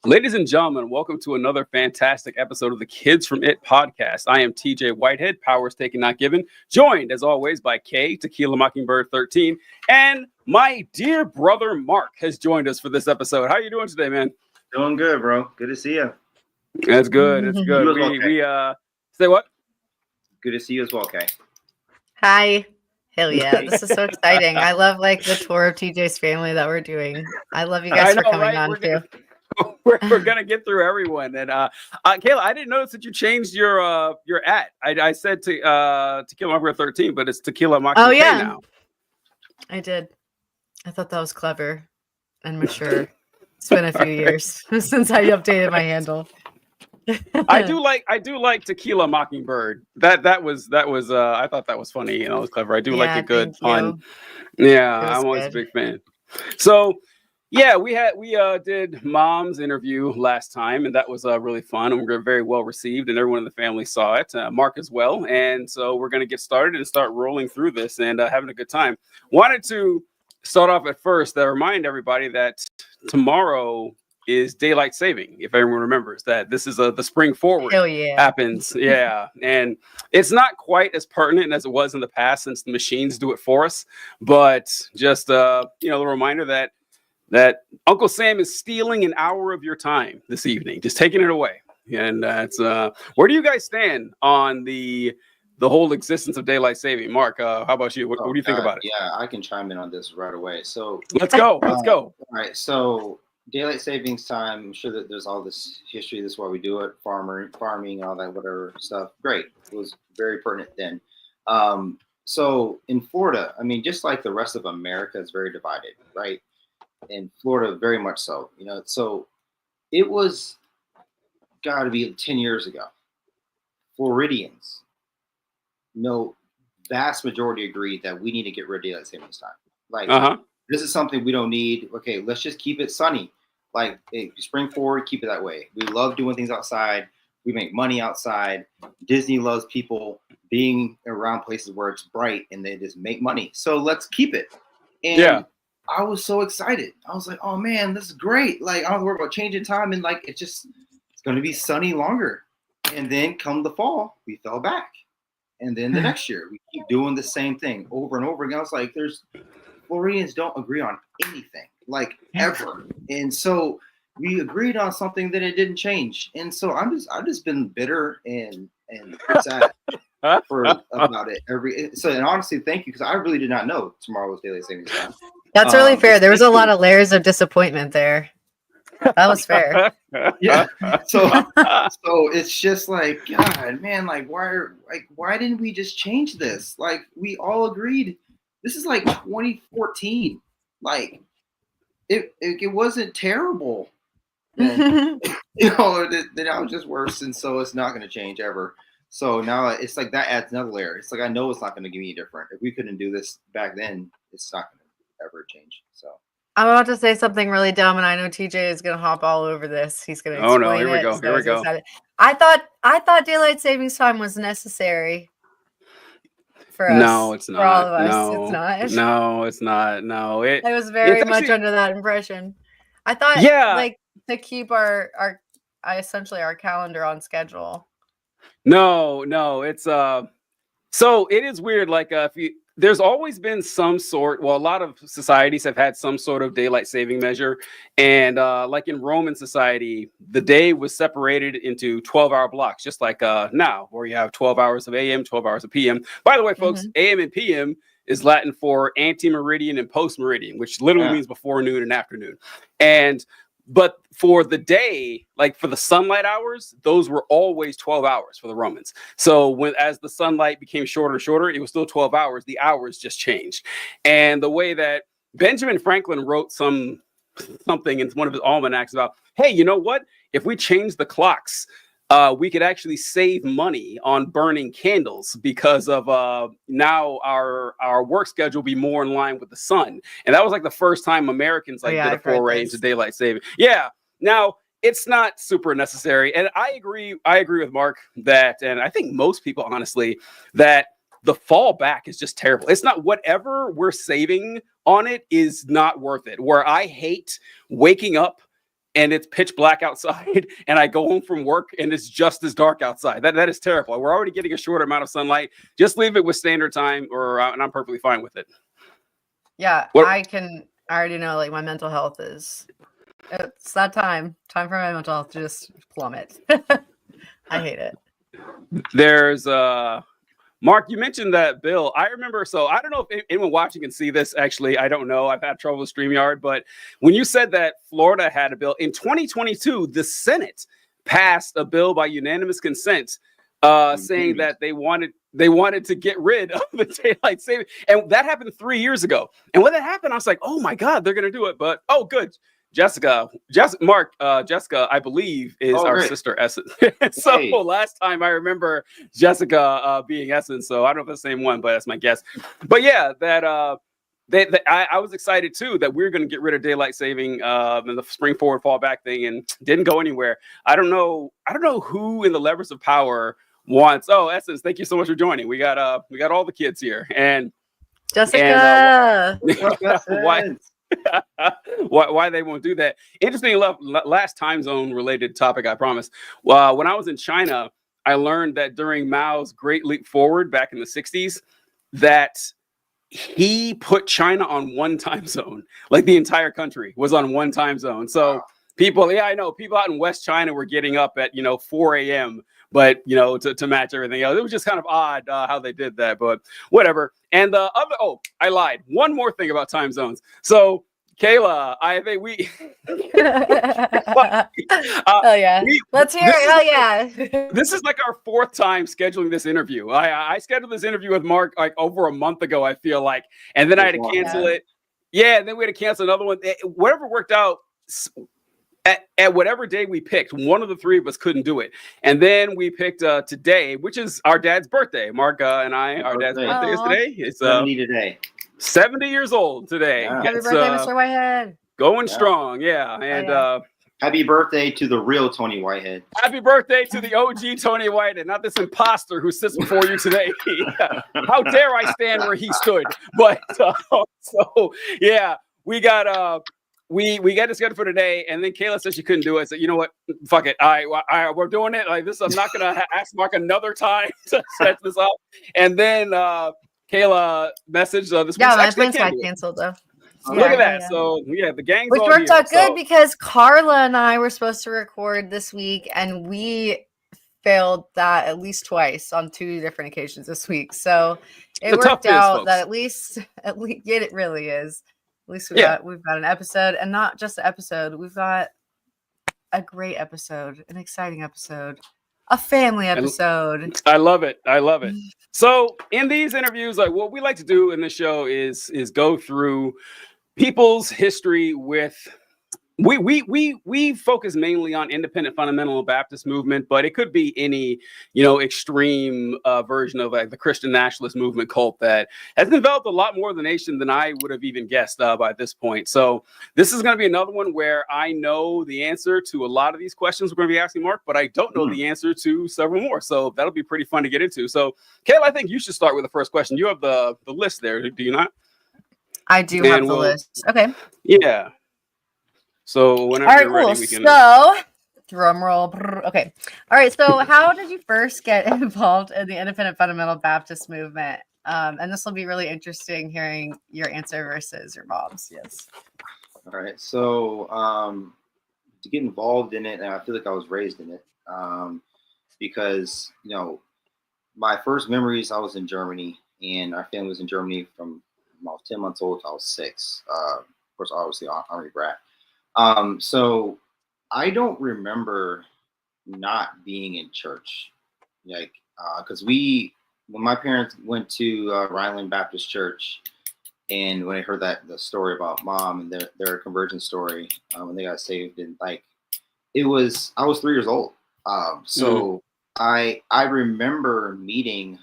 Ladies and gentlemen, welcome to another fantastic episode of the Kids from It podcast. I am TJ Whitehead, powers taken, not given, joined as always by K, Tequila Mockingbird 13, and my dear brother Mark has joined us for this episode. How are you doing today, man? Doing good, bro. Good to see you. That's good. It's good. You as well, Kay. Say what? Good to see you as well, Kay. Hi. Hell yeah. This is so exciting. I love the tour of TJ's family that we're doing. I love you guys for coming on too. We're gonna get through everyone. And Kayla, I didn't notice that you changed your at. I said to Tequila Mockingbird 13, but it's Tequila Mockingbird now. I did. I thought that was clever and mature. It's been a few years since I updated my handle. I do like Tequila Mockingbird. That was I thought that was funny. It was clever. I do like a good pun. Yeah, I'm always a big fan. So yeah, we did Mom's interview last time, and that was really fun, and we were very well received, and everyone in the family saw it, Mark as well. And so we're going to get started and start rolling through this and having a good time. Wanted to start off at first to remind everybody that tomorrow is daylight saving. If everyone remembers that, this is the spring forward happens. Yeah, and it's not quite as pertinent as it was in the past since the machines do it for us, but just the reminder that Uncle Sam is stealing an hour of your time this evening, just taking it away. And that's where do you guys stand on the whole existence of daylight saving? Mark, how about you? What do you think about it? Yeah, I can chime in on this right away. So let's go. All right. So daylight savings time, I'm sure that there's all this history. This is why we do it. Farming, all that, whatever stuff. Great. It was very pertinent then. So in Florida, I mean, just like the rest of America is very divided, right? In Florida, very much so, so it was got to be 10 years ago. Floridians, vast majority agreed that we need to get rid of daylight savings time. This is something we don't need. Okay, let's just keep it sunny. Spring forward, keep it that way. We love doing things outside. We make money outside. Disney loves people being around places where it's bright and they just make money. So let's keep it. And I was so excited. I was like, oh man, this is great. I don't have to worry about changing time. And it's going to be sunny longer. And then come the fall, we fell back. And then the next year, we keep doing the same thing over and over again. I was like, Floridians don't agree on anything, ever. And so we agreed on something that it didn't change. And so I've just been bitter and sad about it. And honestly, thank you, because I really did not know tomorrow was daylight savings time. That's really fair. There was a lot of layers of disappointment there. That was fair. Yeah. So it's just God, man, why didn't we just change this? We all agreed. This is 2014. It wasn't terrible. And, then I was just worse, and so it's not going to change ever. So now it's that adds another layer. It's I know it's not going to give me different. If we couldn't do this back then, it's not going to ever change. So I'm about to say something really dumb, and I know TJ is going to hop all over this. He's going to explain it. Here we go. Here we go. I thought daylight savings time was necessary for us. No, it's not. For all of us. No, it's not. No, it's not. No, I was very much under that impression. I thought to keep our essentially our calendar on schedule. No, it's so it is weird. There's always been some sort, a lot of societies have had some sort of daylight saving measure. And in Roman society, the day was separated into 12-hour blocks, just like now, where you have 12 hours of AM, 12 hours of PM. By the way, folks, AM and PM is Latin for ante-meridian and post-meridian, which literally means before noon and afternoon. But for the day, for the sunlight hours, those were always 12 hours for the Romans. So as the sunlight became shorter and shorter, it was still 12 hours. The hours just changed. And the way that Benjamin Franklin wrote something in one of his almanacs about, hey, you know what? If we change the clocks, we could actually save money on burning candles because of now our work schedule will be more in line with the sun. And that was the first time Americans did a foray into daylight saving. Yeah. Now it's not super necessary. And I agree with Mark that, and I think most people, honestly, that the fallback is just terrible. It's not whatever we're saving on it is not worth it. Where I hate waking up and it's pitch black outside, and I go home from work and it's just as dark outside. That is terrible. We're already getting a shorter amount of sunlight. Just leave it with standard time, and I'm perfectly fine with it. Yeah, I already know, like, my mental health it's that time for my mental health to just plummet. I hate it. There's Mark, you mentioned that bill. I remember, so I don't know if anyone watching can see this. Actually, I don't know. I've had trouble with StreamYard, but when you said that Florida had a bill in 2022, the Senate passed a bill by unanimous consent, saying that they wanted to get rid of the daylight saving, and that happened 3 years ago. And when that happened, I was like, oh my God, they're gonna do it. But good. Jessica, I believe is our sister Essence. So last time I remember Jessica being Essence. So I don't know if it's the same one, but that's my guess. But yeah, I was excited too that we were going to get rid of daylight saving and the spring forward fall back thing, and didn't go anywhere. I don't know who in the levers of power wants. Oh, Essence, thank you so much for joining. We got all the kids here, and Jessica. Why they won't do that? Interesting enough, last time zone related topic, I promise. When I was in China, I learned that during Mao's Great Leap Forward back in the 60s, that he put China on one time zone. Like the entire country was on one time zone. So people out in West China were getting up at 4 a.m. but to match everything else. It was just kind of odd how they did that, but whatever. And the other, I lied. One more thing about time zones. So Kayla, I think we oh yeah, let's hear it. Oh yeah. This is like our fourth time scheduling this interview. I scheduled this interview with Mark like over a month ago, I feel like, and then I had to cancel it. Yeah, and then we had to cancel another one. Whatever worked out. At whatever day we picked, one of the three of us couldn't do it. And then we picked today, which is our dad's birthday. Mark and I, our dad's birthday is today. It's 70 today. 70 years old today. Yeah. Happy birthday, Mr. Whitehead. Going strong, yeah. And happy birthday to the real Tony Whitehead. Happy birthday to the OG Tony Whitehead, not this imposter who sits before you today. How dare I stand where he stood? But so yeah, we got we got this scheduled for today, and then Kayla said she couldn't do it. I said, you know what? Fuck it. We're doing it like this. I'm not gonna ask Mark another time to set this up. And then Kayla messaged this. Yeah, my plans got canceled though. Look at that. Yeah. So yeah, the gang's which all worked here, out good because Carla and I were supposed to record this week, and we failed that at least twice on 2 different occasions this week. So it worked out that at least it really is. At least we've got an episode, and not just an episode. We've got a great episode, an exciting episode, a family episode. I love it. So in these interviews, like what we like to do in the show is go through people's history with. We focus mainly on independent fundamental Baptist movement, but it could be any extreme version of like the Christian nationalist movement cult that has developed a lot more of the nation than I would have even guessed by this point. So this is going to be another one where I know the answer to a lot of these questions we're going to be asking Mark, but I don't know the answer to several more. So that'll be pretty fun to get into. So Kayla, I think you should start with the first question. You have the list there, do you not? I do have the list. Okay. Yeah. So whenever you're ready, we can. So, drum roll. Okay. All right. So, how did you first get involved in the independent fundamental Baptist movement? And this will be really interesting hearing your answer versus your mom's. Yes. All right. So, to get involved in it, and I feel like I was raised in it, because my first memories, I was in Germany, and our family was in Germany from when I was 10 months old till I was 6. Of course, obviously, Army brat. So I don't remember not being in church, like, because when my parents went to Rhineland Baptist Church, and when I heard the story about mom and their conversion story, when they got saved, and like, I was 3 years old. So I remember meeting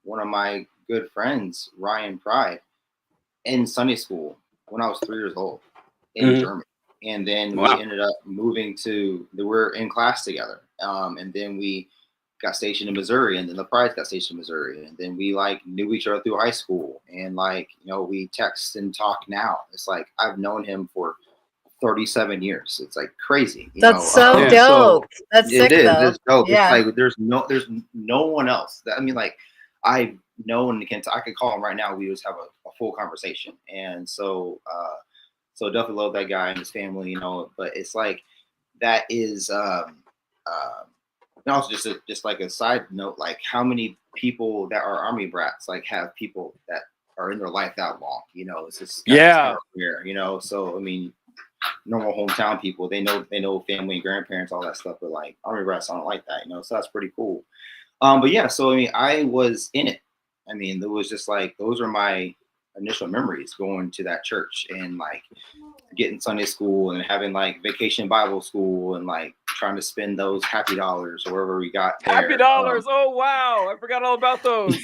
one of my good friends, Ryan Pride, in Sunday school when I was 3 years old in Germany. And then we ended up moving we're in class together. And then we got stationed in Missouri, and then the Prides got stationed in Missouri. And then we like knew each other through high school, and like, we text and talk now. It's like, I've known him for 37 years. It's like crazy. That's so dope. That's sick, though. It's dope. Yeah. It's like there's no one else. I mean, like I know in Kentucky, I could call him right now. We just have a full conversation. And so definitely love that guy and his family, you know. But it's like that is and also just like a side note, like how many people that are Army brats like have people that are in their life that long, you know. It's just kind of rare, you know. So I mean, normal hometown people, they know family and grandparents, all that stuff, but like Army brats don't like that, you know. So that's pretty cool. But yeah, so I mean, I was in it. I mean, it was just like those are my initial memories going to that church and like getting Sunday school and having like vacation Bible school and like trying to spend those happy dollars or wherever we got there. Happy dollars. Oh wow, I forgot all about those.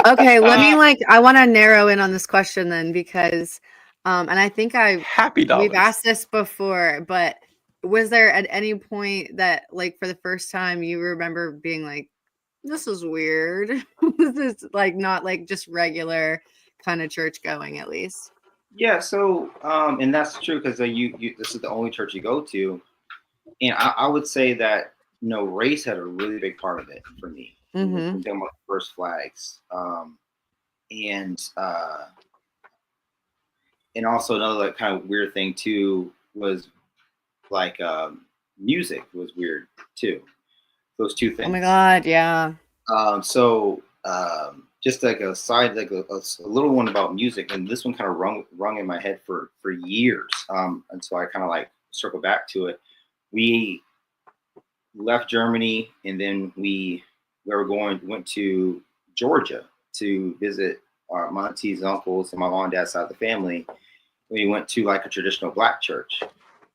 Okay, let me I want to narrow in on this question then, because and I think we've asked this before, but was there at any point that like for the first time you remember being like, this is weird? This is like not like just regular kind of church going, at least? Yeah, so and that's true because you this is the only church you go to, and I would say that, you know, race had a really big part of it for me. Mm-hmm. Talking about the first flags, and also another like kind of weird thing too was like music was weird too. Those two things. Oh my God, yeah. Just like a side, like a little one about music, and this one kind of rung in my head for years. And so I kind of like circle back to it. We left Germany, and then we went to Georgia to visit my aunties and uncles and my mom and dad's side of the family. We went to like a traditional Black church,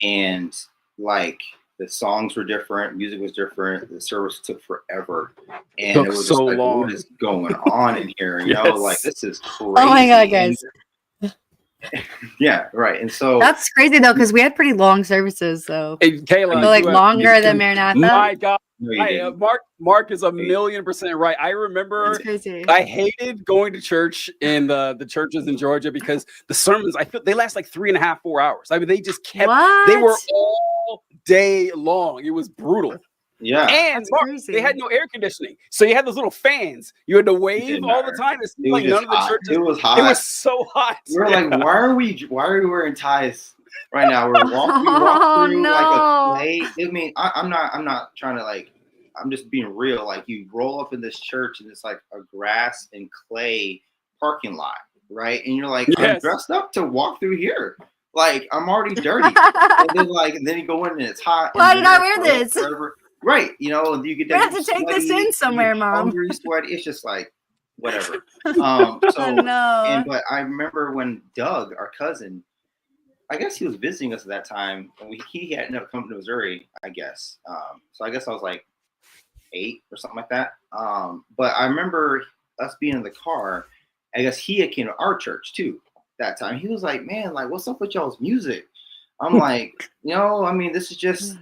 and like the songs were different, music was different, the service took forever, and it was just like, what is going on in here? You know, like this is crazy. Oh my God, guys. Yeah, right. And so that's crazy though, because we had pretty long services. So hey, Kayla, like longer than Maranatha. My God, no, Mark is 1,000,000% right. I remember I hated going to church in the churches in Georgia because the sermons, I feel they last like 3.5, 4 hours. I mean, they just kept they were all day long. It was brutal. Yeah, and Mark, they had no air conditioning, so you had those little fans. You had to wave all the time. It seemed like none of the churches. It was hot. It was so hot. We're like, why are we wearing ties right now? We walk through like a clay. I mean, I'm not trying to like. I'm just being real. Like you roll up in this church and it's like a grass and clay parking lot, right? And you're like, I'm dressed up to walk through here. Like I'm already dirty. and then you go in and it's hot. Why did I wear this? Forever. Right, you know, you get have to take this in somewhere, Mom. Hungry, sweaty. It's just like whatever. But I remember when Doug, our cousin, I guess he was visiting us at that time, and he had never come to Missouri, I guess. So I guess I was like 8 or something like that. But I remember us being in the car. I guess he had came to our church too that time. He was like, "Man, like, what's up with y'all's music?" I'm like, I mean, this is just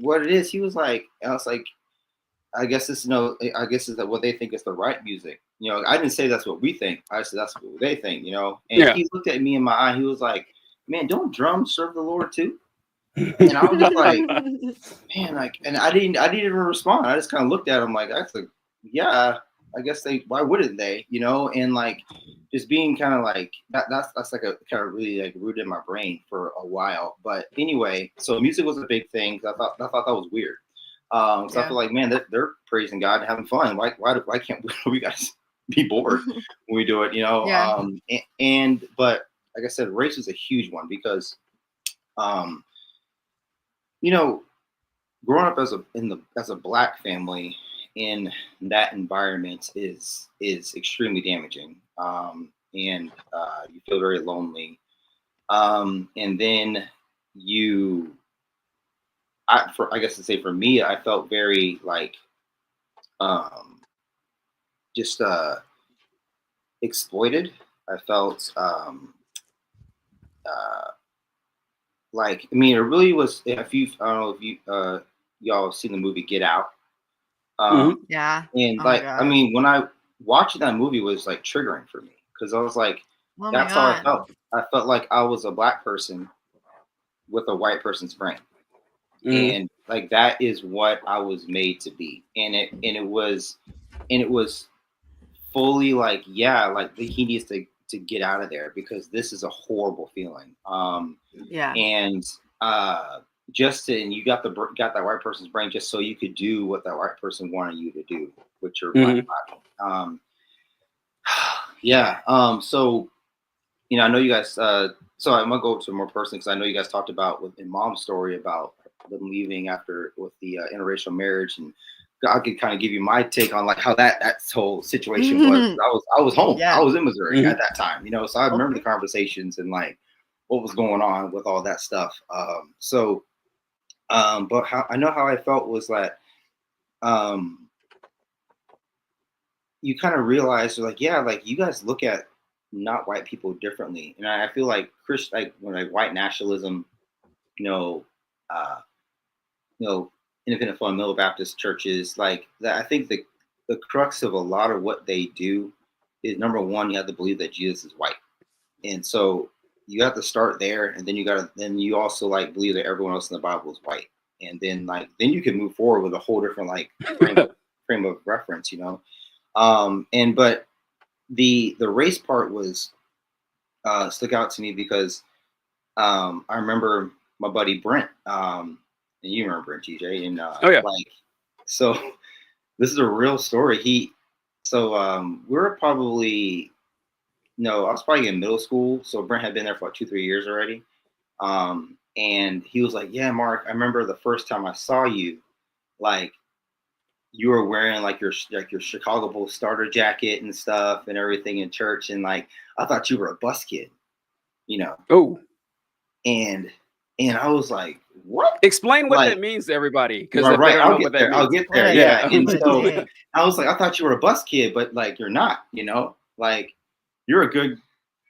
what it is. He was like, I was like, I guess this, I guess is that what they think is the right music. I didn't say that's what we think. I said that's what they think. And he looked at me in my eye. He was like, "Man, don't drums serve the Lord too?" And I was just like, man, like, and I didn't even respond. I just kind of looked at him like, actually, yeah, I guess why wouldn't they? And like, just being kind of like that's like a kind of really like rooted in my brain for a while. But anyway, so music was a big thing. I thought that was weird. So I feel like, man, they're praising God and having fun. Why can't we guys be bored when we do it? But like I said, race is a huge one because, growing up as a Black family in that environment is extremely damaging. And you feel very lonely. And then I guess to say for me, I felt very like, just exploited. I felt like, I mean, it really was. I don't know if y'all have seen the movie Get Out. Yeah. And I mean, when I watched that movie, it was like triggering for me because I was like, that's how I felt. I felt like I was a Black person with a white person's brain. Mm. And like that is what I was made to be. And it was fully like, yeah, like he needs to get out of there because this is a horrible feeling. And and you got that white person's brain just so you could do what that white person wanted you to do with your black body. So I know you guys. So I'm gonna go to more personal because I know you guys talked about in Mom's story about them leaving after with the interracial marriage, and I could kind of give you my take on like how that whole situation was. I was home. Yeah. I was in Missouri at that time, so I remember the conversations and like what was going on with all that stuff. But how I felt was that you kind of realize like, yeah, like you guys look at not white people differently, and I feel like white nationalism, independent fundamental Baptist churches like that. I think the crux of a lot of what they do is, number one, you have to believe that Jesus is white, and so you have to start there, and then you also like believe that everyone else in the Bible is white, and then you can move forward with a whole different like frame of reference, but the race part was stuck out to me because I remember my buddy Brent, and you remember Brent, TJ, and so this is a real story. We were probably I was probably in middle school, so Brent had been there for like 2-3 years already. And he was like, "Yeah, Mark, I remember the first time I saw you, like you were wearing like your Chicago Bulls starter jacket and stuff and everything in church, and like I thought you were a bus kid, Oh, and I was like, what? Explain what that means to everybody, because right, I'll get there. Yeah, and so I was like, I thought you were a bus kid, but like you're not, like you're a good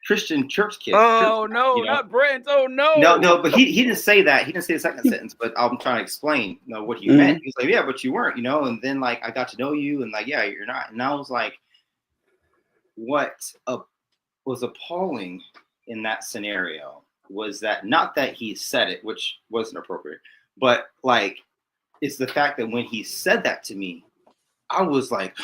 Christian church kid. Oh no, not Brent. Oh no. No, but he didn't say that. He didn't say the second sentence, but I'm trying to explain what he meant. He's like, yeah, but you weren't, and then like I got to know you and like, yeah, you're not. And I was like, what was appalling in that scenario was that not that he said it, which wasn't appropriate, but like it's the fact that when he said that to me, I was like,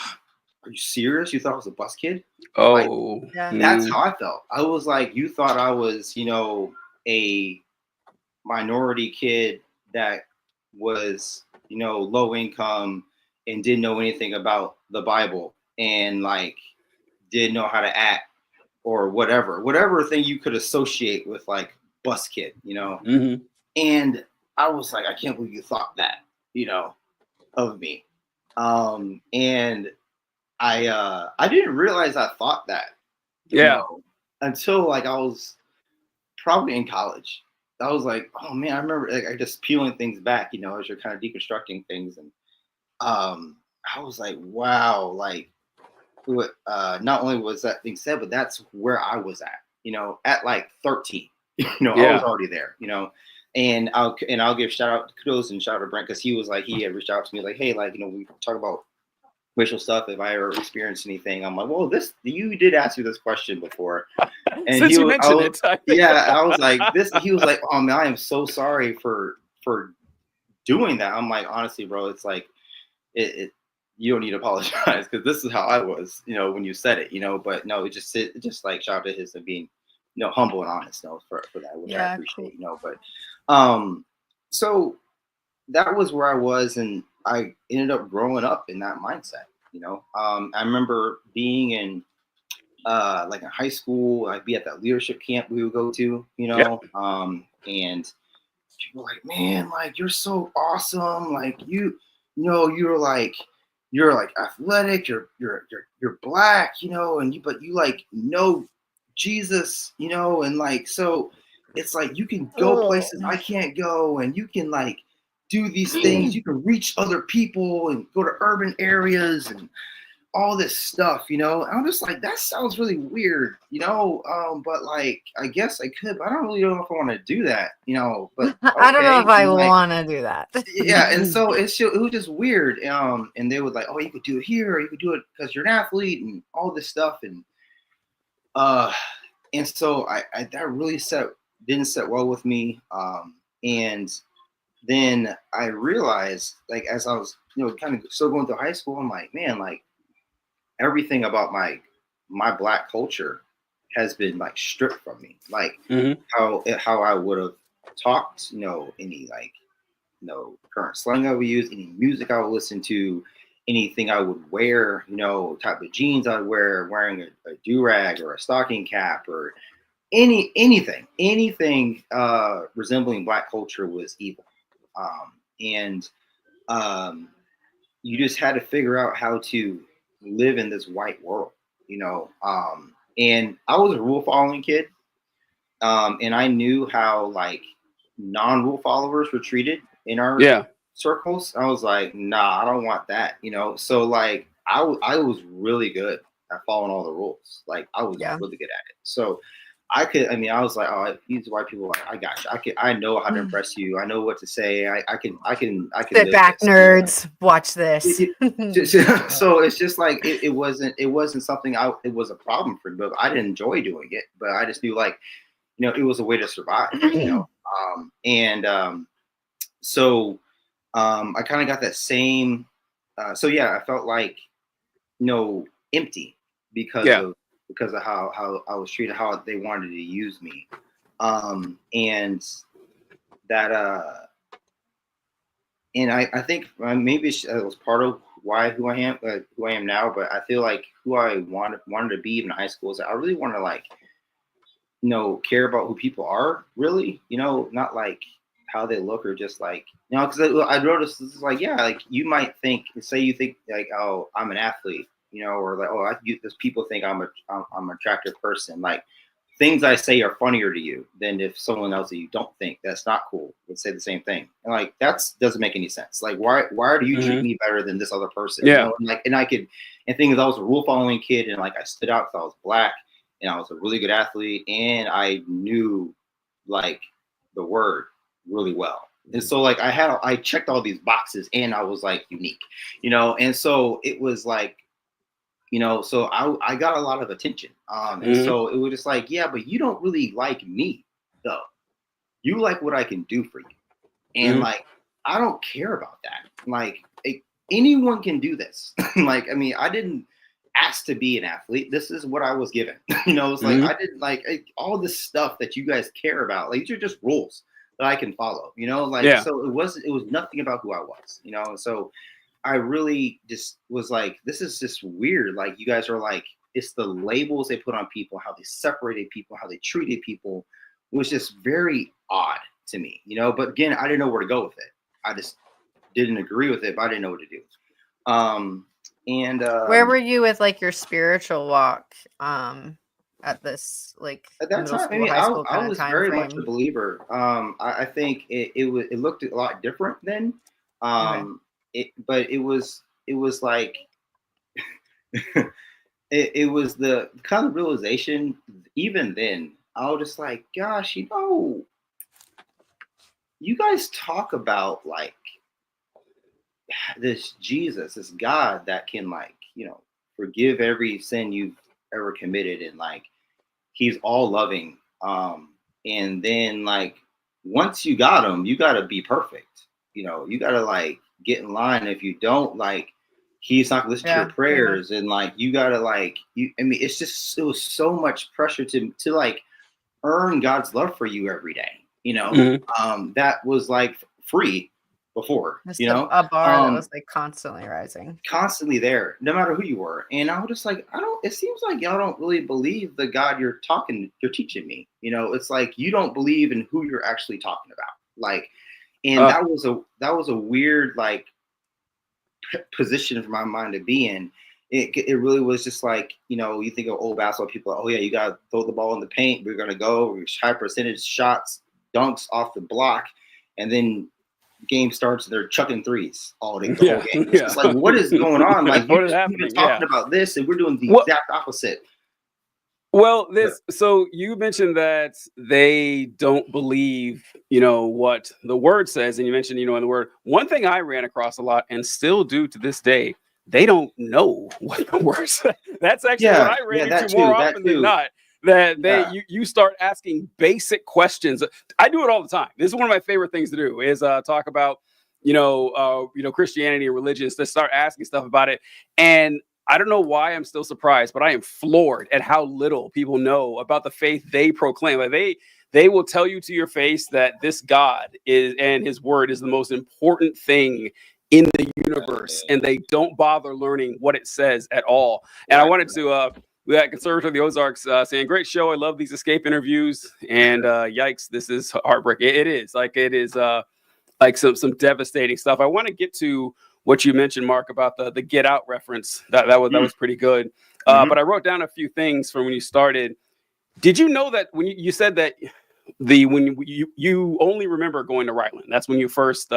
are you serious? You thought I was a bus kid? Oh, that's how I felt. I was like, you thought I was, a minority kid that was, low income and didn't know anything about the Bible and like didn't know how to act or whatever thing you could associate with like bus kid, And I was like, I can't believe you thought that, of me. And I didn't realize I thought that, until like I was probably in college. I was like, oh man, I remember like I just peeling things back, as you're kind of deconstructing things, and I was like, wow, like not only was that being said, but that's where I was at, at like 13, I was already there, and I'll give kudos and shout out to Brent because he had reached out to me like, hey, like, we talk about racial stuff. If I ever experienced anything, I'm like, well, you did ask me this question before, and since you mentioned it, I was like, this. He was like, oh man, I am so sorry for doing that. I'm like, honestly, bro, it's like it you don't need to apologize because this is how I was, when you said it, but no, it just like shout out to his and being, humble and honest, for that, which I appreciate, but so that was where I was, and I ended up growing up in that mindset, I remember being in like in high school, I'd be at that leadership camp we would go to, and people were like, man, like you're so awesome, like you're like athletic, you're black, but you like Jesus, and like so it's like you can go places I can't go, and you can like do these things, you can reach other people and go to urban areas and all this stuff, I'm just like, that sounds really weird, but like I guess I could, but I don't really know if I want to do that, but okay. I don't know if I want to do that. Yeah, and so it was just weird, and they would like, oh, you could do it here, or you could do it because you're an athlete and all this stuff, and so I that really didn't set well with me, And then I realized, like, as I was, kind of still going through high school, I'm like, man, like everything about my Black culture has been like stripped from me. Like how I would have talked, any like, current slang I would use, any music I would listen to, anything I would wear, type of jeans I'd wear, wearing a do-rag or a stocking cap or anything resembling Black culture was evil. And you just had to figure out how to live in this white world, and I was a rule following kid. And I knew how like non-rule followers were treated in our circles. I was like, nah, I don't want that, So like I was really good at following all the rules. Like I was really good at it. So I was like, oh, these white people, like, I got you. I know how to impress you. I know what to say. I can sit back, nerds. Watch this. So it's just like it wasn't something it was a problem for me, but I didn't enjoy doing it. But I just knew, like, it was a way to survive. So I kind of got that same. So yeah, I felt like empty because of how I was treated, how they wanted to use me, and that and I think maybe it was part of who I am now. But I feel like who I wanted to be even in high school is that I really want to, like, care about who people are, really, not like how they look, or just like, because I noticed this is like, like you might think, say you think like, oh, I'm an athlete, or like, oh, those people think I'm an attractive person. Like, things I say are funnier to you than if someone else that you don't think that's not cool would say the same thing. And like, doesn't make any sense. Like, why do you treat me better than this other person? And like, and thing is, I was a rule following kid, and like I stood out because I was Black, and I was a really good athlete, and I knew like the word really well. And so like I checked all these boxes, and I was like unique, and so it was like, so I got a lot of attention. And so it was just like, yeah, but you don't really like me though. You like what I can do for you. And like, I don't care about that. Like, anyone can do this. Like, I mean, I didn't ask to be an athlete. This is what I was given. It's like, I didn't like all this stuff that you guys care about. Like, these are just rules that I can follow, so it was nothing about who I was, and so I really just was like, this is just weird. Like, you guys are like, it's the labels they put on people, how they separated people, how they treated people, was just very odd to me, but again, I didn't know where to go with it. I just didn't agree with it, but I didn't know what to do. And where were you with like your spiritual walk at this, like, at that time? School, I was very much a believer. I think it looked a lot different then. But it was like it was the kind of realization. Even then, I was just like, gosh, you guys talk about like this Jesus, this God that can, like, forgive every sin you've ever committed, and like he's all loving. And then like once you got him, you got to be perfect. You got to like get in line. If you don't, like, he's not listening to your prayers, and like you got to like it was so much pressure to like earn God's love for you every day. That was like free before, a bar that was like constantly rising, constantly there, no matter who you were. And I was just like, it seems like y'all don't really believe the God you're teaching me. It's like, you don't believe in who you're actually talking about. Like, and that was a weird, like, position for my mind to be in. It really was just like, you think of old basketball people, oh yeah, you got to throw the ball in the paint. We're going to go high percentage shots, dunks off the block. And then game starts and they're chucking threes all day. The whole game. It's like, what is going on? Like, what is happening? We've been talking about this, and we're doing the exact opposite. Well, so you mentioned that they don't believe, what the word says. And you mentioned, in the word, one thing I ran across a lot and still do to this day, they don't know what the word says. That's actually what I ran into more often than not. that you start asking basic questions. I do it all the time. This is one of my favorite things to do is talk about, Christianity and religions, to start asking stuff about it. And I don't know why I'm still surprised, but I am floored at how little people know about the faith they proclaim. Like they will tell you to your face that this God is and his word is the most important thing in the universe, and they don't bother learning what it says at all. And I wanted to we got Conservative of the Ozarks saying, great show. I love these escape interviews. And yikes, this is heartbreaking. It is like some devastating stuff. I want to get to what you mentioned, Mark, about the Get Out reference. That was pretty good. But I wrote down a few things from when you started. Did you know that when you said that when you only remember going to Ryland? That's when you first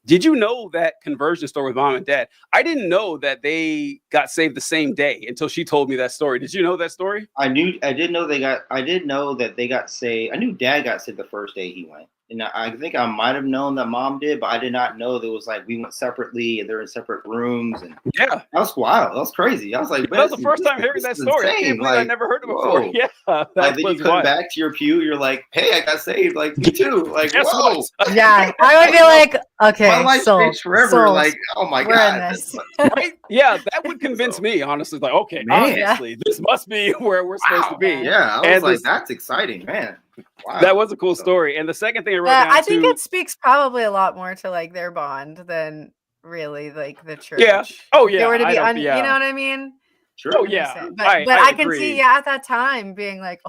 did you know that conversion story with mom and dad? I didn't know that they got saved the same day until she told me that story. Did you know that story? I did know that they got saved. I knew dad got saved the first day he went. And I think I might have known that mom did, but I did not know that it was like we went separately and they're in separate rooms. And yeah, that was wild. That was crazy. I was like, that was the first time hearing that story. I can't believe I never heard it before. Yeah, like then you come back to your pew, you're like, hey, I got saved. Like me too. Like whoa. Yeah, I would be like, okay, my life changed forever. Like, oh my god. Right? Yeah, that would convince me. Honestly, like, okay, obviously this must be where we're supposed to be. Yeah, I was like, that's exciting, man. Wow. That was a cool story. And the second thing I wrote down, I think it speaks probably a lot more to like their bond than really like the church. Yeah. Oh yeah. If they were to be you know what I mean? Sure. Oh yeah. But I can see at that time being like,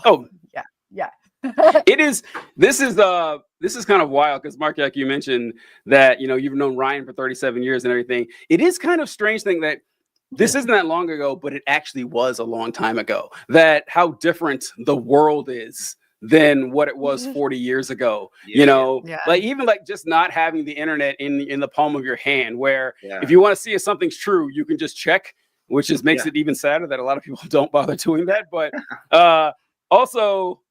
yeah. It is. This is kind of wild because Mark, like you mentioned that you've known Ryan for 37 years and everything. It is kind of strange thing that this isn't that long ago, but it actually was a long time ago. That how different the world is than what it was 40 years ago. Like even like just not having the internet in the palm of your hand, where if you want to see if something's true, you can just check, which just makes it even sadder that a lot of people don't bother doing that. But also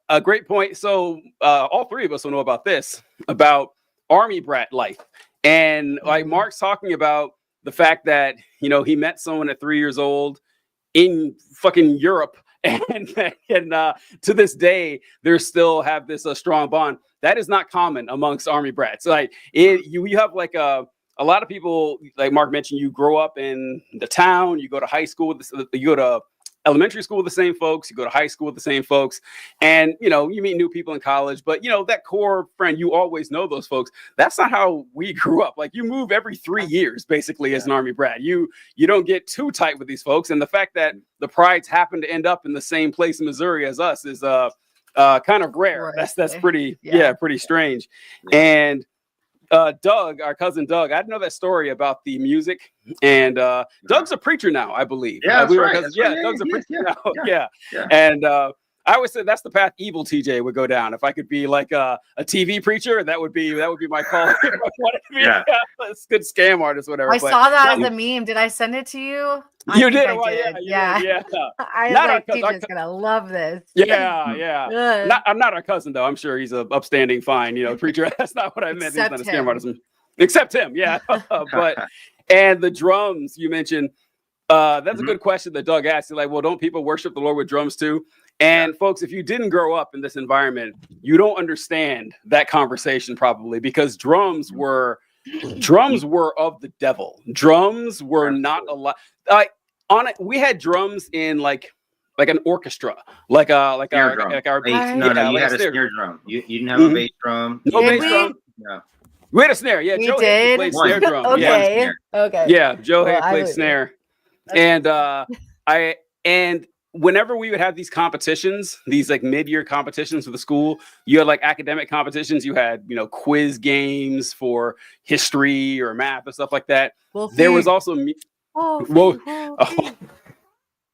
a great point. So all three of us will know about this, about Army brat life. And like Mark's talking about the fact that, he met someone at 3 years old in fucking Europe. And to this day, they still have this strong bond. That is not common amongst Army brats. Like you have like a lot of people, like Mark mentioned, you grow up in the town, you go to high school, you go to elementary school with the same folks, you go to high school with the same folks, and you meet new people in college, but that core friend, you always know those folks. That's not how we grew up. Like you move every 3 years basically as an Army brat. You don't get too tight with these folks, and the fact that the Prides happen to end up in the same place in Missouri as us is kind of rare. Right. That's pretty pretty strange. And Doug, our cousin Doug, I didn't know that story about the music. And Doug's a preacher now, I believe. Yeah, Doug's a preacher now. Yeah. And I always said that's the path evil TJ would go down. If I could be like a TV preacher, that would be my call. If I wanted to be a good scam artist, whatever. I saw that as a meme. Did I send it to you? You did. Yeah. I was like, TJ's gonna love this. Yeah. I'm not our cousin though. I'm sure he's an upstanding, fine, preacher. That's not what I meant. Except he's not a scam artist. Except him, yeah. And the drums you mentioned. That's a good question that Doug asked. Like, well, don't people worship the Lord with drums too? And folks, if you didn't grow up in this environment, you don't understand that conversation probably, because drums were of the devil. Drums were not allowed. We had drums in like an orchestra, like our bass. No, you had a snare drum. You didn't have a bass drum. No bass drum. No. We had a snare. Yeah, Joe had played snare drum. Okay. Yeah, Joe had played snare, and whenever we would have these competitions, these like mid-year competitions with the school, you had like academic competitions, you had, quiz games for history or math or stuff like that. There was also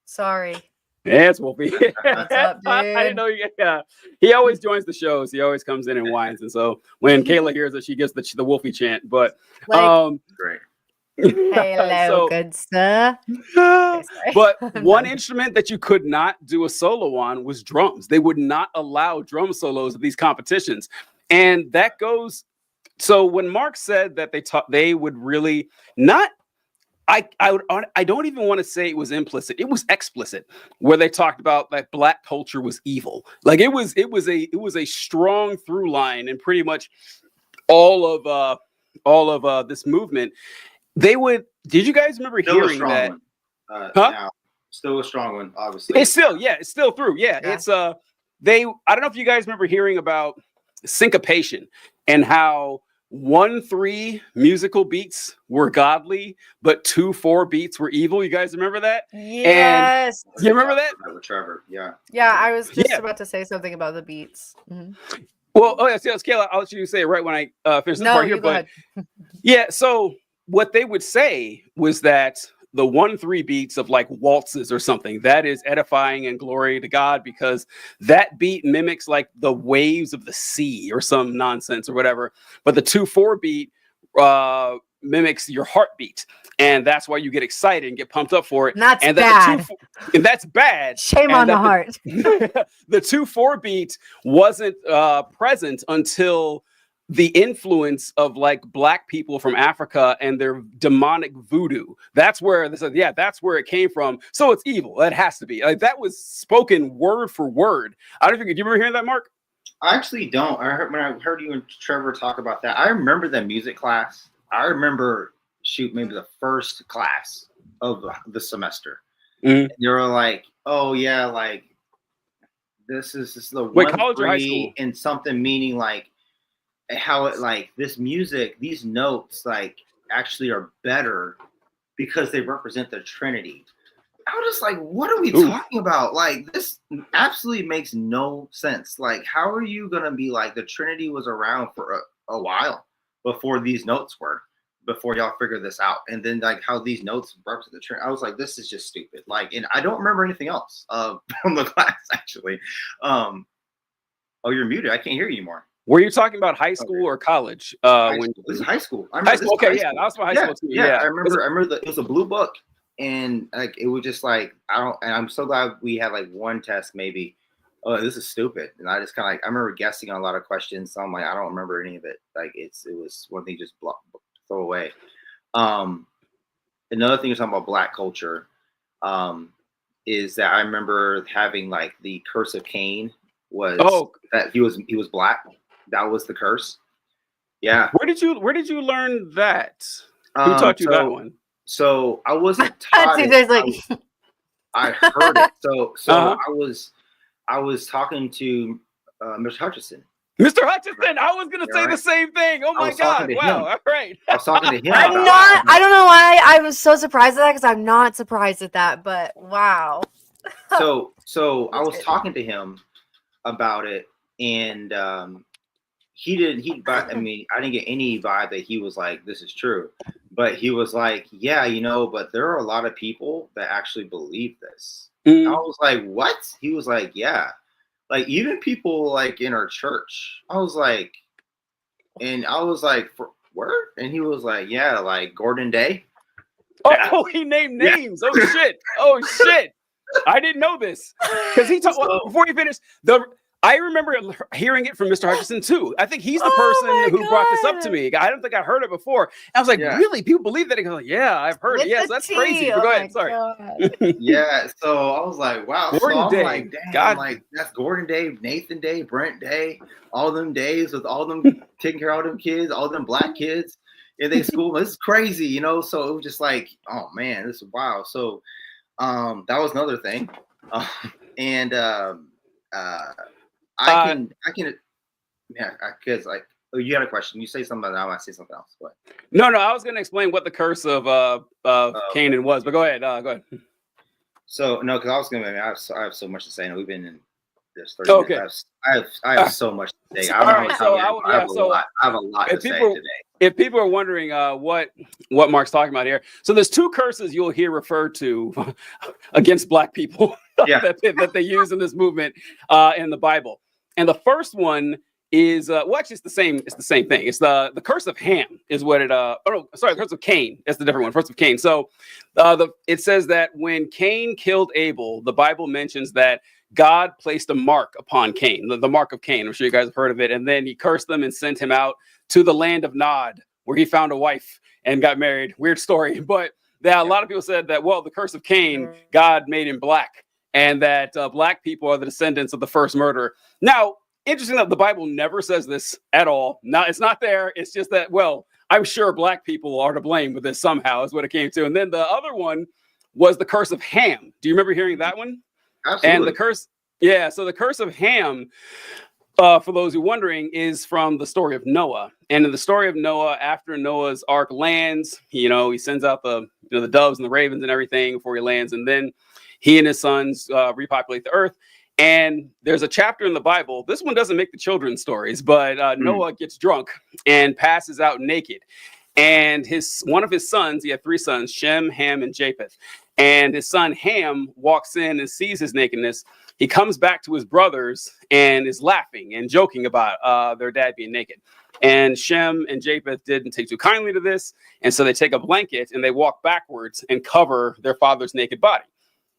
Sorry. Yeah, it's Wolfie. What's up, dude? I didn't know you. Yeah, he always joins the shows. He always comes in and whines, and so when Kayla hears it, she gets the Wolfie chant. But great. Hello, good stuff. But one instrument that you could not do a solo on was drums. They would not allow drum solos at these competitions, and that goes. So when Mark said that they would really not. I don't even want to say it was implicit. It was explicit, where they talked about that Black culture was evil. Like it was a strong through line in pretty much all of this movement. They would. Did you guys remember hearing that? Now, still a strong one, obviously. It's still through. Yeah. It's I don't know if you guys remember hearing about syncopation and how 1-3 musical beats were godly, but 2-4 beats were evil. You guys remember that? Yes. And you remember that? With Trevor, yeah. Yeah, I was just about to say something about the beats. Mm-hmm. Well, Kayla, I'll let you say it right when I finish this part here. But yeah, so what they would say was that the 1-3 beats of like waltzes or something, that is edifying and glory to God, because that beat mimics like the waves of the sea or some nonsense or whatever. But the 2-4 beat mimics your heartbeat, and that's why you get excited and get pumped up for it. And that's and bad. And that's bad. Shame on the heart. The 2-4 beat wasn't present until the influence of like Black people from Africa and their demonic voodoo. That's where that's where it came from. So it's evil. It has to be. Like that was spoken word for word. I don't know if you remember hearing that, Mark? I actually don't. When I heard you and Trevor talk about that, I remember the music class. I remember maybe the first class of the semester. Mm-hmm. They were like, oh yeah, like this is the college or high school? And something meaning like how it like this music, these notes like actually are better because they represent the Trinity. I was just like, what are we talking about? Like this absolutely makes no sense. Like, how are you gonna be like the Trinity was around for a while before these notes were, before y'all figured this out, and then like how these notes represent the Trinity? I was like, this is just stupid. Like, and I don't remember anything else from the class actually. Oh, you're muted. I can't hear you anymore. Were you talking about high school or college? This is high school. High school. Okay, yeah, that's my high school too. Yeah, I remember it was a blue book, and like it was just like and I'm so glad we had like one test maybe. Oh, this is stupid, and I just kind of like I remember guessing on a lot of questions. So I'm like, I don't remember any of it. Like it was one thing just throw away. Another thing you're talking about Black culture, is that I remember having like the curse of Cain was that he was Black. That was the curse. Yeah. Where did you learn that? Who taught you that one? So I wasn't taught it. I heard it. So I was talking to Mr. Hutchison. Mr. Hutchison, I was gonna say the same thing. Oh my God! Wow! All right. I was talking to him. I don't know why I was so surprised at that, because I'm not surprised at that. But wow. So I was talking to him about it, and I didn't get any vibe that he was like, this is true. But he was like, yeah, but there are a lot of people that actually believe this. I was like, what? He was like, yeah. Like, even people like in our church. I was like, for word? And he was like, yeah, like Gordon Day. Oh, he named names. Yeah. Oh shit. I didn't know this. Because he talked before he finished I remember hearing it from Mr. Hutchison too. I think he's the person who brought this up to me. I don't think I heard it before. I was like, really? People believe that? He goes, like, yeah, I've heard it. Yes, that's crazy. But go ahead. Sorry. Yeah. So I was like, wow. Gordon Day. Like, damn, like that's Gordon Day, Nathan Day, Brent Day, all them days with all them taking care of all them kids, all them Black kids in their school. This is crazy, So it was just like, oh man, this is wow. So that was another thing. I can, because like, you had a question. You say something, I might say something else. But no, I was going to explain what the curse of Canaan was, but go ahead. Go ahead. So no, because I was going to. I have so much to say, and we've been in this 30 minutes. I have so much to say. I have a lot to say today. If people are wondering what Mark's talking about here, so there's two curses you'll hear referred to against Black people that they use in this movement in the Bible. And the first one is actually it's the same thing. It's the curse of Ham is what it the curse of Cain. That's the different one. Curse of Cain. So it says that when Cain killed Abel, the Bible mentions that God placed a mark upon Cain, the mark of Cain. I'm sure you guys have heard of it. And then he cursed them and sent him out to the land of Nod, where he found a wife and got married. Weird story. But that a lot of people said that, well, the curse of Cain, God made him black, and that black people are the descendants of the first murderer. Now, interesting that the Bible never says this at all. No, it's not there. It's just that, well, I'm sure black people are to blame with this somehow is what it came to. And then the other one was the curse of Ham. Do you remember hearing that one? Absolutely. And the curse, yeah. So the curse of Ham, for those who are wondering, is from the story of Noah. And in the story of Noah, after Noah's ark lands, he sends out the doves and the ravens and everything before he lands. And then he and his sons repopulate the earth. And there's a chapter in the Bible. This one doesn't make the children's stories, but Noah gets drunk and passes out naked. And one of his sons, he had 3 sons, Shem, Ham, and Japheth. And his son Ham walks in and sees his nakedness. He comes back to his brothers and is laughing and joking about their dad being naked. And Shem and Japheth didn't take too kindly to this. And so they take a blanket and they walk backwards and cover their father's naked body.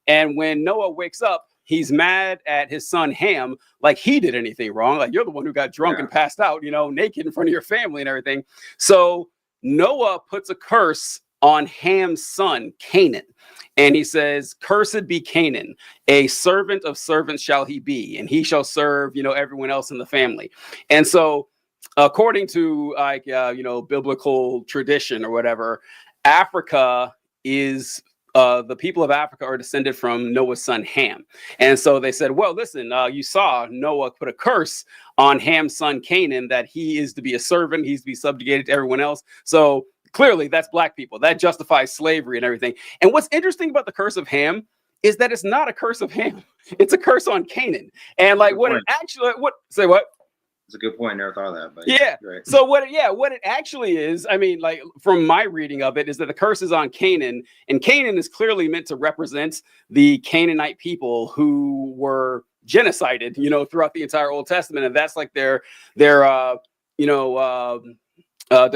And when Noah wakes up, he's mad at his son Ham, like he did anything wrong. Like, you're the one who got drunk and passed out, naked in front of your family and everything. So Noah puts a curse on Ham's son, Canaan. And he says, "Cursed be Canaan, a servant of servants shall he be, and he shall serve, everyone else in the family." And so, according to biblical tradition or whatever, Africa is the people of Africa are descended from Noah's son Ham. And so they said, well, listen, you saw Noah put a curse on Ham's son Canaan that he is to be a servant, he's to be subjugated to everyone else. So clearly that's black people. That justifies slavery and everything. And what's interesting about the curse of Ham is that it's not a curse of Ham. It's a curse on Canaan. And like what It's a good point. I never thought of that, but yeah. Right. So what it actually is, I mean, like from my reading of it, is that the curse is on Canaan, and Canaan is clearly meant to represent the Canaanite people who were genocided, throughout the entire Old Testament, and that's like their de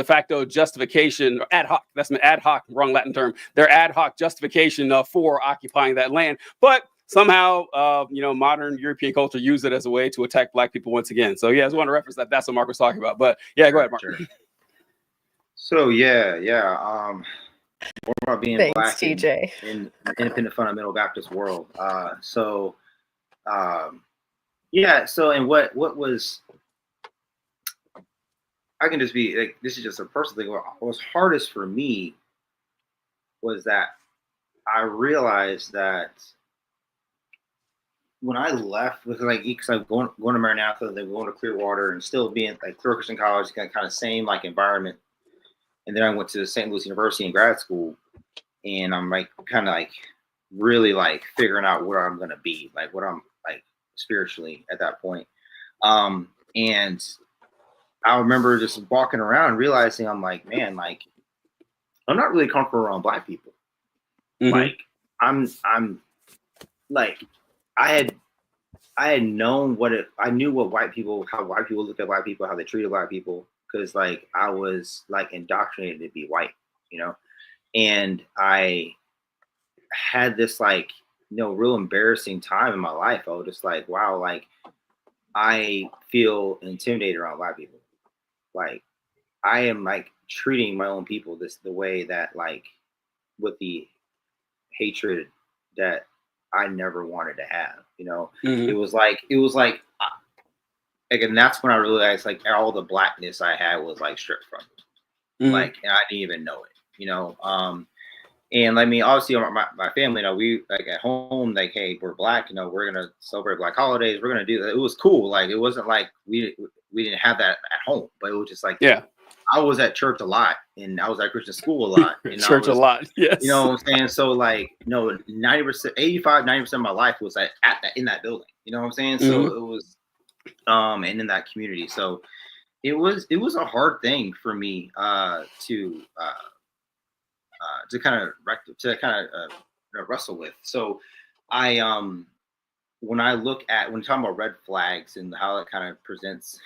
facto justification, or ad hoc. That's an ad hoc, wrong Latin term. Their ad hoc justification for occupying that land, but somehow, modern European culture used it as a way to attack black people once again. So yeah, I just want to reference that. That's what Mark was talking about. But yeah, go ahead, Mark. Sure. So more about being black TJ. in independent fundamental Baptist world. So and what was, I can just be like, this is just a personal thing. What was hardest for me was that I realized that when I left, because I'm going to Maranatha, then going to Clearwater, and still being like Clear Christian College, kind of same like environment. And then I went to St. Louis University in grad school, and I'm like kind of like really like figuring out where I'm gonna be, like what I'm like spiritually at that point. And I remember just walking around realizing I'm like, man, like I'm not really comfortable around black people. Mm-hmm. Like I'm like I had known I knew how white people looked at white people, how they treated white people, because like I was like indoctrinated to be white, and I had this like real embarrassing time in my life. I was just like, wow, like I feel intimidated around white people. Like I am like treating my own people the way that like with the hatred that I never wanted to have, Mm-hmm. It was like, and that's when I realized like all the blackness I had was like stripped from me. Mm-hmm. Like, and I didn't even know it, and I mean, obviously my family, we like at home, like, hey, we're black, we're going to celebrate black holidays. We're going to do that. It was cool. Like, it wasn't like we didn't have that at home, but it was just like, yeah, I was at church a lot, and I was at Christian school a lot. And church a lot, yes. You know what I'm saying? So like, 90% of my life was in that building. You know what I'm saying? Mm-hmm. So it was, and in that community. So it was a hard thing for me to kind of wrestle with. So I when you're talking about red flags and how it kind of presents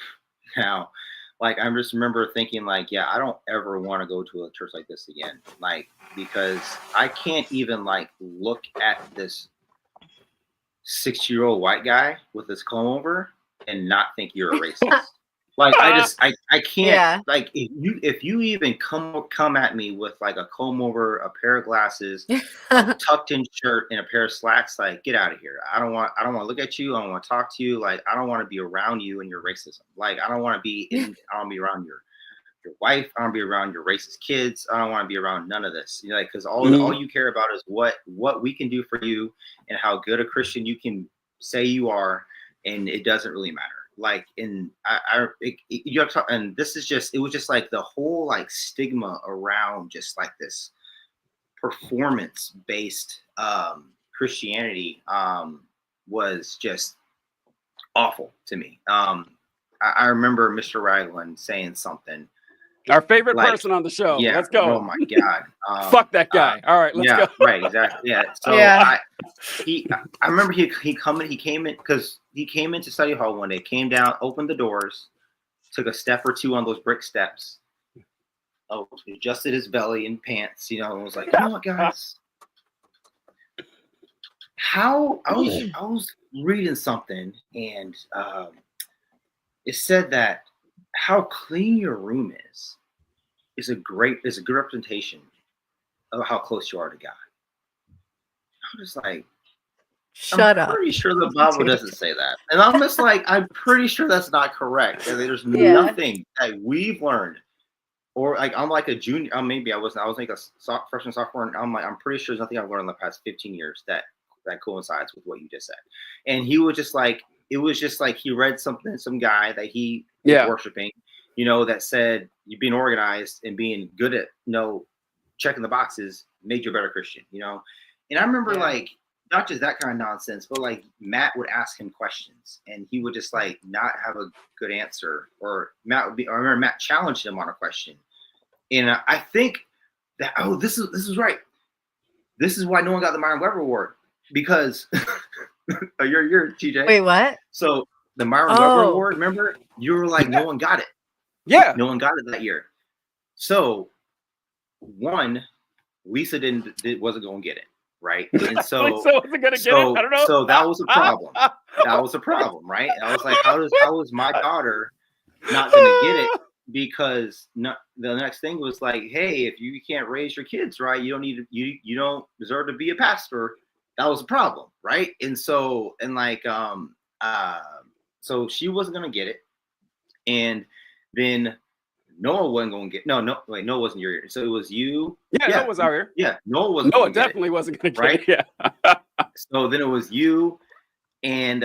now, like I just remember thinking like, yeah, I don't ever want to go to a church like this again, like because I can't even like look at this 60-year-old white guy with his comb over and not think you're a racist. Like I can't like if you even come at me with like a comb over, a pair of glasses, a tucked in shirt, and a pair of slacks, like get out of here. I don't want to look at you. I don't want to talk to you. Like I don't want to be around you and your racism. Like I don't want to be around your wife. I don't want to be around your racist kids. I don't want to be around none of this. You know, like because all you care about is what we can do for you and how good a Christian you can say you are, and it doesn't really matter. Like and you have to, and this is just it was just like the whole like stigma around just like this performance based Christianity was just awful to me. I remember Mr. Ragland saying something. Our favorite person on the show. Yeah, let's go. Oh my God. Fuck that guy. All right, let's go. Right, exactly. Yeah. So I remember he came in because he came into study hall one day, came down, opened the doors, took a step or two on those brick steps. Oh, adjusted his belly and pants, you know, and was like, you know what, guys? How I was reading something and it said that how clean your room is a good representation of how close you are to God. I'm just like, shut up. I'm pretty sure the Bible doesn't say that. And I'm just like, I'm pretty sure that's not correct. And there's nothing that we've learned. Or like I'm like a junior, maybe I was like a freshman, sophomore, and I'm pretty sure there's nothing I've learned in the past 15 years that coincides with what you just said. And he was just like, it was just like he read something, some guy that he was worshiping, you know, that said you being organized and being good at, you know, checking the boxes made you a better Christian, you know. And I remember like not just that kind of nonsense, but like Matt would ask him questions and he would just like not have a good answer, or I remember Matt challenged him on a question. And I think that this is right. This is why no one got the Myron Weber Award, because you're TJ. Wait, what? So the Myron Weber Award, remember? You were like, no one got it. Yeah, no one got it that year. So one, Lisa wasn't going to get it, right? And so Lisa wasn't going to get it. I don't know. So that was a problem. That was a problem, right? I was like, how is my daughter not going to get it? Because the next thing was like, hey, if you can't raise your kids right, you don't deserve to be a pastor. That was a problem, right? And so so she wasn't gonna get it, and then Noah wasn't gonna get Noah wasn't your ear. So it was you. Yeah, Noah was our ear. Yeah, Noah definitely wasn't gonna get right? it. Yeah. So then it was you and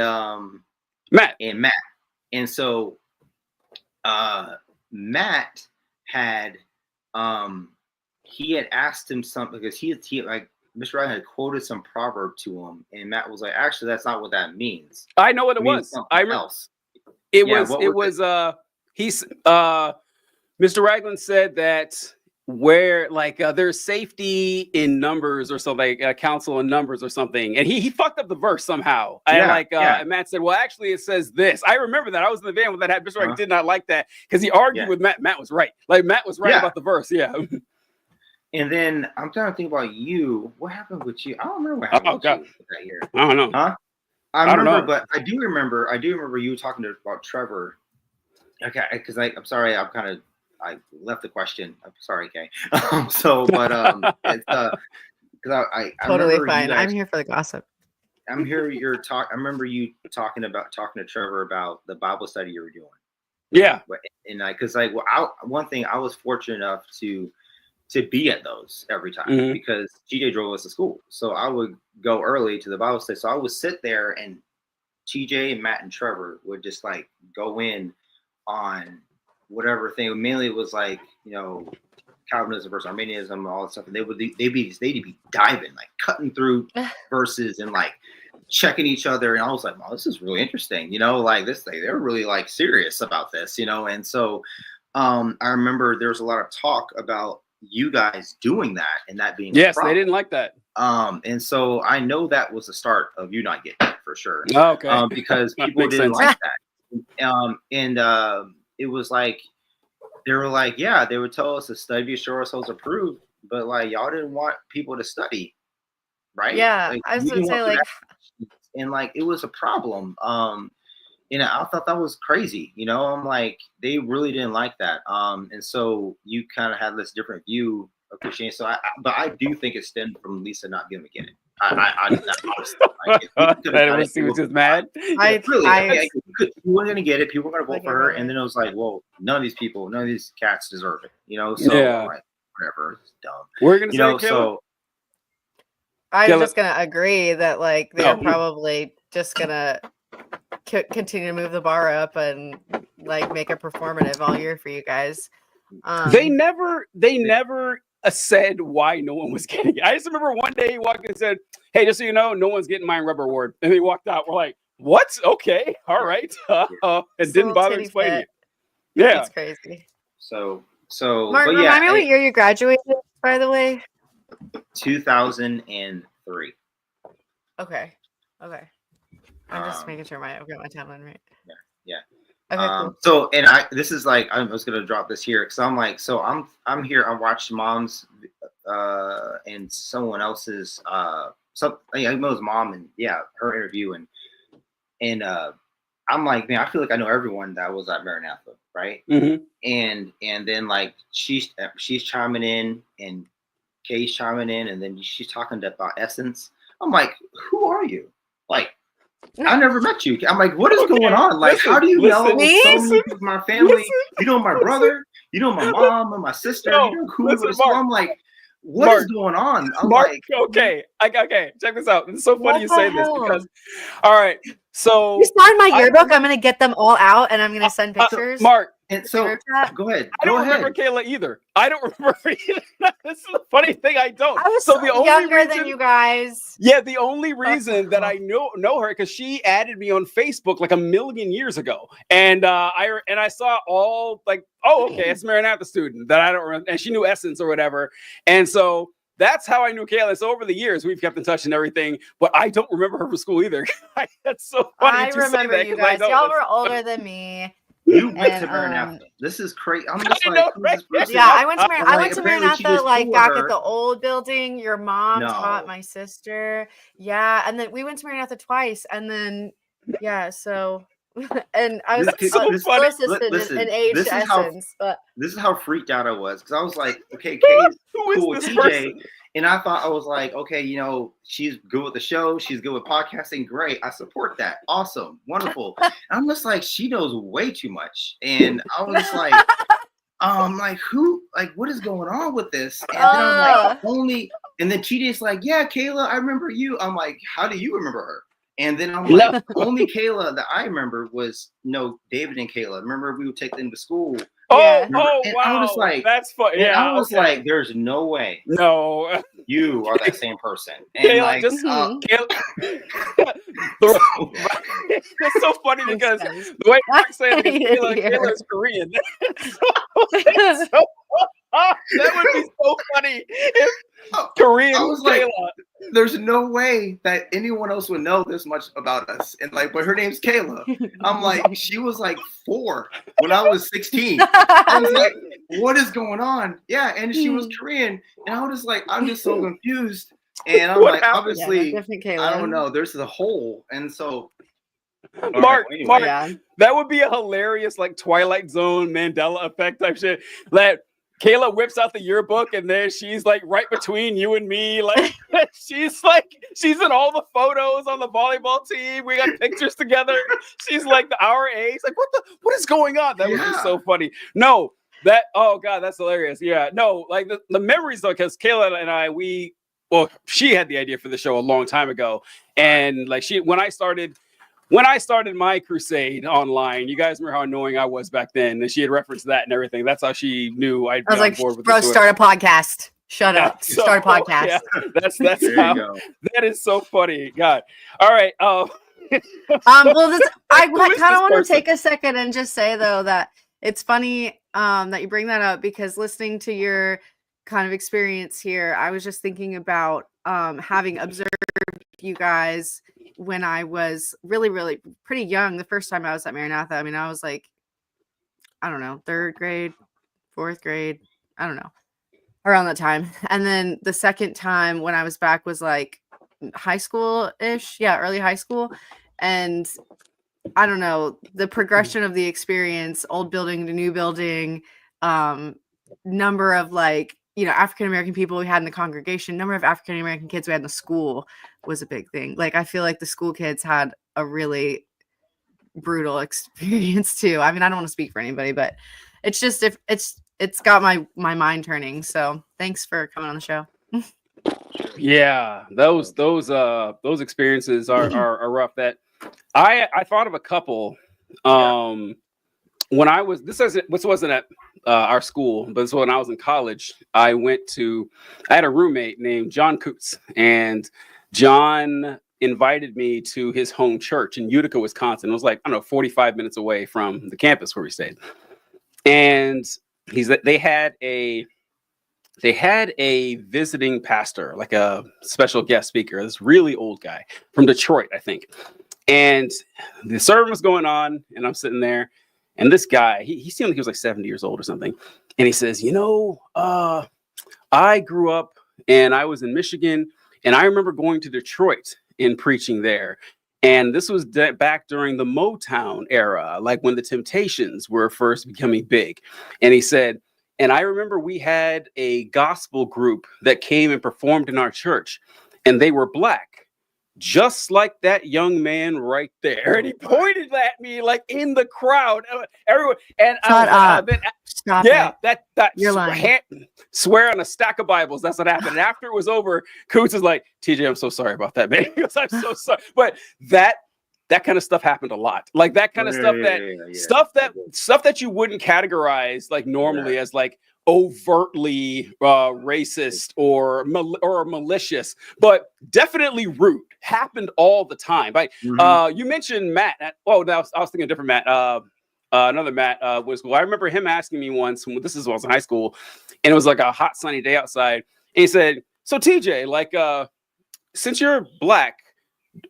Matt. And so Matt had he had asked him something because he like Mr. Ryan had quoted some proverb to him, and Matt was like, actually, that's not what that means. I know what it was. I remember. It was Mr. Ragland said that where like there's safety in numbers or something, counsel in numbers or something, and he fucked up the verse somehow. And Matt said, well, actually it says this. I remember that. I was in the van when that happened. Mr. Ragland did not like that because he argued with Matt. Matt was right. Like Matt was right about the verse. Yeah. And then I'm trying to think about you. What happened with you? I don't remember what happened with you that year. I don't know. Huh? I remember, but I do remember you talking about Trevor. Okay, because I'm sorry, I left the question. I'm sorry, Kay. It's because I totally fine. I'm here for the gossip. I'm here. I remember you talking to Trevor about the Bible study you were doing. Yeah, and one thing I was fortunate enough to be at those every time because TJ drove us to school, so I would go early to the Bible study. So I would sit there, and TJ and Matt and Trevor would just like go in on whatever thing. Mainly it was like, you know, Calvinism versus Arminianism, all that stuff. And they'd be diving, like cutting through verses and like checking each other. And I was like, wow, this is really interesting. You know, like they're really like serious about this, you know? And so I remember there was a lot of talk about you guys doing that and that being they didn't like that. And so I know that was the start of you not getting it for sure. Oh, okay. Because people didn't like that. It was like they were like, yeah, they would tell us to study to show ourselves approved, but like y'all didn't want people to study, right? Yeah, like, I was gonna say like, and like it was a problem. And I thought that was crazy. I'm like, they really didn't like that. And so you kind of had this different view of Christianity. So but I do think it stemmed from Lisa not being able to get it. I He was just mad. You weren't going to get it. People were going to vote for her. And then it was like, well, none of these cats deserve it. So I'm like, whatever, it's dumb. We're going to say, so I'm just going to agree that like they're probably just going to continue to move the bar up and like make it performative all year for you guys. They never said why no one was getting it. I just remember one day he walked in and said, "Hey, just so you know, no one's getting my rubber award." And he walked out. We're like, "What? Okay, all right." And didn't bother explaining it. Yeah, it's crazy. So Mark, remind me what year you graduated, by the way. 2003. Okay. I'm just making sure I've got my timeline right. Yeah. Okay, cool. So, and this is like, I was gonna drop this here because I'm like, so I'm here. I watched Mom's and someone else's I know his mom and her interview and I'm like, man, I feel like I know everyone that was at Maranatha, right? Mm-hmm. And then like she's chiming in and Kay's chiming in and then she's talking about Essence. I'm like, who are you? Like, I never met you. I'm like, what is going on? Like, how do you know so many people in my family? You know my brother, you know my mom and my sister, you know who was. So I'm like, what is going on? I'm like, okay, check this out. It's so funny you say this because, all right, so you signed my yearbook. I'm gonna get them all out and I'm gonna send pictures. Mark, and so go ahead. I don't remember Kayla either. I don't remember either. This is the funny thing. I don't. I was so the only younger reason, than you guys. Yeah, the only reason that I know her because she added me on Facebook like a million years ago, and I saw all like, oh, okay, it's Maranatha student that I don't remember, and she knew Essence or whatever, and so. That's how I knew Kayla. So over the years, we've kept in touch and everything, but I don't remember her from school either. That's so funny. I remember you guys. Y'all were older than me. You went to Maranatha. This is crazy. I'm just like, I went to Maranatha like back at the old building. Your mom taught my sister. Yeah, and then we went to Maranatha twice, and then so. And I was listen, in age to Essence, but this is how freaked out I was because I was like, okay, Kay's cool with TJ, and I thought I was like, okay, she's good with the show, she's good with podcasting, great, I support that, awesome, wonderful. And I'm just like, she knows way too much, and I was like, who, like, what is going on with this? And then I'm like, and then TJ's like, yeah, Kayla, I remember you. I'm like, how do you remember her? And then I'm like, only Kayla that I remember was David and Kayla. Remember we would take them to school. Wow! I was like, that's funny. Yeah, I was like, there's no way. No, you are that same person. And Kayla, it's so funny because the way I'm saying Kayla is Korean. That would be so funny if Korean. I was like, there's no way that anyone else would know this much about us. And like, but her name's Kayla. I'm like, she was like 4 when I was 16. I was like, what is going on? Yeah, and she was Korean, and I was just like, I'm just so confused. And I'm like, obviously, I don't know. There's a hole, and so. Mark, that would be a hilarious like Twilight Zone Mandela effect type shit. Kayla whips out the yearbook and then she's like right between you and me. Like she's in all the photos on the volleyball team. We got pictures together. She's like our age. Like what is going on? That would be so funny. No, oh God, that's hilarious. Yeah, no, like the memories though, because Kayla and I, she had the idea for the show a long time ago. And like when I started my crusade online, you guys remember how annoying I was back then, and she had referenced that and everything. That's how she knew I'd be on board with bro, start a podcast. Shut up. So, start a podcast. Yeah, that's how. That is so funny. God. All right. Well, I kind of want to take a second and just say though that it's funny that you bring that up because listening to your kind of experience here, I was just thinking about having observed you guys when I was really, really pretty young. The first time I was at Maranatha, I mean, I was like, I don't know, 3rd grade, 4th grade, I don't know, around that time. And then the second time when I was back was like high school-ish. Yeah, early high school. And I don't know, the progression of the experience, old building to new building, number of like, you know, African American people we had in the congregation, number of African American kids we had in the school was a big thing. Like, I feel like the school kids had a really brutal experience too. I mean, I don't want to speak for anybody, but it's just, if it's got my mind turning. So thanks for coming on the show. Yeah, those experiences are rough. That I thought of a couple. When I was, this wasn't at our school, but this was when I was in college. I had a roommate named John Coots, and John invited me to his home church in Utica, Wisconsin. It was like, I don't know, 45 minutes away from the campus where we stayed. And they had a visiting pastor, like a special guest speaker, this really old guy from Detroit, I think. And the sermon was going on, and I'm sitting there, and this guy, he seemed like he was like 70 years old or something. And he says, I grew up and I was in Michigan, and I remember going to Detroit and preaching there. And this was back during the Motown era, like when the Temptations were first becoming big. And he said, and I remember we had a gospel group that came and performed in our church, and they were Black, just like that young man right there. And he pointed at me like in the crowd, everyone. And Stop it. that You're lying. Swear on a stack of Bibles. That's what happened. And after it was over, Coots is like, TJ, I'm so sorry about that, man. He goes, I'm so sorry. But that kind of stuff happened a lot. Like that kind of stuff that you wouldn't categorize like normally as like overtly racist or malicious, but definitely rude, happened all the time. Like you mentioned Matt. I was thinking a different Matt. Another Matt was cool. I remember him asking me once, this is when I was in high school, and it was like a hot sunny day outside. And he said, so TJ, like since you're Black,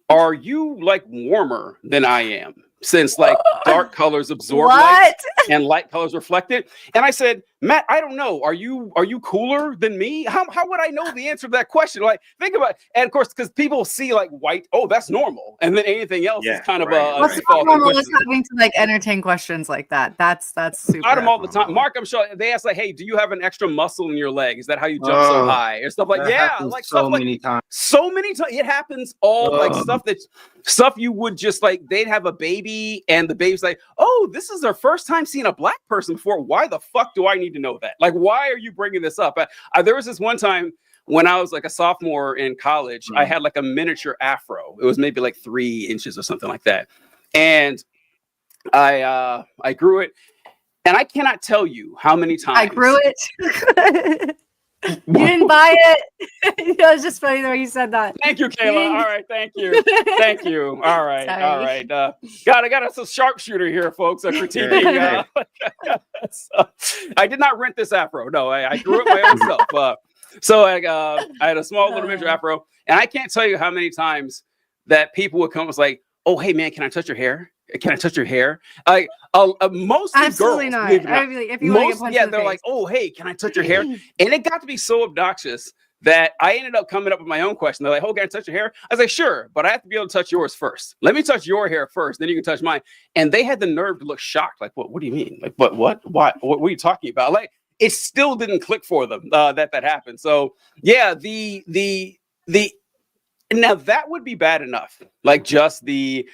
are you like warmer than I am? Since like dark colors absorb light and light colors reflect it. And I said, Matt, I don't know. Are you cooler than me? How would I know the answer to that question? Like, think about it. And of course, because people see like white, oh, that's normal. And then anything else is kind of what's normal is having to like entertain questions like that. That's super. Got them all the time. Mark, I'm sure they ask like, hey, do you have an extra muscle in your leg? Is that how you jump so high? Or stuff like like so many times. So many times. It happens all like stuff you would just like, they'd have a baby and the baby's like, oh, this is their first time seeing a Black person before. Why the fuck do I need to know that? Like, why are you bringing this up? There was this one time when I was like a sophomore in college, I had like a miniature afro. It was maybe like 3 inches or something like that. And I grew it. And I cannot tell you how many times I grew it. You didn't buy it. It was just funny the way you said that. Thank you, Kayla. All right, thank you. Thank you. All right, sorry. All right. I got us a sharpshooter here, folks. Critiquing. So, I did not rent this afro. No, I grew it my own self. So I had a small little miniature afro, and I can't tell you how many times that people would come and was like, "Oh, hey man, can I touch your hair? Can I touch your hair?" Like most absolutely girls, not. I mean, if you want to get they're like, "Oh, hey, can I touch your hair?" And it got to be so obnoxious that I ended up coming up with my own question. They're like, "Oh, can I touch your hair?" I was like, "Sure, but I have to be able to touch yours first. Let me touch your hair first, then you can touch mine." And they had the nerve to look shocked, like, "What? What do you mean? Like, what? Why? What are you talking about?" Like, it still didn't click for them that happened. So yeah, the now that would be bad enough. Like just the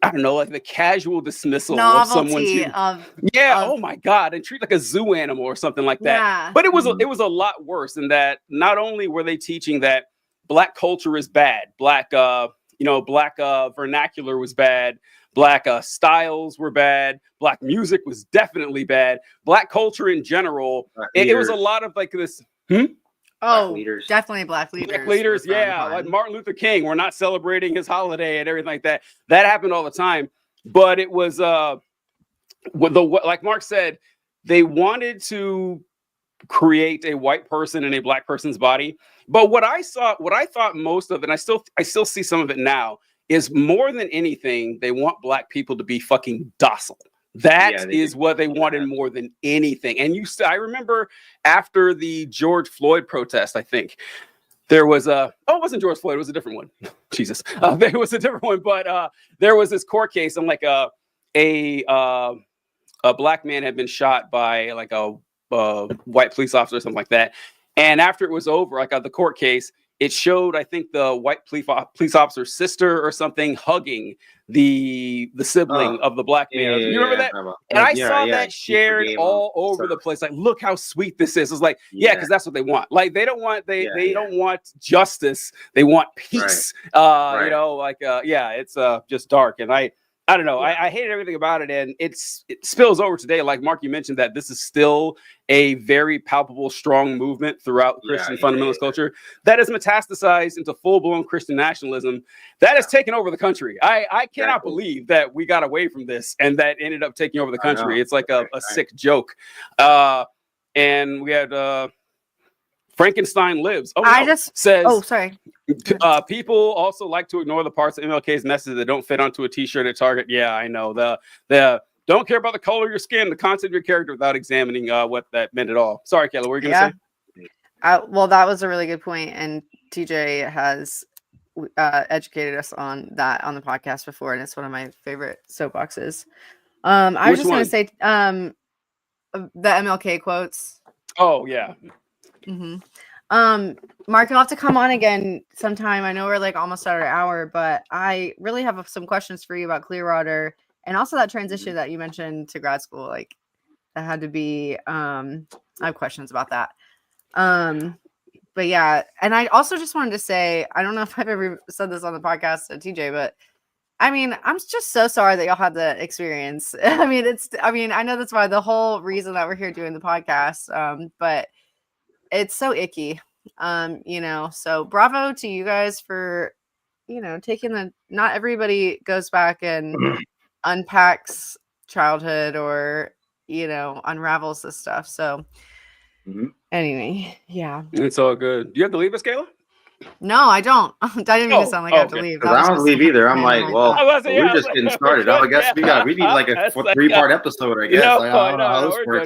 I don't know, like the casual dismissal of someone's oh my God, and treat like a zoo animal or something like that. Yeah. But it was a lot worse in that not only were they teaching that Black culture is bad, Black vernacular was bad, Black styles were bad, Black music was definitely bad, Black culture in general. It was a lot of like this. Oh, leaders. Definitely Black leaders. Black leaders, yeah. Like Martin Luther King. We're not celebrating his holiday and everything like that. That happened all the time. But it was like Mark said, they wanted to create a white person in a Black person's body. But what I thought most of, and I still see some of it now, is more than anything, they want Black people to be fucking docile. That is what they wanted more than anything. And I remember after the George Floyd protest, I think, there was it wasn't George Floyd, it was a different one. Jesus. There was a different one, but there was this court case and like a black man had been shot by like a white police officer or something like that. And after it was over, like the court case, it showed, I think, the white police officer's sister or something hugging the sibling of the black man. You remember that? And I saw that shared all over the place. Like, look how sweet this is. It's like, because that's what they want. Like, they don't want don't want justice. They want peace. You know, like it's just dark. And I don't know. I hated everything about it, and it spills over today. Like Mark, you mentioned that this is still a very palpable, strong movement throughout Christian fundamentalist culture that has metastasized into full-blown Christian nationalism that has taken over the country. I cannot believe that we got away from this and that ended up taking over the country. It's like a sick joke. And we had Frankenstein Lives. Says. Oh, sorry. People also like to ignore the parts of MLK's message that don't fit onto a T-shirt at Target. Yeah, I know. The don't care about the color of your skin, the content of your character without examining what that meant at all. Sorry, Kayla, what were you going to say? Well, that was a really good point, and TJ has educated us on that on the podcast before, and it's one of my favorite soapboxes. I was just going to say the MLK quotes. Oh, yeah. Mm-hmm. Mark, you'll have to come on again sometime. I know we're like almost at our hour, but I really have some questions for you about Clearwater and also that transition that you mentioned to grad school. Like that had to be, I have questions about that. But yeah, and I also just wanted to say, I don't know if I've ever said this on the podcast to TJ, but I mean, I'm just so sorry that y'all had the experience. I mean, I know that's why the whole reason that we're here doing the podcast, but it's so icky, you know, so bravo to you guys for, you know, taking not everybody goes back and unpacks childhood or, you know, unravels this stuff. So anyway, yeah. It's all good. Do you have to leave us, Kayla? No, I don't. I didn't mean to sound like I have to leave. I don't leave either. I'm like, well, we're just getting started. I guess we need like a 3-part episode, I guess.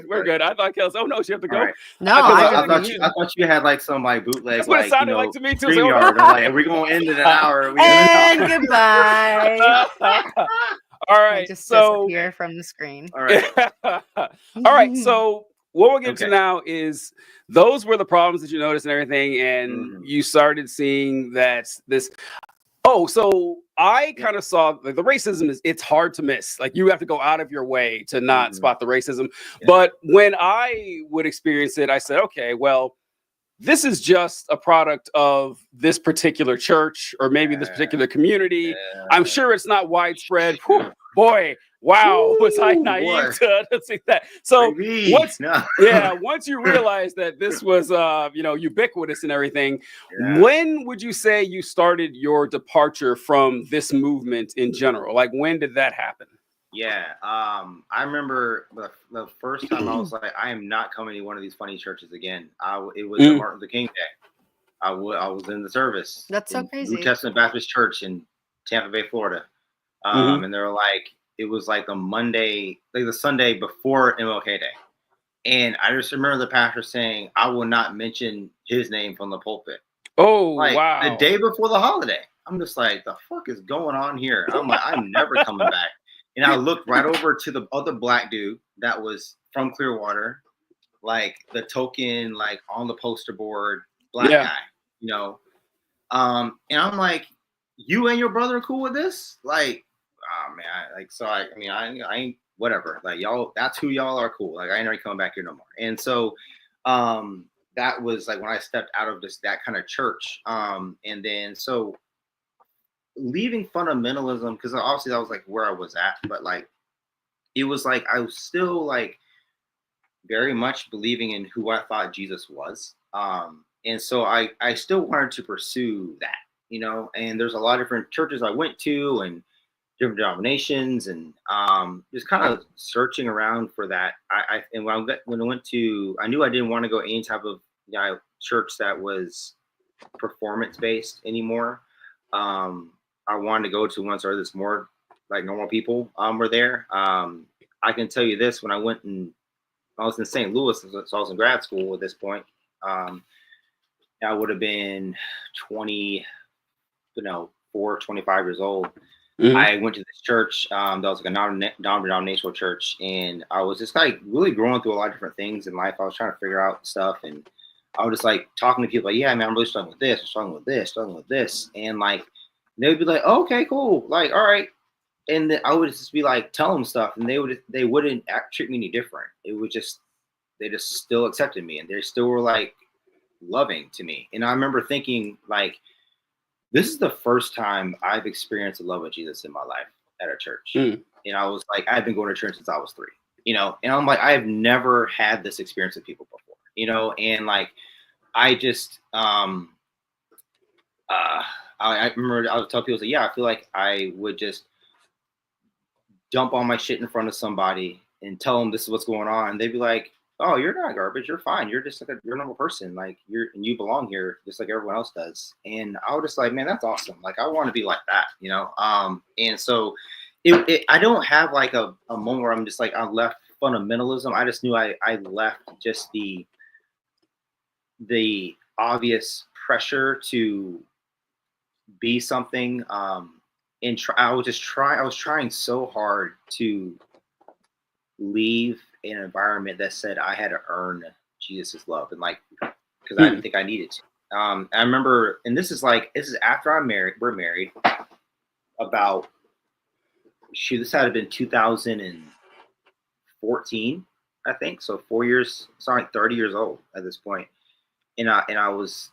We're good. I thought Kayla, no, she have to go. Right. No, I thought you had like some like bootleg, that's what it sounded like to me too. StreamYard. Like, and we're gonna end in an hour. And goodbye. All right, just disappear from the screen. All right. All right, so what we'll get to now is those were the problems that you noticed and everything, and you started seeing that this. Oh, so I kind of saw the racism it's hard to miss. Like you have to go out of your way to not spot the racism. Yeah. But when I would experience it, I said, okay, well, this is just a product of this particular church or maybe this particular community. Yeah. I'm sure it's not widespread. Whew, boy, wow, was I naive to think that. So once you realize that this was ubiquitous and everything, when would you say you started your departure from this movement in general? Like when did that happen? Yeah, I remember the first time I was like, I am not coming to one of these funny churches again. It was Martin Luther King Day. I was in the service. That's so crazy. New Testament Baptist Church in Tampa Bay, Florida. And they were like, it was like the Monday, like the Sunday before MLK Day. And I just remember the pastor saying, I will not mention his name from the pulpit. Oh, like, wow. The day before the holiday. I'm just like, the fuck is going on here? I'm like, I'm never coming back. And I looked right over to the other black dude that was from Clearwater, like the token, like on the poster board, black guy, you know. And I'm like, you and your brother are cool with this? Like, oh man, I ain't whatever. Like y'all, that's who y'all are cool. Like I ain't already coming back here no more. And so that was like when I stepped out of that kind of church. And then so leaving fundamentalism, because obviously that was like where I was at, but like it was like I was still like very much believing in who I thought Jesus was. And so I still wanted to pursue that, you know, and there's a lot of different churches I went to and different denominations and just kind of searching around for that. And when I went to, I knew I didn't want to go any type of church that was performance based anymore. I wanted to go to ones where there's more like normal people were there. I can tell you this, when I went and I was in St. Louis, so I was in grad school at this point. I would have been 4, 25 years old. Mm-hmm. I went to this church that was like a non-denominational church, and I was just like really growing through a lot of different things in life. I was trying to figure out stuff, and I was just like talking to people like, yeah, man, I'm really struggling with this, struggling with this. And like, they would be like, oh, okay, cool. Like, all right. And then I would just be like, tell them stuff, and they wouldn't treat me any different. It would just, they just still accepted me, and they still were like loving to me. And I remember thinking like, this is the first time I've experienced the love of Jesus in my life at a church. And I was like, I've been going to church since I was 3, and I'm like, I've never had this experience with people before, and like, I just, I remember I would tell people, yeah, I feel like I would just dump all my shit in front of somebody and tell them this is what's going on. And they'd be like, oh, you're not garbage. You're fine. You're just like you're a normal person. Like you belong here just like everyone else does. And I was just like, man, that's awesome. Like, I want to be like that, And so I don't have like a moment where I'm just like, I left fundamentalism. I just knew I left just the obvious pressure to be something. And I was trying so hard to leave an environment that said I had to earn Jesus' love, and like, because I didn't think I needed to. I remember, and this is after we're married, about, this had been 2014, I think. So 4 years, like 30 years old at this point. And I was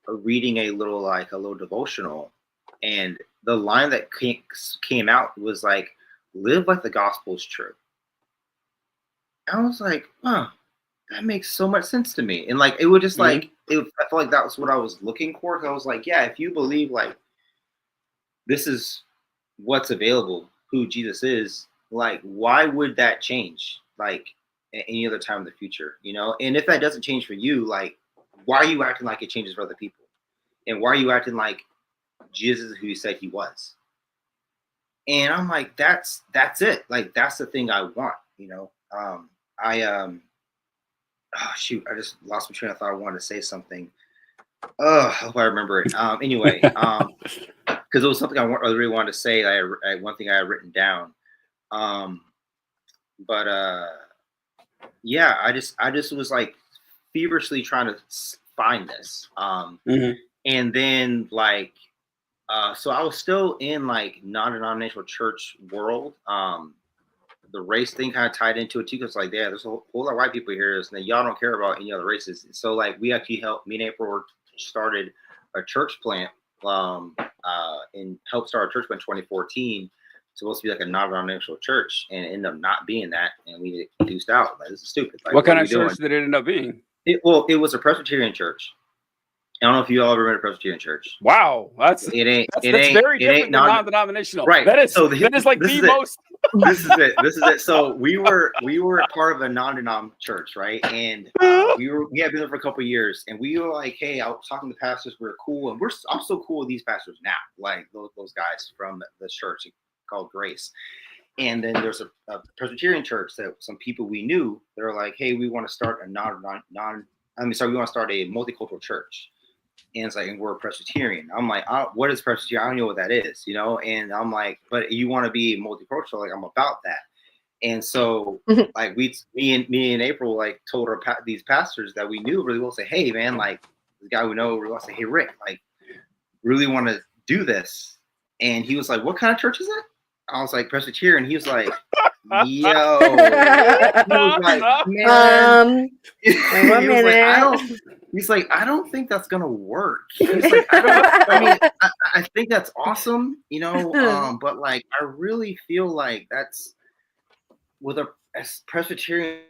reading a little devotional, and the line that came out was like, live like the gospel is true. I was like, huh, that makes so much sense to me. And like, it would just like, I felt like that was what I was looking for. I was like, yeah, if you believe like this is what's available, who Jesus is, like, why would that change like at any other time in the future, And if that doesn't change for you, like, why are you acting like it changes for other people? And why are you acting like Jesus is who you said he was? And I'm like, that's it. Like, that's the thing I want, oh shoot, I just lost my train of thought. I wanted to say something. I hope I remember it. Anyway, because it was something I really wanted to say. One thing I had written down. Yeah, I just was like feverishly trying to find this. And then like, so I was still in like non-denominational church world. The race thing kind of tied into it too, because like, yeah, there's a whole lot of white people here, and y'all don't care about any other races. So like, we actually helped, me and April started a church plant, and helped start a church plant in 2014. It's supposed to be like a non-denominational church, and it ended up not being that, and we reduced out. Like, this is stupid. Like, what kind of church did it end up being? It was a Presbyterian church. I don't know if you all ever been to a Presbyterian church. Wow, that's very different than non-denominational. Right. That is like the most. This is it. So we were part of a non-denom church, right? And we had been there for a couple of years, and we were like, hey, I was talking to pastors. We're cool, and I'm so cool with these pastors now, like those guys from the church called Grace. And then there's a Presbyterian church that some people we knew. They were like, hey, we want to start we want to start a multicultural church. And it's like, and we're a Presbyterian. I'm like, what is Presbyterian? I don't know what that is, And I'm like, but you want to be multicultural? Like, I'm about that. And so, like, me and April like told these pastors that we knew really well, say, hey, man, like, the guy we know, we will say, hey, Rick, like, really want to do this. And he was like, what kind of church is it? I was like, Presbyterian. He was like, yo. He was like, man. He's like, I don't think that's gonna work. He's like, I think that's awesome, but like, I really feel like that's with a Presbyterian,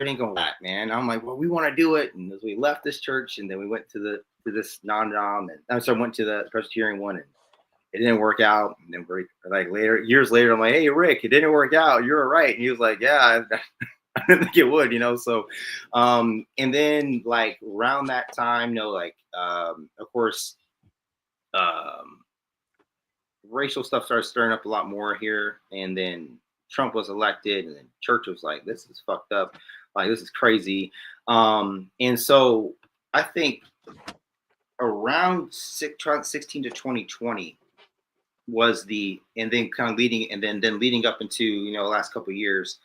it ain't gonna work, man. I'm like, well, we want to do it, and as we left this church, and then we went to this non-dom, and so I went to the Presbyterian one, and it didn't work out. And then we're like years later, I'm like, hey, Rick, it didn't work out. You're right. And he was like, yeah, I didn't think it would, So, and then like around that time, of course, racial stuff started stirring up a lot more here. And then Trump was elected, and then church was like, this is fucked up. Like, this is crazy. And so I think around 16 to 2020 was and then kind of leading, and then leading up into, the last couple of years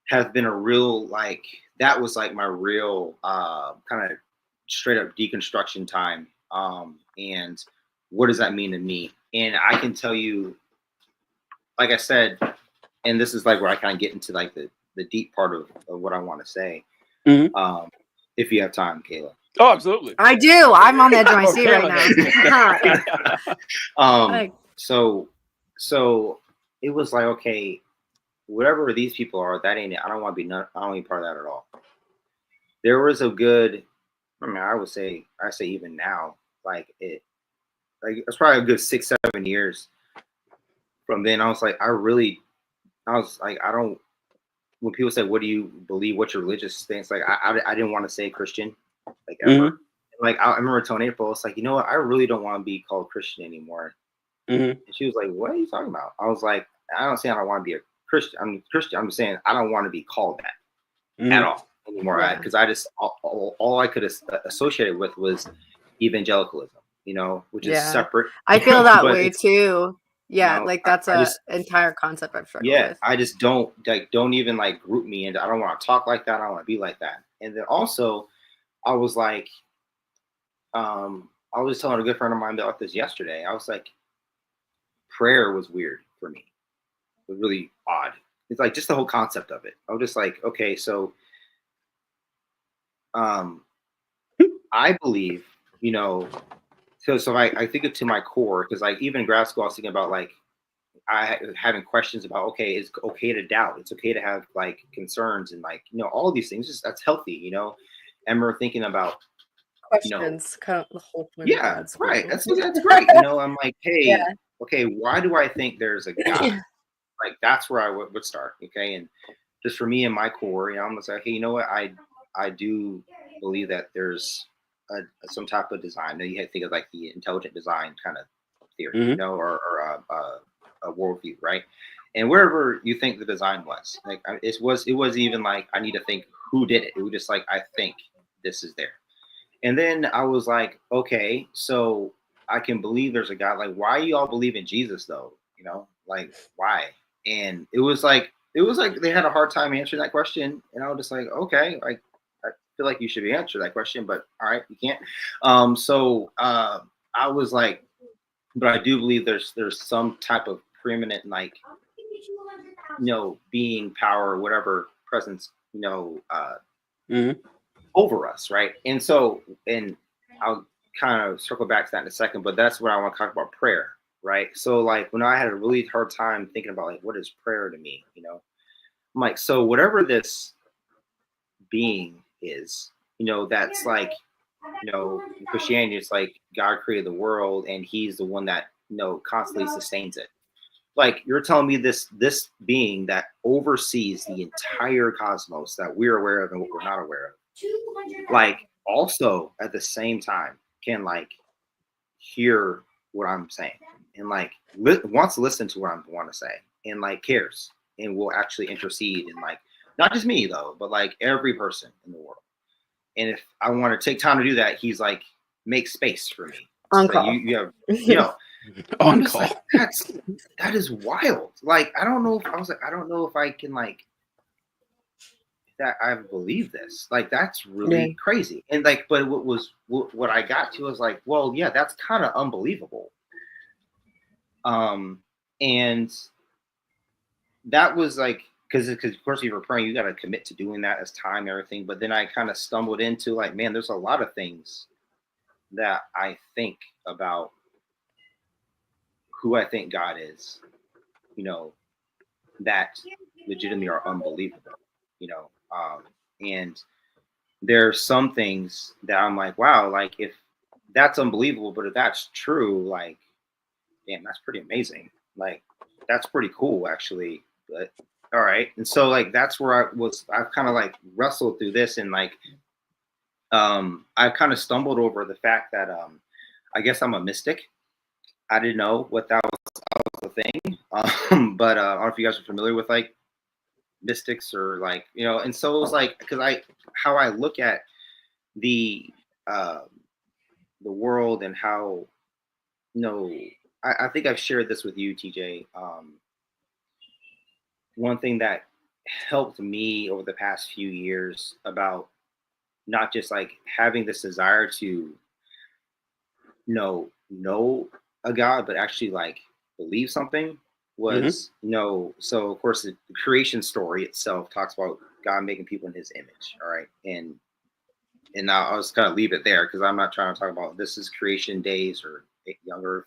has been a real, like, that was like my real kind of straight up deconstruction time. And what does that mean to me? And I can tell you, like I said, and this is like where I kind of get into like the deep part of what I want to say. Mm-hmm. If you have time, Kayla. Oh, absolutely. I do. I'm on the edge of my seat right now. So it was like, okay, whatever these people are, that ain't it. I don't want to be I don't want part of that at all. There was a good, I would say, even now, it's probably a good 6-7 years from then. I was like, I don't, when people say, what do you believe? What's your religious stance? Like, I didn't want to say Christian, like, ever. Mm-hmm. Like, I remember telling April, it's like, you know what? I really don't want to be called Christian anymore. Mm-hmm. And she was like, what are you talking about? I was like, I don't say I don't want to be a Christian. I'm Christian. I'm saying I don't want to be called that at all anymore. Because I just, all I could associate it with was evangelicalism, which is separate. I feel that way too. Yeah, like that's an entire concept I've struggled with. I just don't even like group me into. I don't want to talk like that. I don't want to be like that. And then also, I was like, I was telling a good friend of mine about this yesterday. I was like, prayer was weird for me. It was really odd. It's like just the whole concept of it. I was just like, okay, so, I believe, so I think it to my core, because like even in grad school, I was thinking about like having questions about, okay, it's okay to doubt. It's okay to have like concerns and like, all of these things. Just that's healthy, And we're thinking about questions, kind of the whole point. Yeah, that's right. That's great. I'm like, hey, okay, why do I think there's a God? Like that's where I would start. Okay, and just for me and my core, I'm gonna say, hey, you know what? I do believe that there's some type of design. Now you had to think of like the intelligent design kind of theory, or a worldview, right? And wherever you think the design was, like it wasn't even like I need to think who did it. It was just like I think this is there. And then I was like, okay, so I can believe there's a God. Like, why you all believe in Jesus though? Like why? And it was like they had a hard time answering that question. And I was just like, okay, like I feel like you should be answering that question, but all right, you can't. So I was like, but I do believe there's some type of preeminent, like, being, power, whatever presence, over us, right? And so, and I'll kind of circle back to that in a second, but that's what I want to talk about, prayer, right? So like when I had a really hard time thinking about like what is prayer to me, I'm like, so whatever this being is, that's like, in Christianity, it's like God created the world and he's the one that, constantly sustains it. Like you're telling me this being that oversees the entire cosmos that we're aware of and what we're not aware of, like also at the same time can like hear what I'm saying and like wants to listen to what I want to say and like cares and will actually intercede and like not just me though, but like every person in the world. And if I want to take time to do that, he's like, make space for me. On call. You have, on call. Like, that is wild. Like I don't know if I can like that I believe this. Like that's really crazy. And like, but what I got to was like, well, yeah, that's kind of unbelievable. And that was like because of course you were praying, you got to commit to doing that as time and everything. But then I kind of stumbled into like, man, there's a lot of things that I think about who I think God is, that legitimately are unbelievable, and there's some things that I'm like, wow, like if that's unbelievable, but if that's true, like, damn, that's pretty amazing. Like, that's pretty cool, actually. But all right. And so like, that's where I've kind of like wrestled through this and like, I've kind of stumbled over the fact that, I guess I'm a mystic. I didn't know what that was the thing. But I don't know if you guys are familiar with like mystics or like, and so it was like, because how I look at the the world and how, I think I've shared this with you, TJ. One thing that helped me over the past few years about not just like having this desire to know a God, but actually like believe something was, so of course the creation story itself talks about God making people in his image. All right. And now I'll just kind of leave it there because I'm not trying to talk about this is creation days or young earth,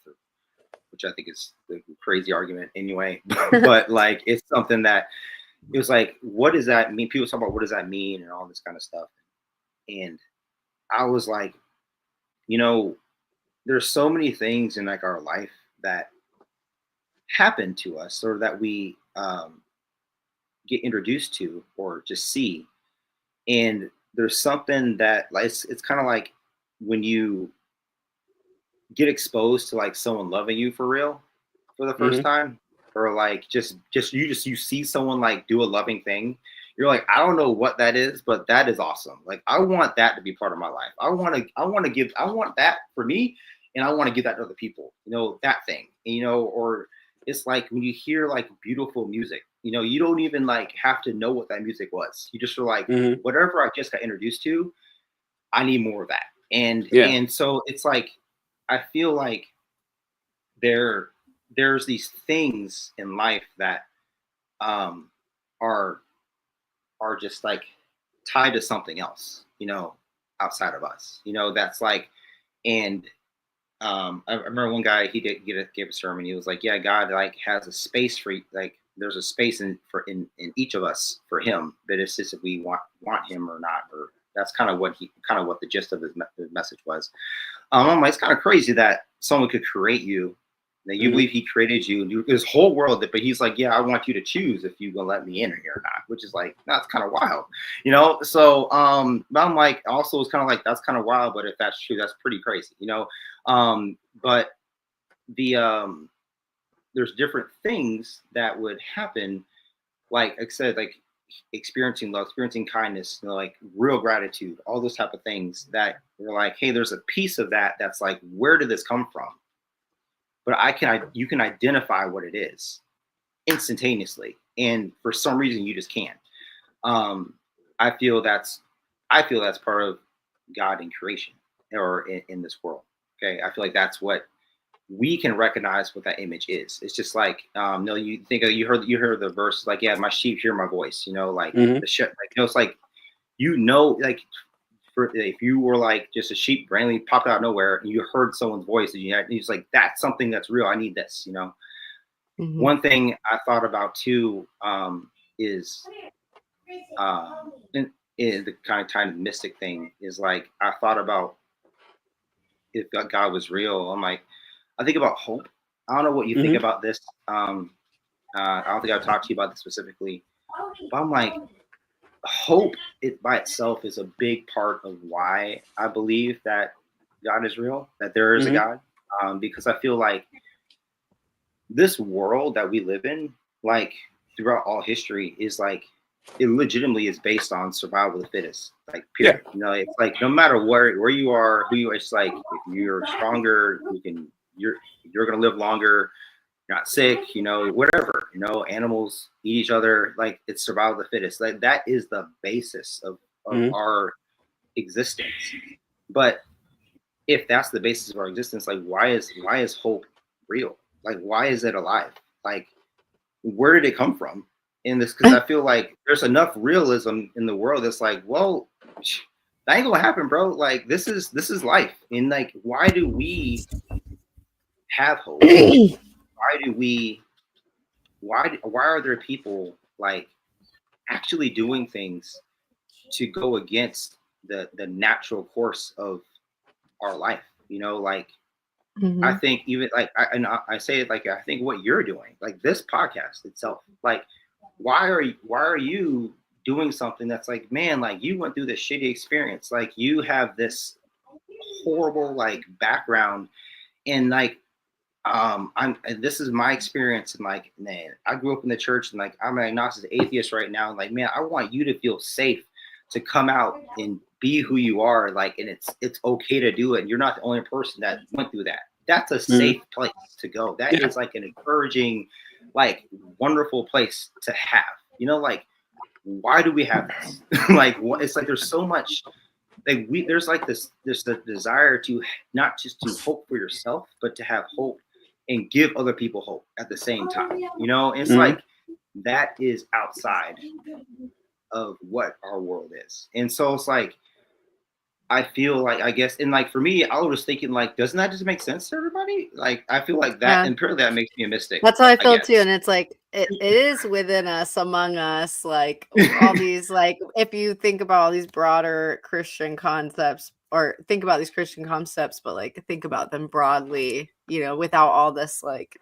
which I think is the crazy argument anyway. But like, it's something that it was like, what does that mean? People talk about what does that mean and all this kind of stuff. And I was like, there's so many things in like our life that happen to us or that we get introduced to or just see. And there's something that like, it's kind of like when you get exposed to like someone loving you for real for the first time, or like you see someone like do a loving thing. You're like, I don't know what that is, but that is awesome. Like, I want that to be part of my life. I want that for me. And I want to give that to other people, that thing, or it's like when you hear like beautiful music, you don't even like have to know what that music was. You just are like, whatever I just got introduced to, I need more of that. And so it's like, I feel like there's these things in life that are just like tied to something else, outside of us, that's like, and I remember one guy, he gave a sermon. He was like, yeah, God like has a space for like, there's a space in each of us for him, but it's just if we want him or not, or that's kind of what the gist of his message was. I'm like, it's kind of crazy that someone could create you, that you believe he created you, and this whole world, but he's like, yeah, I want you to choose if you're gonna let me in here or not, which is like, that's kind of wild, so but I'm like, also it's kind of like, that's kind of wild, but if that's true, that's pretty crazy, but the there's different things that would happen, like I said, like experiencing love, experiencing kindness, like real gratitude, all those type of things that you're like, hey, there's a piece of that that's like, where did this come from? But you can identify what it is instantaneously, and for some reason you just can't. I feel that's part of God in creation or in this world. Okay, I feel like that's what we can recognize what that image is. It's just like, you think you heard the verse like, yeah, my sheep hear my voice, like the shit, like, it's like, like if you were like just a sheep randomly popped out of nowhere and you heard someone's voice and you're like, that's something that's real. I need this, One thing I thought about too, is in the kind of mystic thing is like, I thought about if God was real. I'm like, I think about hope. I don't know what you think about this. I don't think I've talked to you about this specifically, but I'm like, hope it by itself is a big part of why I believe that God is real, that there is a God, because I feel like this world that we live in, like throughout all history, is like, it legitimately is based on survival of the fittest, like period. It's like no matter where you are, who you are, it's like if you're stronger, you're gonna live longer, you're not sick, whatever, animals eat each other, like it's survival of the fittest. Like that is the basis of our existence. But if that's the basis of our existence, like why is hope real? Like why is it alive? Like where did it come from? In this, because I feel like there's enough realism in the world that's like, well, that ain't gonna happen, bro. Like this is life. And like, why do we have hope? Why are there people like actually doing things to go against the natural course of our life? Like I think even like I say it like, I think what you're doing, like this podcast itself, like why are you doing something that's like, man, like you went through this shitty experience, like you have this horrible like background, and like this is my experience, and like, man, I grew up in the church, and like I'm an agnostic atheist right now, and like, man, I want you to feel safe to come out and be who you are, like, and it's okay to do it. And you're not the only person that went through that. That's a safe place to go. That is like an encouraging, like, wonderful place to have. You know, like, why do we have this? Like, it's like there's so much. Like, there's the desire to not just to hope for yourself, but to have hope and give other people hope at the same time. You know, it's like that is outside of what our world is. And so it's like, I feel like, I guess, and like for me, I was thinking, like, doesn't that just make sense to everybody? Like, I feel like that, and apparently that makes me a mystic. That's how I feel too. And it's like, it is within us, among us, like all these, like, if you think about all these broader Christian concepts, or think about these Christian concepts, but like think about them broadly, you know, without all this, like,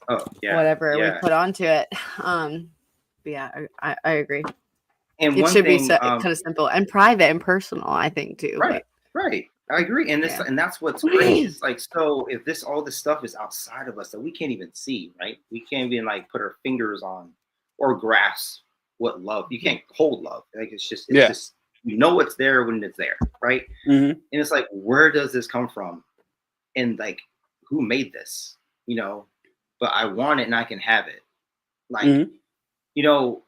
whatever we put onto it. But yeah, I agree. And it should be kind of simple and private and personal, I think, too. Right. I agree. And and that's what's great. It's like, so if all this stuff is outside of us that we can't even see, right? We can't even like put our fingers on or grasp what love. You can't hold love. Like, it's just you know it's there when it's there, right? And it's like, where does this come from? And like, who made this? You know, but I want it and I can have it. Like, you know.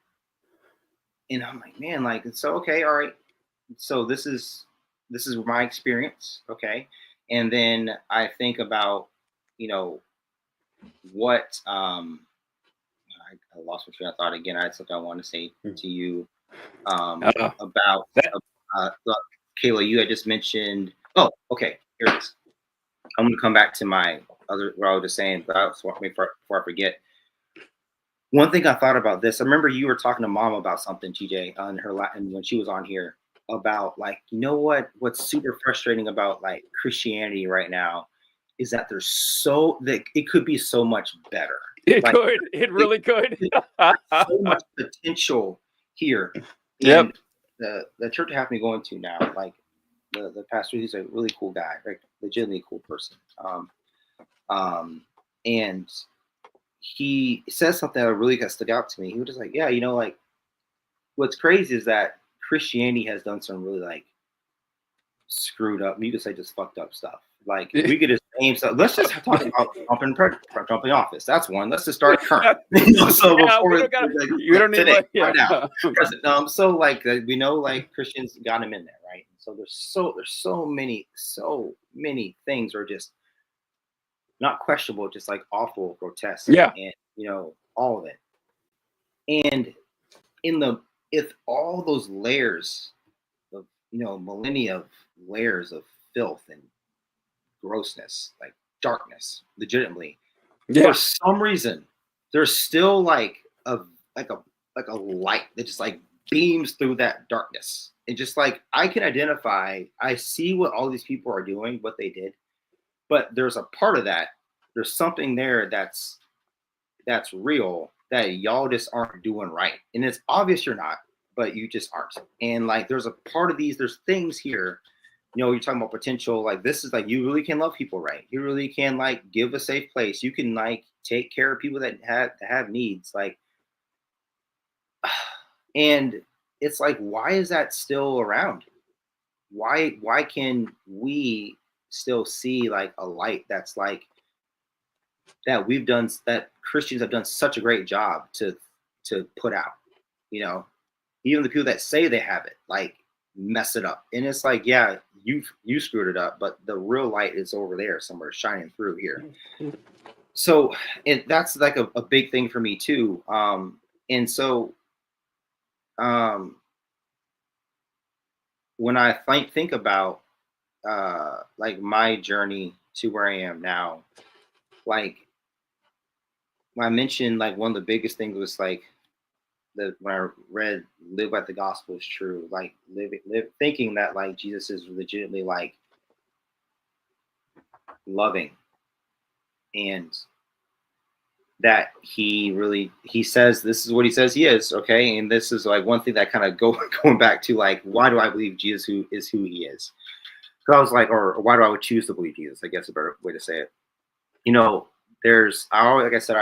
And I'm like, man, like, so, okay, all right. So this is my experience, okay? And then I think about, you know, what I lost my train of thought again. I had something I want to say to you about Kayla. You had just mentioned. Oh, okay, here it is. I'm gonna come back to my other what I was just saying, but before I forget. One thing I thought about this, I remember you were talking to Mom about something, TJ, on and when she was on here, about, like, you know what's super frustrating about like Christianity right now is that it could be so much better. It really could. So much potential here. And the church I have me going to now, like the pastor, he's a really cool guy, like legitimately cool person. And he says something that really got stuck out to me. He was just like, yeah, you know, like, what's crazy is that Christianity has done some really, like, screwed up, you could say just fucked up stuff. Like, we could just aim stuff. Let's just talk about Trumping office. That's one. Let's just start current. So before you don't need right now. So like we know, like, Christians got him in there, right? So there's so many things are just not questionable, just like awful, grotesque, and you know, all of it. And if all those layers of, you know, millennia of layers of filth and grossness, like darkness, legitimately, for some reason, there's still like a light that just like beams through that darkness. And just like, I can identify, I see what all these people are doing, what they did. But there's a part of that, there's something there that's real that y'all just aren't doing right. And it's obvious you're not, but you just aren't. And like, there's a part of there's things here, you know, you're talking about potential, like, this is like, you really can love people right. You really can, like, give a safe place. You can, like, take care of people that have needs, like, and it's like, why is that still around? Why can we still see like a light that's like that Christians have done such a great job to put out, you know, even the people that say they have it, like, mess it up. And it's like, yeah, you screwed it up, but the real light is over there somewhere shining through here. So that's like a big thing for me too. And so when I think about like my journey to where I am now, like, I mentioned, like, one of the biggest things was like when I read "Live Like the Gospel is True," like live thinking that like Jesus is legitimately like loving, and that he says this is what he says he is, okay? And this is like one thing that kind of going back to like, why do I believe Jesus who he is? Because I was like, or why do I would choose to believe Jesus? I guess a better way to say it. You know, like I said,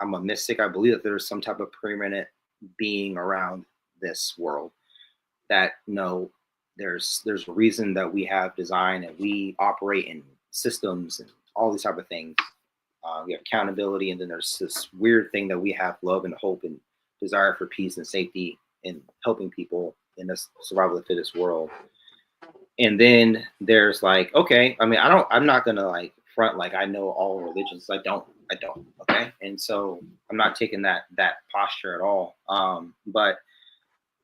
I'm a mystic. I believe that there's some type of preeminent being around this world that there's a reason that we have design and we operate in systems and all these type of things. We have accountability, and then there's this weird thing that we have love and hope and desire for peace and safety and helping people in this survival of the fittest world. And then there's like, okay, I mean, I'm not gonna like front like I know all religions. I don't. Okay, and so I'm not taking that posture at all. But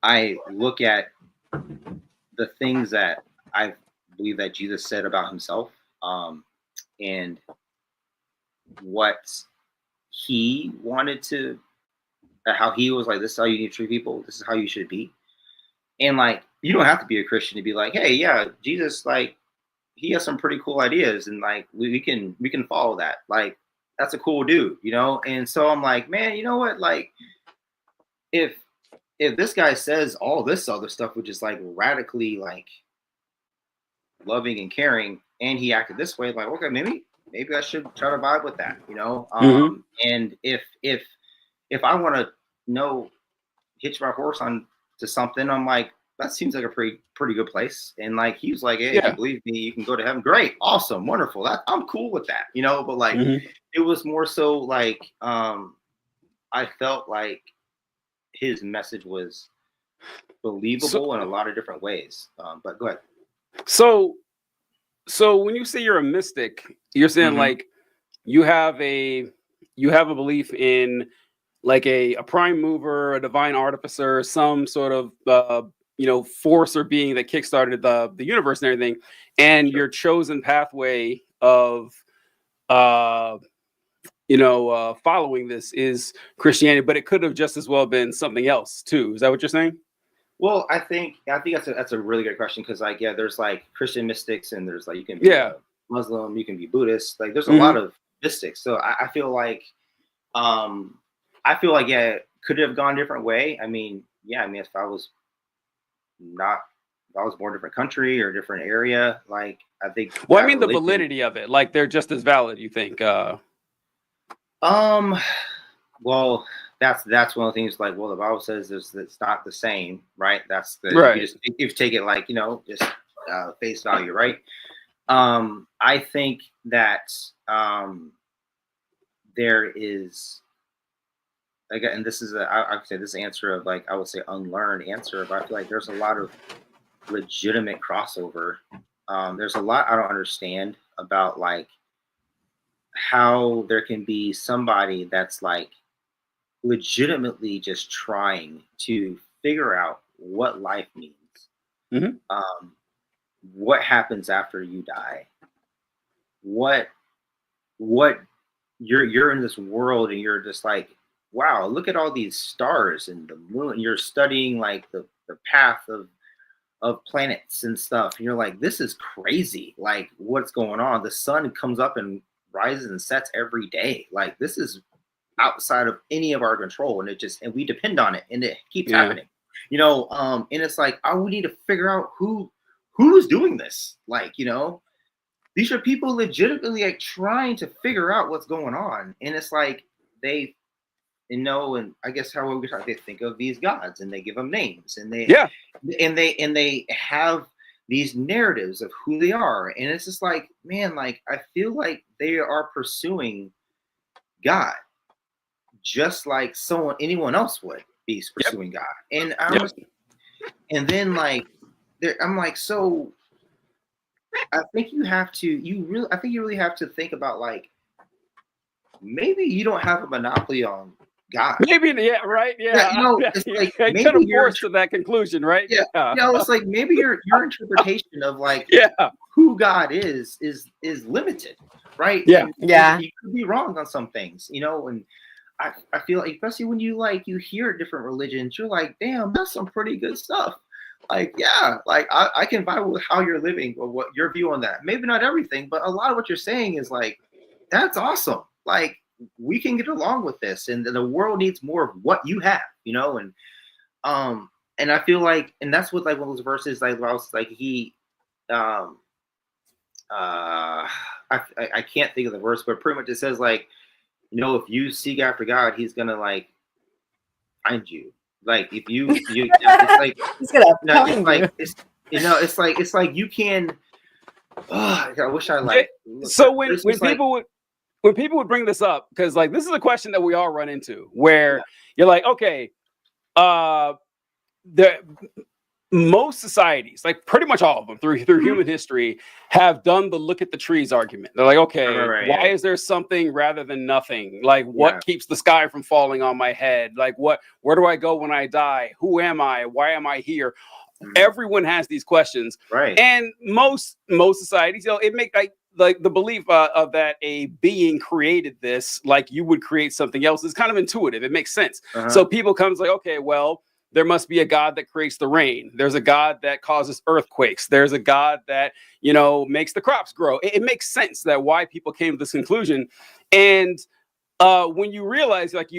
I look at the things that I believe that Jesus said about himself, and what he wanted to, how he was like, this is how you need to treat people. This is how you should be. And like, you don't have to be a Christian to be like, hey, yeah, Jesus, like, he has some pretty cool ideas, and like we can follow that. Like, that's a cool dude, you know? And so I'm like, man, you know what? Like, if this guy says all this other stuff, which is like radically like loving and caring, and he acted this way, like, okay, maybe I should try to vibe with that, you know? And if I want to hitch my horse on to something, I'm like, that seems like a pretty good place. And like, he was like, hey, if you believe me, you can go to heaven. Great, awesome, wonderful. I'm cool with that, you know? But like, it was more so like, I felt like his message was believable in a lot of different ways. But go ahead. So when you say you're a mystic, you're saying like you have a belief in like a prime mover, a divine artificer, some sort of force or being that kickstarted the universe and everything, and your chosen pathway of following this is Christianity, but it could have just as well been something else too. Is that what you're saying? Well, I think that's a really good question, because like, yeah, there's like Christian mystics, and there's like, you can be Muslim, you can be Buddhist, like there's a lot of mystics. So I feel like yeah, could it have gone a different way? I mean, if I was born in a different country or a different area, like I think. Well, I mean, the validity of it, like they're just as valid, you think? Well, that's one of the things. Like, well, the Bible says it's not the same, right? That's the right. You take it like, just face value, right? I think that there is, again, and this is I would say this answer of like, I would say unlearned answer, but I feel like there's a lot of legitimate crossover. There's a lot I don't understand about like how there can be somebody that's like legitimately just trying to figure out what life means, what happens after you die, what you're in this world, and you're just like, wow, look at all these stars and the moon. You're studying like the path of planets and stuff, and you're like, this is crazy. Like, what's going on? The sun comes up and rises and sets every day. Like, this is outside of any of our control, and we depend on it, and it keeps happening, and it's like, we need to figure out who's doing this. Like, these are people legitimately like trying to figure out what's going on, and it's like they and I guess how they think of these gods, and they give them names, and they have these narratives of who they are, and it's just like, man, like I feel like they are pursuing God just like anyone else would be pursuing God. And and then like I'm like, so I think you really have to think about like, maybe you don't have a monopoly on God. Maybe, right? It's like maybe you're forced to that conclusion, right? It's like maybe your interpretation of like who God is limited, right? And you could be wrong on some things, and I feel like, especially when you hear different religions, you're like, damn, that's some pretty good stuff. Like, like I can vibe with how you're living or what your view on that. Maybe not everything, but a lot of what you're saying is like, that's awesome. Like, we can get along with this, and the world needs more of what you have, and I feel like, and that's what like one of those verses, like I was like, I can't think of the verse, but pretty much it says like, if you seek after God, he's gonna like find you. Like, if you it's like, he's gonna find you. You know, it's like you can. Oh, I wish I like. So when people would bring this up, because like this is a question that we all run into, where you're like, okay, most societies, like pretty much all of them through human history, have done the look at the trees argument. They're like, okay, why is there something rather than nothing? Like, what keeps the sky from falling on my head? Like, where do I go when I die? Who am I? Why am I here? Everyone has these questions, right? And most societies, you know, it make like the belief of that a being created this, like you would create something else, is kind of intuitive. It makes sense. So people come like, okay, well, there must be a God that creates the rain. There's a God that causes earthquakes. There's a God that, you know, makes the crops grow. It makes sense that why people came to this conclusion. And when you realize, like,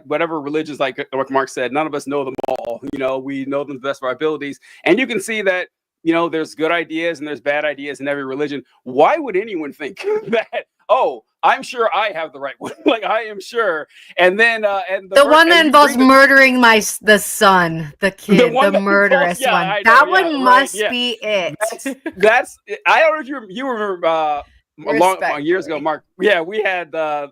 whatever religions, like Mark said, none of us know them all. You know, we know them to the best of our abilities. And you can see that, you know, there's good ideas and there's bad ideas in every religion. Why would anyone think that, oh, I'm sure I have the right one? Like, I am sure. And then the one that involves murdering the son, the kid, the murderous one. That one must be it. That's I don't know if you remember years ago, Mark. Yeah, we had a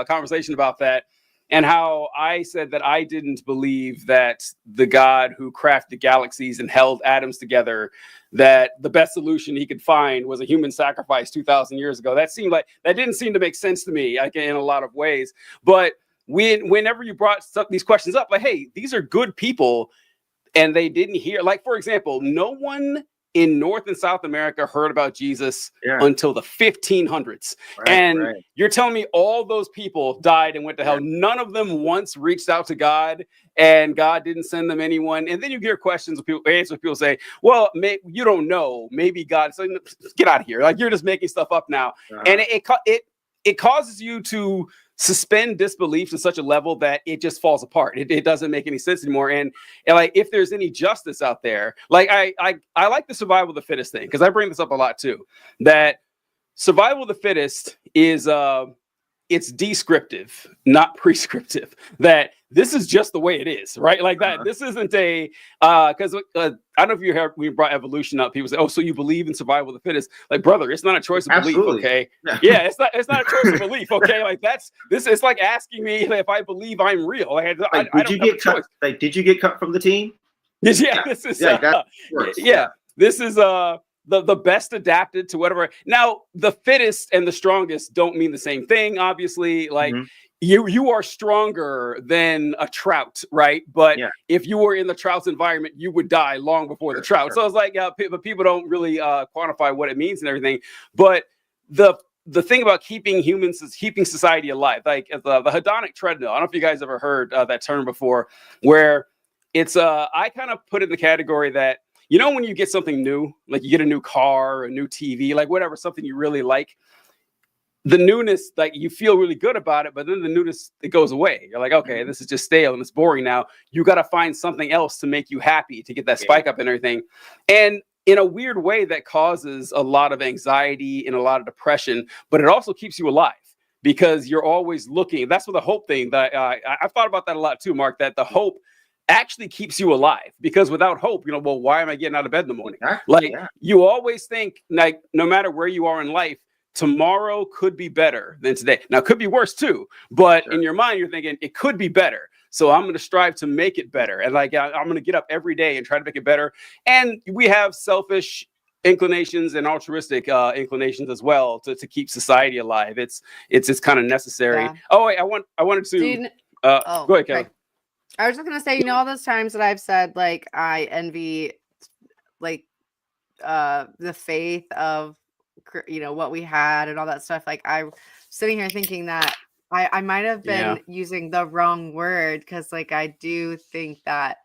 conversation about that, and how I said that I didn't believe that the God who crafted galaxies and held atoms together, that the best solution he could find was a human sacrifice 2,000 years ago. That didn't seem to make sense to me, like, in a lot of ways. But whenever you brought these questions up, like, hey, these are good people, and they didn't hear, like, for example, no one in North and South America heard about Jesus until the 1500s. You're telling me all those people died and went to hell. None of them once reached out to God, and God didn't send them anyone. And then you hear questions, people say, well, you don't know. Maybe God said, get out of here. Like, you're just making stuff up now. And it causes you to suspend disbelief to such a level that it just falls apart. It doesn't make any sense anymore. And like, if there's any justice out there, like I like the survival of the fittest thing, because I bring this up a lot too, that survival of the fittest is it's descriptive, not prescriptive. That this is just the way it is, right? Like that. This isn't a because I don't know if you heard, we brought evolution up. People say, "Oh, so you believe in survival of the fittest?" Like, brother, it's not a choice of belief, okay? Yeah, it's not a choice of belief, okay? Like, it's like asking me if I believe I'm real. Like, did you get cut? Like, did you get cut from the team? This is this is the best adapted to whatever. Now, the fittest and the strongest don't mean the same thing, obviously. Like, you are stronger than a trout, right? But if you were in the trout's environment, you would die long before the trout. So it's like, but people don't really quantify what it means and everything. But the thing about keeping society alive, like the hedonic treadmill. I don't know if you guys ever heard that term before, where it's I kind of put it in the category that, you know, when you get something new, like you get a new car, a new TV, like whatever, something you really like, the newness, like, you feel really good about it, but then the newness, it goes away. You're like, okay, this is just stale and it's boring now. You got to find something else to make you happy, to get that spike up and everything. And in a weird way, that causes a lot of anxiety and a lot of depression, but it also keeps you alive, because you're always looking. That's what the hope thing that I've thought about that a lot too, Mark, that the hope actually keeps you alive, because without hope, you know, well, why am I getting out of bed in the morning? You always think, like, no matter where you are in life, tomorrow could be better than today. Now, it could be worse too, but in your mind, you're thinking it could be better. So I'm going to strive to make it better. And like, I'm going to get up every day and try to make it better. And we have selfish inclinations and altruistic inclinations as well to keep society alive. It's kind of necessary. Yeah. Oh, wait, I wanted to go ahead, Kelly. I was just going to say, you know, all those times that I've said, like, I envy, like, the faith of, you know, what we had and all that stuff. Like, I'm sitting here thinking that I might have been using the wrong word, because, like, I do think that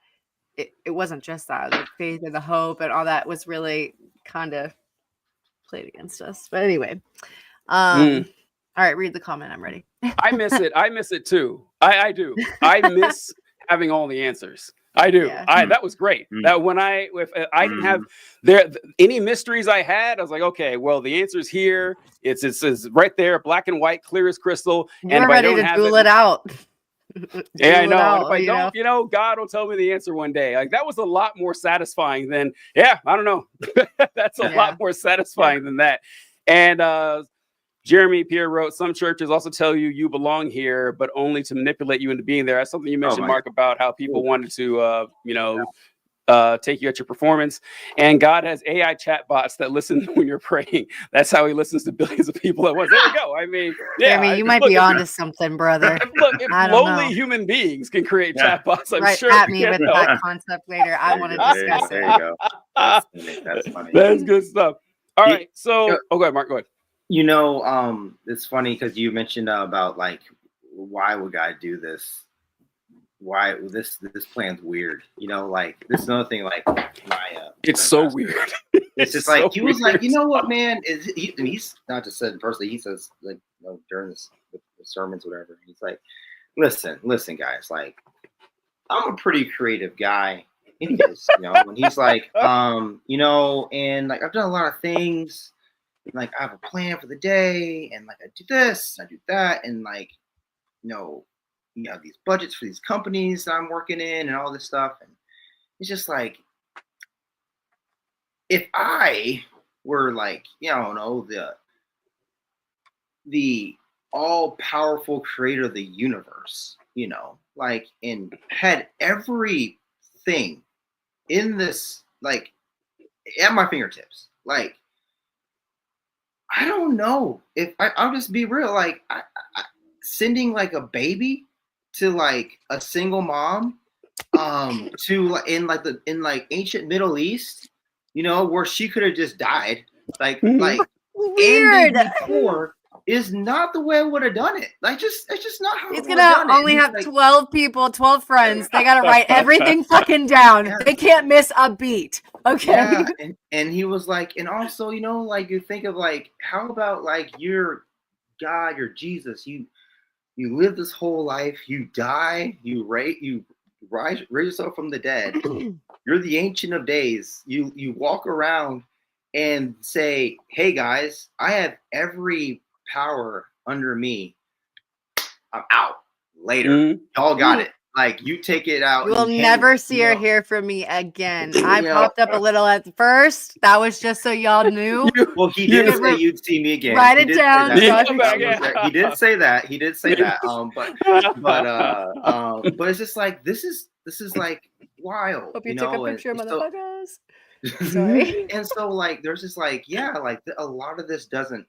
it wasn't just that. The faith and the hope and all that was really kind of played against us. But anyway, all right, read the comment. I'm ready. I miss it. I miss it too. I do. I miss having all the answers. I do. That was great. That when I didn't have any mysteries I had, I was like, okay, well, the answer's here. It's right there, black and white, clear as crystal. You're ready to duel it out. Yeah, I know. And if I don't, you know, God will tell me the answer one day. Like that was a lot more satisfying than, yeah, I don't know. That's a lot more satisfying than that. And Jeremy Pierre wrote, some churches also tell you you belong here, but only to manipulate you into being there. That's something you mentioned, Mark, about how people wanted to, take you at your performance. And God has AI chatbots that listen when you're praying. That's how he listens to billions of people at once. There you go. I mean, Jeremy, you might be onto something, brother. Look, if lowly human beings can create chatbots, I'm sure. At me with that concept later. I want to discuss it. There you go. That's funny. That's good stuff. All right. So, go ahead, Mark. Go ahead. You know, it's funny because you mentioned about like, why would God do this? Why this plan's weird? You know, like this is another thing. Like it's so weird. It's just like he was like, you know what, man? He's not just said personally. He says like during the sermons, whatever. He's like, listen, guys. Like, I'm a pretty creative guy. And he is, and he's like, and like I've done a lot of things. Like I have a plan for the day, and like I do this, I do that, and like, you have these budgets for these companies that I'm working in, and all this stuff. And it's just like, if I were like, the all-powerful creator of the universe, like, and had everything in this, like, at my fingertips, like. I don't know if I'll just be real. Like I sending like a baby to like a single mom, to in ancient Middle East, where she could have just died. Like weird. And before is not the way I would have done it. Like it's just not how it's gonna only have 12 people, 12 friends. They gotta write everything fucking down. Yeah. They can't miss a beat. Okay. Yeah, and he was like, and also, like you think of like, how about like you're God, you're Jesus, you live this whole life, you die, you raise yourself from the dead. You're the Ancient of Days. You walk around and say, hey guys, I have every power under me. I'm out. Later. Y'all got it. Like you take it out. You will never see or hear from me again. I popped up a little at first. That was just so y'all knew. Well, he did say you'd see me again. Write it down. He did say that. He did say that. But it's just like this is like wild. Hope you took a picture, motherfuckers. Sorry. And so like there's just like a lot of this doesn't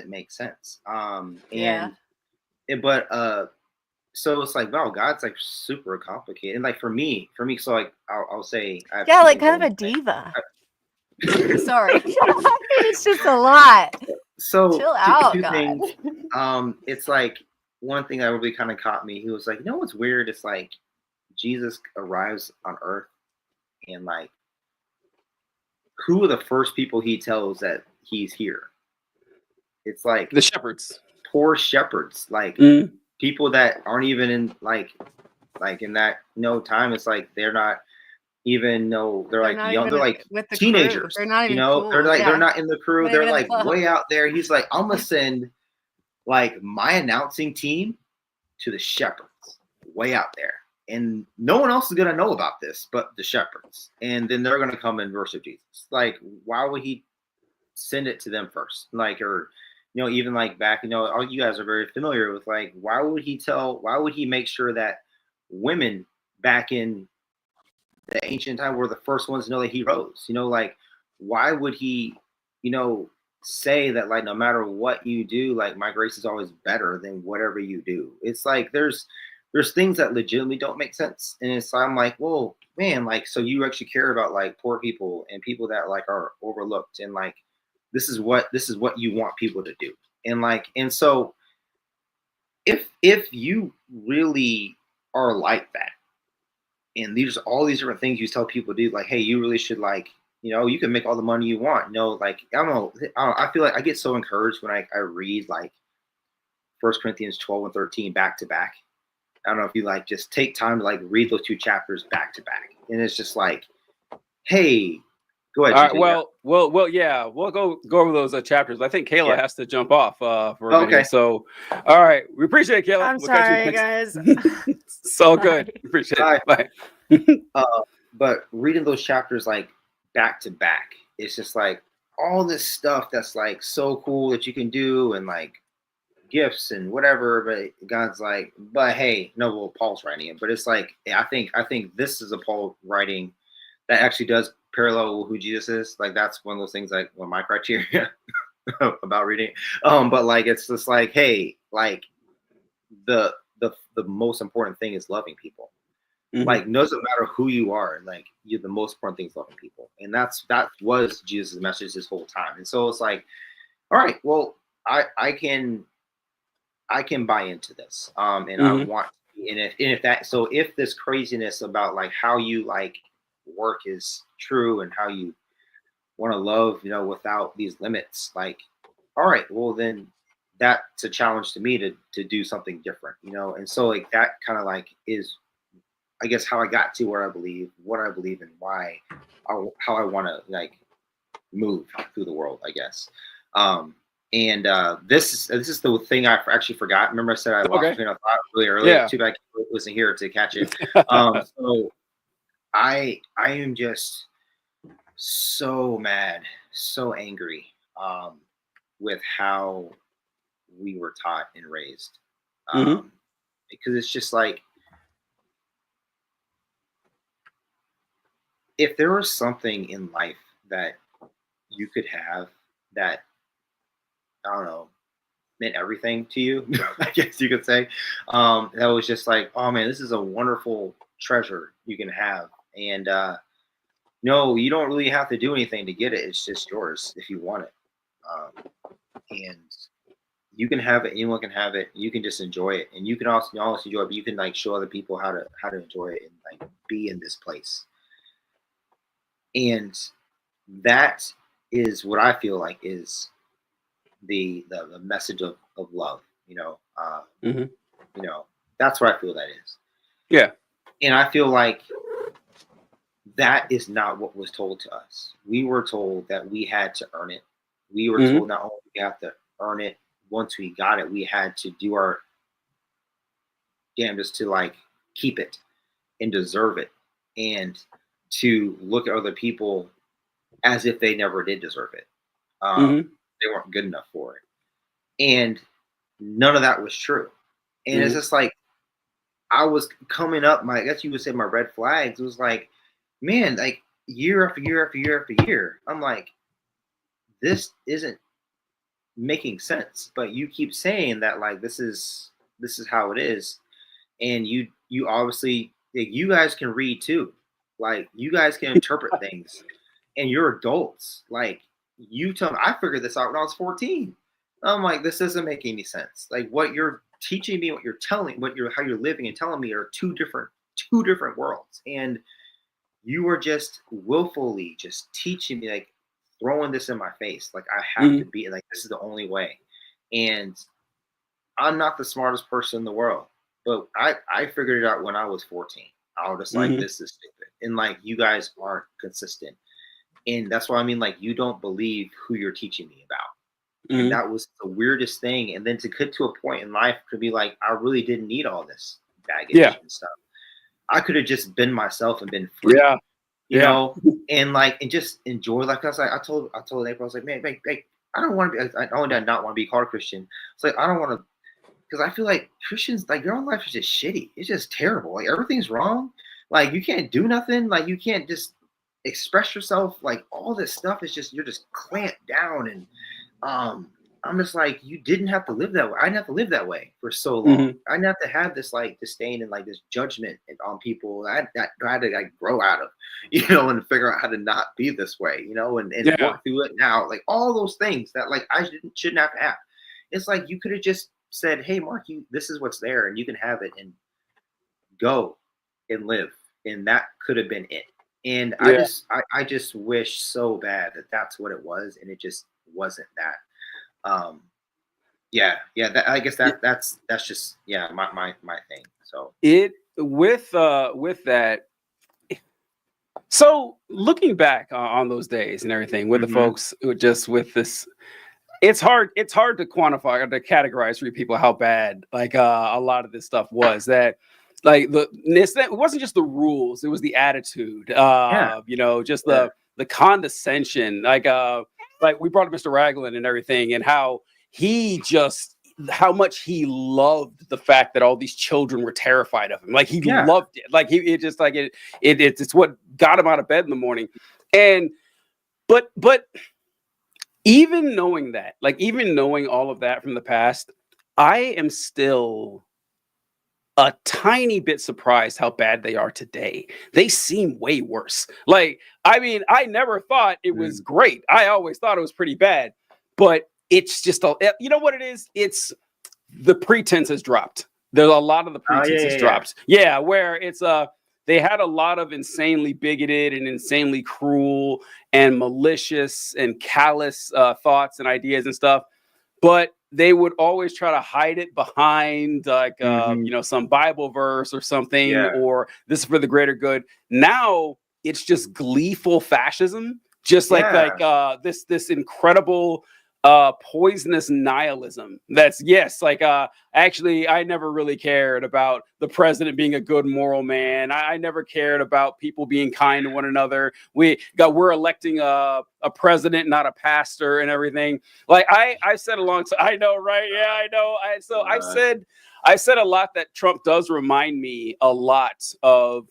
make sense. So it's like, wow, God's like super complicated. And like for me, so like I'll say, like kind of a diva. Sorry, it's just a lot. So chill out, two God. things. It's like one thing that really kind of caught me. He was like, what's weird? It's like Jesus arrives on Earth, and like, who are the first people he tells that he's here? It's like the shepherds, poor shepherds, like. People that aren't even in like in that time, it's like they're not even they're like young, they're like teenagers. They're not even cool. They're not in the crew. They're like way out there. He's like, I'm gonna send like my announcing team to the shepherds way out there, and no one else is gonna know about this but the shepherds, and then they're gonna come and worship Jesus. Like, why would he send it to them first? Like, or even like back, all you guys are very familiar with, like, why would he make sure that women back in the ancient time were the first ones to know that he rose? Like, why would he, say that, like, no matter what you do, like, my grace is always better than whatever you do? It's like, there's things that legitimately don't make sense. And I'm like, whoa, man, like, so you actually care about like poor people and people that like are overlooked, and like, this is what you want people to do. And like, and so if you really are like that, and there's all these different things you tell people to do, like, hey, you really should, like, you can make all the money you want. Like, I feel like I get so encouraged when I read like 1 Corinthians 12 and 13 back to back. I don't know if you like just take time to like read those two chapters back to back. And it's just like, hey, Go ahead. All right. Well. Yeah, we'll go over those chapters. I think Kayla has to jump off for a minute. So, all right. We appreciate it, Kayla. I'm sorry, guys. So good. Appreciate it. Bye. But reading those chapters like back to back, it's just like all this stuff that's like so cool that you can do and like gifts and whatever. But God's like, but hey, no, well, Paul's writing it, but it's like I think this is a Paul writing that actually does parallel who Jesus is. Like that's one of those things like one of my criteria about reading. But like it's just like, hey, like the most important thing is loving people. Mm-hmm. Like doesn't matter who you are, like the most important thing is loving people. And that was Jesus' message this whole time. And so it's like, all right, well, I can buy into this. And mm-hmm. I want if this craziness about like how you like work is true and how you want to love, without these limits, like, all right, well then that's a challenge to me to do something different, and so like that kind of like is, I guess, how I got to where I believe, what I believe, and why, how I want to like move through the world, I guess. And this is the thing I actually forgot. Remember I said I lost train of thought really early. Yeah. Too bad I wasn't here to catch it. So I am just so mad, so angry with how we were taught and raised. Mm-hmm. Because it's just like, if there was something in life that you could have that, I don't know, meant everything to you, I guess you could say, that was just like, oh man, this is a wonderful treasure you can have. And no, you don't really have to do anything to get it. It's just yours if you want it. And you can have it, anyone can have it. You can just enjoy it. And you can also enjoy it, but you can like show other people how to enjoy it and like be in this place. And that is what I feel like is the message of love, mm-hmm. That's what I feel that is. Yeah. And I feel like that is not what was told to us. We were told that we had to earn it. We were mm-hmm. told not only we have to earn it, once we got it, we had to do our damnedest to like keep it and deserve it, and to look at other people as if they never did deserve it. Mm-hmm. They weren't good enough for it. And none of that was true. And mm-hmm. it's just like, I was coming up, I guess you would say my red flags. It was like, man, like year after year after year after year, I'm like, this isn't making sense. But you keep saying that like, this is how it is. And you obviously, like, you guys can read too. Like you guys can interpret things, and you're adults. Like you tell me, I figured this out when I was 14. I'm like, this doesn't make any sense. Like what you're teaching me, what you're telling, how you're living and telling me are two different worlds. And you were just willfully just teaching me, like throwing this in my face. Like I have mm-hmm. to be like, this is the only way. And I'm not the smartest person in the world, but I figured it out when I was 14. I was just like, mm-hmm. this is stupid. And like, you guys aren't consistent. And that's why I mean, like, you don't believe who you're teaching me about. Mm-hmm. And that was the weirdest thing. And then to get to a point in life to be like, I really didn't need all this baggage and stuff. I could have just been myself and been free. Yeah. You know, and like, and just enjoy. Like I was like, I told April, I was like, man, I don't want to be, I only did not want to be called a Christian. It's like, I don't want to, because I feel like Christians, like your own life is just shitty. It's just terrible. Like everything's wrong. Like you can't do nothing. Like you can't just express yourself. Like all this stuff is just, you're just clamped down. And I'm just like, you didn't have to live that way. I didn't have to live that way for so long. Mm-hmm. I didn't have to have this like disdain and like this judgment on people that I had to like grow out of, and figure out how to not be this way, and work through it now. Like all those things that like I shouldn't have to have. It's like you could have just said, hey, Mark, this is what's there and you can have it and go and live. And that could have been it. And I just wish so bad that that's what it was. And it just wasn't that. I guess that's just my thing. So with that. So looking back on those days and everything with the folks just with this, it's hard to quantify or to categorize for people how bad like a lot of this stuff was. That like it wasn't just the rules, it was the attitude, you know, just the condescension, like we brought up Mr. Ragland and everything, and how much he loved the fact that all these children were terrified of him. Like he loved it. Like it's what got him out of bed in the morning. And but even knowing that, like even knowing all of that from the past, I am still a tiny bit surprised how bad they are today. They seem way worse. Like, I mean, I never thought it was great. I always thought it was pretty bad, but it's just you know what it is? It's the pretense has dropped. There's a lot of the pretense has dropped. Yeah, where it's they had a lot of insanely bigoted and insanely cruel and malicious and callous thoughts and ideas and stuff, but they would always try to hide it behind like you know, some Bible verse or something, or this is for the greater good. Now it's just gleeful fascism, just like this incredible poisonous nihilism. That's actually I never really cared about the president being a good moral man. I never cared about people being kind to one another. We're electing a president, not a pastor, and everything. Like I said alongside, I know, right? Yeah, I know. I said a lot that Trump does remind me a lot of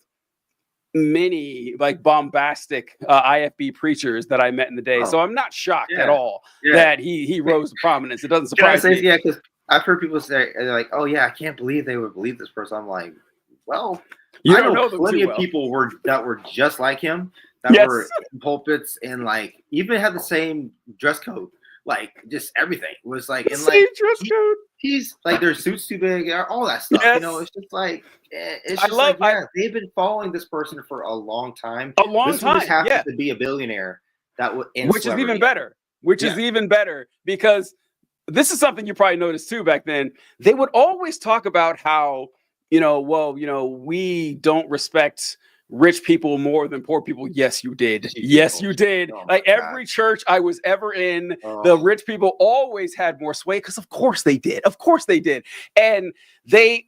many like bombastic IFB preachers that I met in the day. So I'm not shocked at all that he rose to prominence. It doesn't surprise me. Yeah, because I've heard people say, they're like, oh yeah, I can't believe they would believe this person. I'm like, well, I know plenty of people that were just like him, that were in pulpits and like even had the same dress code. Like just everything was like in like dress code. He's like their suits too big, all that stuff. You know, it's just like they've been following this person for a long time. This just happens to be a billionaire which is even better. Is even better because this is something you probably noticed too back then. They would always talk about how, you know, well, you know, we don't respect rich people more than poor people. Yes, you did. Yes, you did. Oh, like every church I was ever in, the rich people always had more sway because of course they did. Of course they did. And I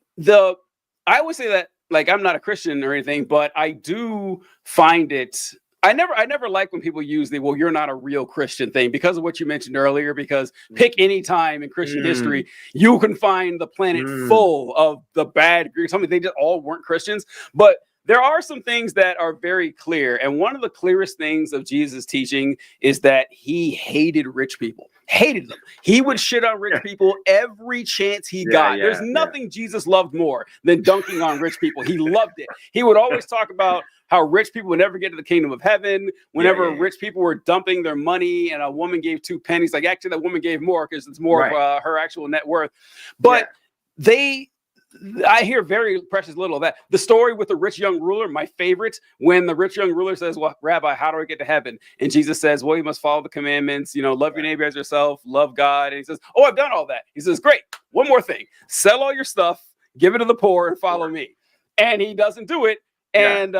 always say that, like, I'm not a Christian or anything, but I do find it. I never like when people use the, well, you're not a real Christian thing because of what you mentioned earlier, because pick any time in Christian history, you can find the planet full of the bad Greeks. I mean, they just all weren't Christians, but there are some things that are very clear. And one of the clearest things of Jesus' teaching is that he hated rich people, hated them. He would shit on rich people every chance he got. There's nothing Jesus loved more than dunking on rich people. He loved it. He would always talk about how rich people would never get to the kingdom of heaven. Whenever rich people were dumping their money and a woman gave 2 pennies, like actually that woman gave more because it's more of her actual net worth. But I hear very precious little of that. The story with the rich young ruler, my favorite, when the rich young ruler says, well, Rabbi, how do I get to heaven? And Jesus says, well, you must follow the commandments, you know, love your neighbor as yourself, love God. And he says, oh, I've done all that. He says, great. One more thing. Sell all your stuff, give it to the poor and follow me. And he doesn't do it. And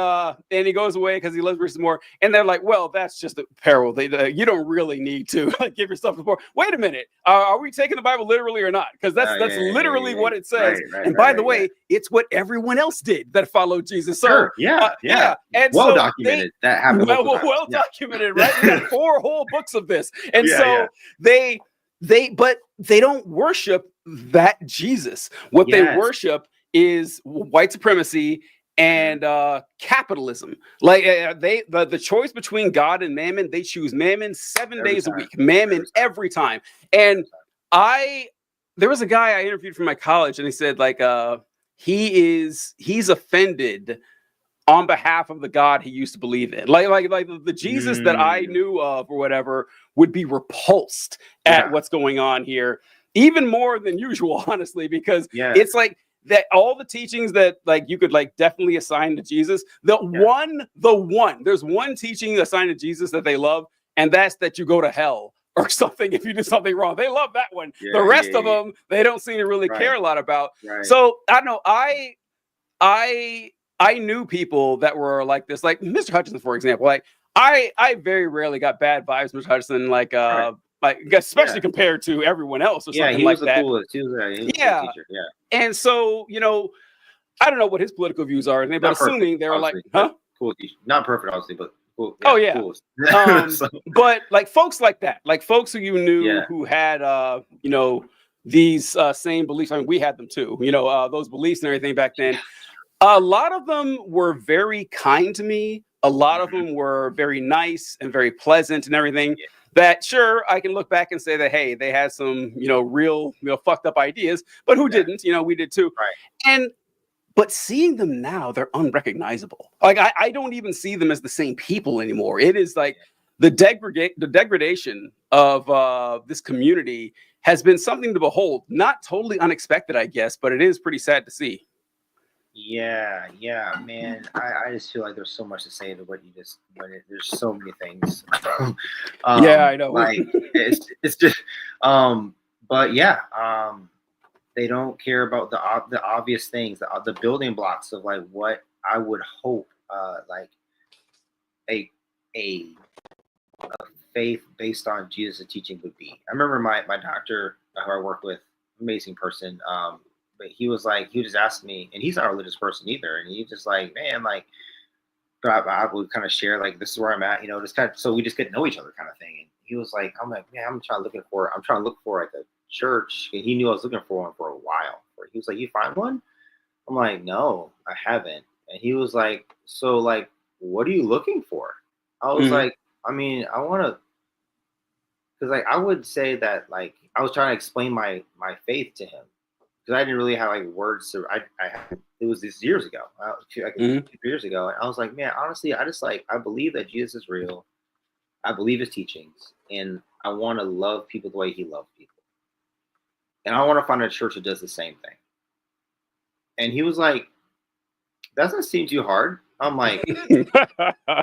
he goes away because he loves riches more. And they're like, well, that's just a parable. You don't really need to give yourself to the poor. Wait a minute. Are we taking the Bible literally or not? Because that's literally what it says. And by the way, it's what everyone else did that folled Jesus. So And well documented. That happened. Well documented, right? We got 4 whole books of this. And they don't worship that Jesus. What they worship is white supremacy and capitalism. Like the choice between God and mammon, they choose mammon 7 days a week, mammon every time. And there was a guy I interviewed from my college, and he said like he's offended on behalf of the God he used to believe in. Like the Jesus that I knew of or whatever would be repulsed at what's going on here, even more than usual, honestly, because it's like that all the teachings that like you could like definitely assign to Jesus, there's one teaching assigned to Jesus that they love, and that's that you go to hell or something if you do something wrong. They love that one. The rest of them, they don't seem to really care a lot about. So I don't know. I knew people that were like this, like Mr. Hutchinson, for example. Like I very rarely got bad vibes, Mr. Hutchinson, like especially compared to everyone else or something like that. Coolest. He was a cool teacher. Yeah. And so, I don't know what his political views are, but assuming they were like, huh? Cool teacher. Not perfect, obviously, but cool. Yeah, oh yeah. Cool. But like folks like that, like folks who you knew who had these same beliefs. I mean, we had them too, those beliefs and everything back then. A lot of them were very kind to me. A lot of them were very nice and very pleasant and everything. Yeah. That sure, I can look back and say that, hey, they had some, real, fucked up ideas, but who didn't? We did too. Right. But seeing them now, they're unrecognizable. Like I don't even see them as the same people anymore. It is like the degradation of this community has been something to behold. Not totally unexpected, I guess, but it is pretty sad to see. Yeah, man. I just feel like there's so much to say to what you just. There's so many things. Yeah, I know. Like it's just. But yeah. They don't care about the obvious things, the building blocks of like what I would hope, like a faith based on Jesus' teaching would be. I remember my doctor who I worked with, amazing person. But he would just ask me, and he's not a religious person either, and he's just like, man, like, I would kind of share like, this is where I'm at, just kind of, so we just get to know each other kind of thing. And he was like, I'm like, man, I'm trying to look for like a church, and he knew I was looking for one for a while. He was like, you find one? I'm like, no, I haven't. And he was like, so like, what are you looking for? I was like, I mean, I want to, because like I would say that like I was trying to explain my faith to him, because I didn't really have like words. So it was this years ago, like 2 years ago, and I was like, man, honestly, I believe that Jesus is real. I believe his teachings, and I want to love people the way he loved people. And I want to find a church that does the same thing. And he was like, that doesn't seem too hard. I'm like,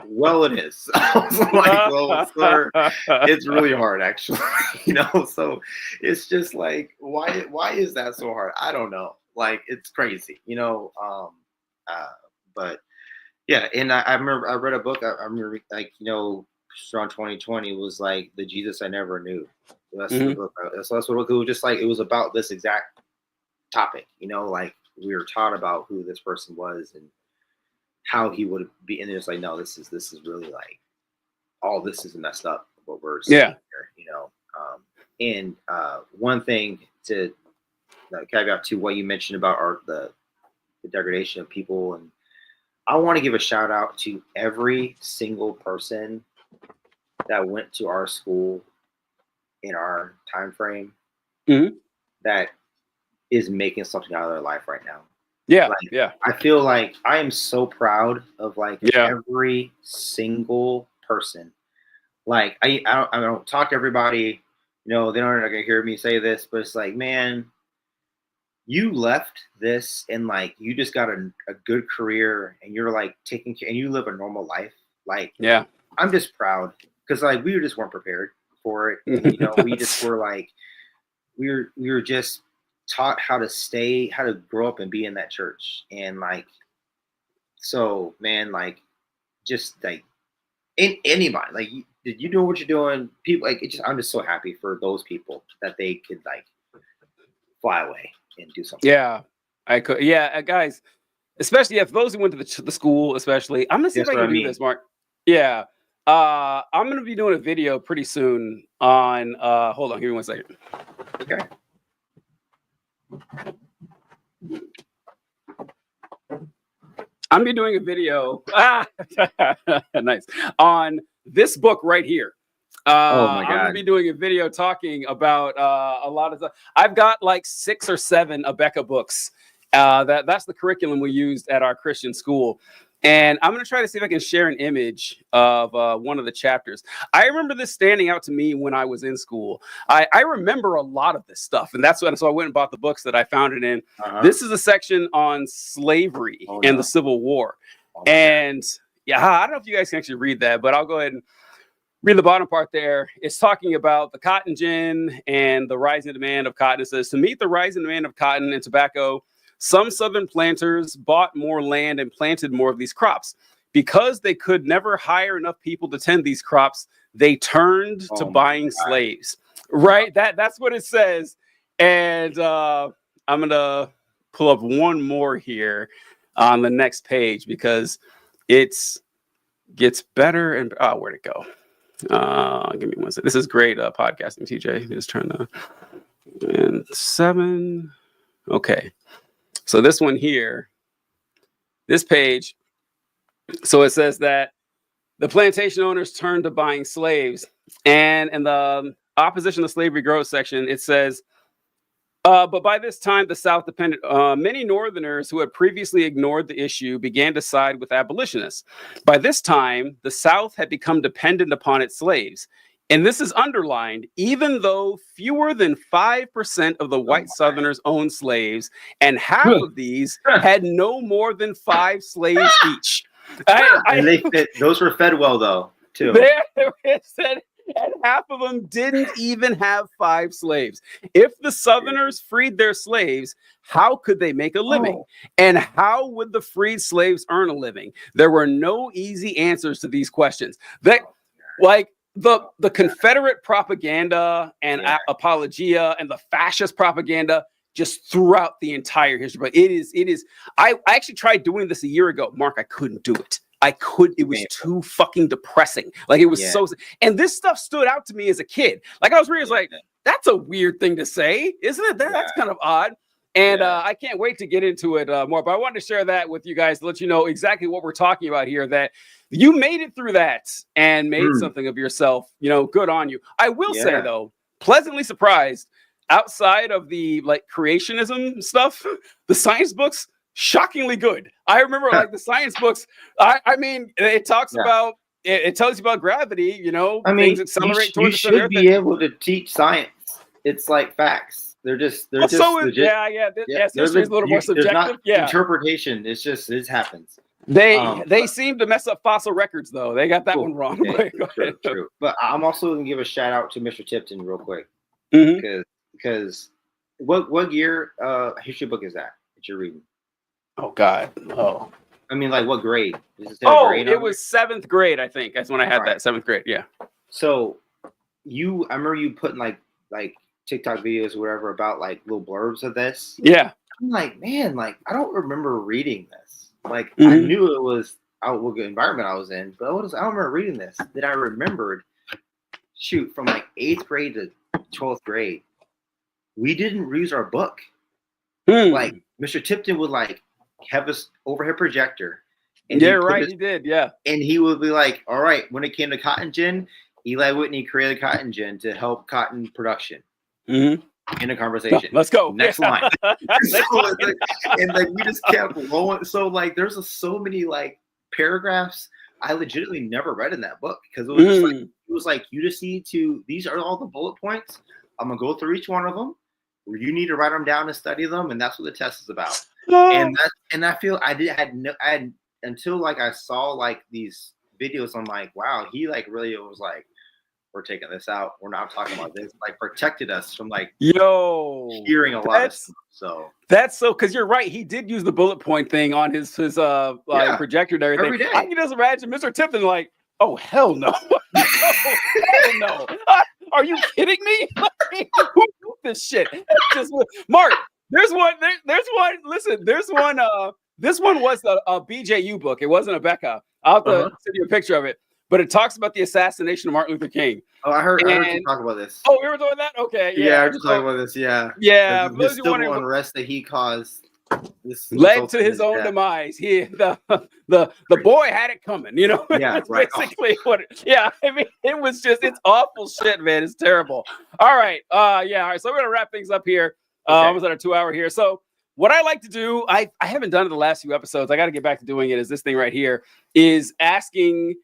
well, it is. I was like, well, sir, it's really hard, actually. So it's just like, why is that so hard? I don't know. Like, it's crazy, but yeah. And I remember I read a book. I remember like, around 2020 was like the Jesus I never knew. That's the book. So that's what it was just like. It was about this exact topic, like we were taught about who this person was and how he would be. And it's like, no, this is really like, all this is messed up. What we're seeing here, And one thing to caveat to what you mentioned about the degradation of people, and I want to give a shout out to every single person that went to our school in our time frame that is making something out of their life right now. Yeah, I feel like I am so proud of like every single person. Like I don't talk to everybody, they're not gonna hear me say this, but it's like, man, you left this and like you just got a good career, and you're like taking care, and you live a normal life. Like, I'm just proud, because like we just weren't prepared for it. We just were like, we were just taught how to grow up and be in that church. And like, so man, like, just like anybody, like, you know what you're doing, people, like, I'm just so happy for those people that they could like fly away and do something. I could. Guys, especially for those who went to the school, especially, I'm gonna see if I can do this, Mark. I'm gonna be doing a video pretty soon on hold on, give me 1 second. Okay. I'm gonna be doing a video nice, on this book right here. Oh my God. I'm gonna be doing a video talking about a lot of stuff. I've got like 6 or 7 Abeka books. That's the curriculum we used at our Christian school. And I'm going to try to see if I can share an image of one of the chapters. I remember this standing out to me when I was in school. I remember a lot of this stuff. And so I went and bought the books that I found it in. This is a section on slavery and the Civil War. And I don't know if you guys can actually read that, but I'll go ahead and read the bottom part there. It's talking about the cotton gin and the rising demand of cotton. It says, to meet the rising demand of cotton and tobacco, some southern planters bought more land and planted more of these crops. Because they could never hire enough people to tend these crops, they turned to buying slaves. Right? That's what it says. And I'm going to pull up one more here on the next page because it gets better. And where'd it go? Give me one second. This is great podcasting, TJ. Just trying to. And 7. Okay. So this one here, this page. So it says that the plantation owners turned to buying slaves. And in the opposition to slavery growth section, it says, but by this time, the South depended. Many Northerners who had previously ignored the issue began to side with abolitionists. By this time, the South had become dependent upon its slaves. And this is underlined, even though fewer than 5% of the white Southerners owned slaves, and half of these had no more than 5 slaves each. Those were fed well, though, too. It said, and half of them didn't even have 5 slaves. If the Southerners freed their slaves, how could they make a living? And how would the freed slaves earn a living? There were no easy answers to these questions. The Confederate propaganda and apologia and the fascist propaganda just throughout the entire history. But it is. I actually tried doing this a year ago. Mark, I couldn't do it. It was too fucking depressing. Like it was so, and this stuff stood out to me as a kid. Like I was reading, like, that's a weird thing to say, isn't it? That's kind of odd. And I can't wait to get into it more, but I wanted to share that with you guys to let you know exactly what we're talking about here, that you made it through that and made something of yourself. Good on you. I will say, though, pleasantly surprised, outside of the creationism stuff, the science books, shockingly good. I remember the science books. I mean, it talks about, it tells you about gravity, things accelerate towards the center. You should be able to teach science. It's like facts. They're just legit. History is a little more subjective. Interpretation. It happens. They seem to mess up fossil records, though. They got that one wrong. True. But I'm also going to give a shout out to Mr. Tipton real quick, because what year history book is that you're reading? Oh God. Oh. I mean, what grade? Grade it was 7th grade, I think. That's when I had that 7th grade. Yeah. So I remember you putting like TikTok videos or whatever about little blurbs of this. Yeah. I'm like, man, I don't remember reading this. I knew it was what environment I was in, but I don't remember reading this. Then I remembered, from 8th grade to 12th grade, we didn't use our book. Mr. Tipton would have this overhead projector. And he did. Yeah. And he would be like, all right, when it came to cotton gin, Eli Whitney created cotton gin to help cotton production. In a conversation. Let's go. Next line. We just kept rolling. So there's so many paragraphs I legitimately never read in that book, because it was just you just need to. These are all the bullet points. I'm gonna go through each one of them. You need to write them down and study them, and that's what the test is about. And I feel I had until I saw these videos. I'm like, wow, he really was we're taking this out. We're not talking about this. Protected us from hearing a lot of stuff. So that's because you're right. He did use the bullet point thing on his projector and everything. Every day. I can just imagine Mr. Tipton oh hell no, hell no. Are you kidding me? Who wrote this shit? Mark. There's one. Listen, there's one. This one was a BJU book. It wasn't a Becca. I'll have to send you a picture of it. But it talks about the assassination of Martin Luther King. Oh, I heard you talk about this. Oh, we were doing that? Okay. Yeah, I heard you talk about this. Yeah. Yeah. The civil unrest that he caused led to his own demise. The boy had it coming, Yeah, right. Basically what I mean, it was just, it's awful shit, man. It's terrible. All right. All right. So we're going to wrap things up here. Almost at a 2 hour here. So what I like to do, I haven't done it the last few episodes. I got to get back to doing it. Is this thing right here, is asking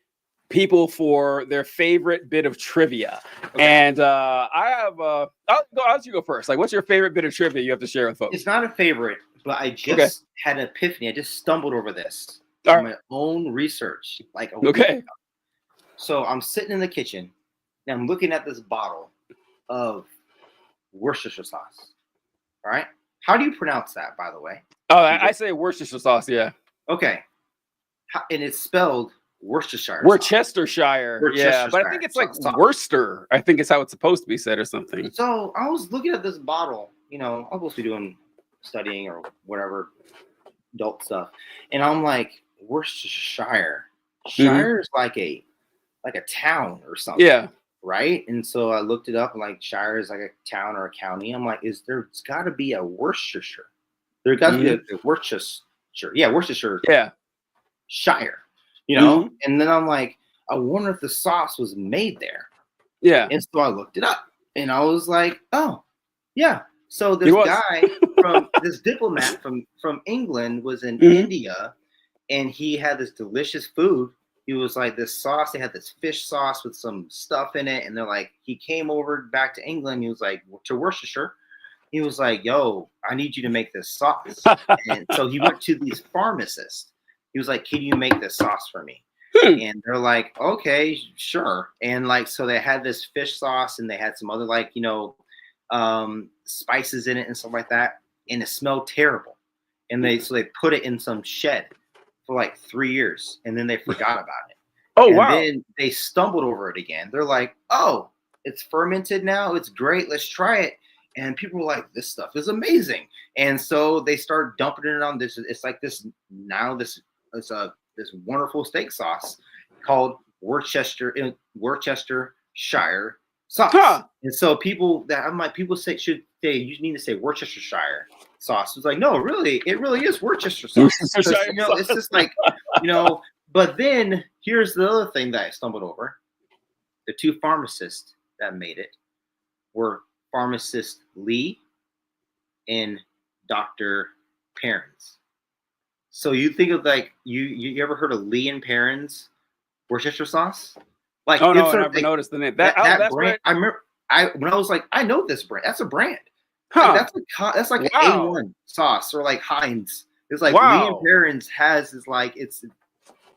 people for their favorite bit of trivia. Okay. And I have I'll let you go first. What's your favorite bit of trivia you have to share with folks? It's not a favorite, but I just had an epiphany. I just stumbled over this on my own research a week ago. So I'm sitting in the kitchen and I'm looking at this bottle of Worcestershire sauce. All right, how do you pronounce that, by the way? Oh, I say Worcestershire sauce. Yeah. Okay. And it's spelled Worcestershire. Worcestershire. Yeah, but I think it's like Worcester. I think it's how it's supposed to be said or something. So I was looking at this bottle. You know, I'm supposed to be doing studying or whatever adult stuff, and I'm like, Worcestershire. Shire is like a town or something. Yeah. Right. And so I looked it up, and like Shire is like a town or a county. I'm like, there's got to be a Worcestershire. There got to be a Worcestershire. Yeah, Worcestershire. Yeah. Shire. You know. And then I'm like, I wonder if the sauce was made there. Yeah. And so I looked it up, and I was like, oh, yeah. So this guy from this diplomat from England was in India, and he had this delicious food. He was like this sauce. They had this fish sauce with some stuff in it, and they're like, he came over back to England. He was like, to Worcestershire. He was like, yo, I need you to make this sauce. And so he went to these pharmacists. He was like, can you make this sauce for me? And they're like, okay, sure. And like, so they had this fish sauce, and they had some other like, you know, spices in it and stuff like that. And it smelled terrible. And they put it in some shed for like 3 years, and then they forgot about it. Oh, wow. And then they stumbled over it again. They're like, oh, it's fermented now. It's great. Let's try it. And people were like, this stuff is amazing. And so they started dumping it on this. It's like this now. This wonderful steak sauce called Worcestershire sauce. Huh. And so people say you need to say Worcestershire sauce. It's like, no, really, it really is Worcestershire sauce. You know, it's just like, you know. But then here's the other thing that I stumbled over: the two pharmacists that made it were pharmacist Lee and Dr. Perrins. So you think of like you ever heard of Lee and Perrins Worcestershire sauce? Like, oh no, I never noticed the name. That brand. Right. I remember when I was like, I know this brand. That's a brand. Huh. Like, that's like an A1 sauce, or like Heinz. It's like Lee and Perrins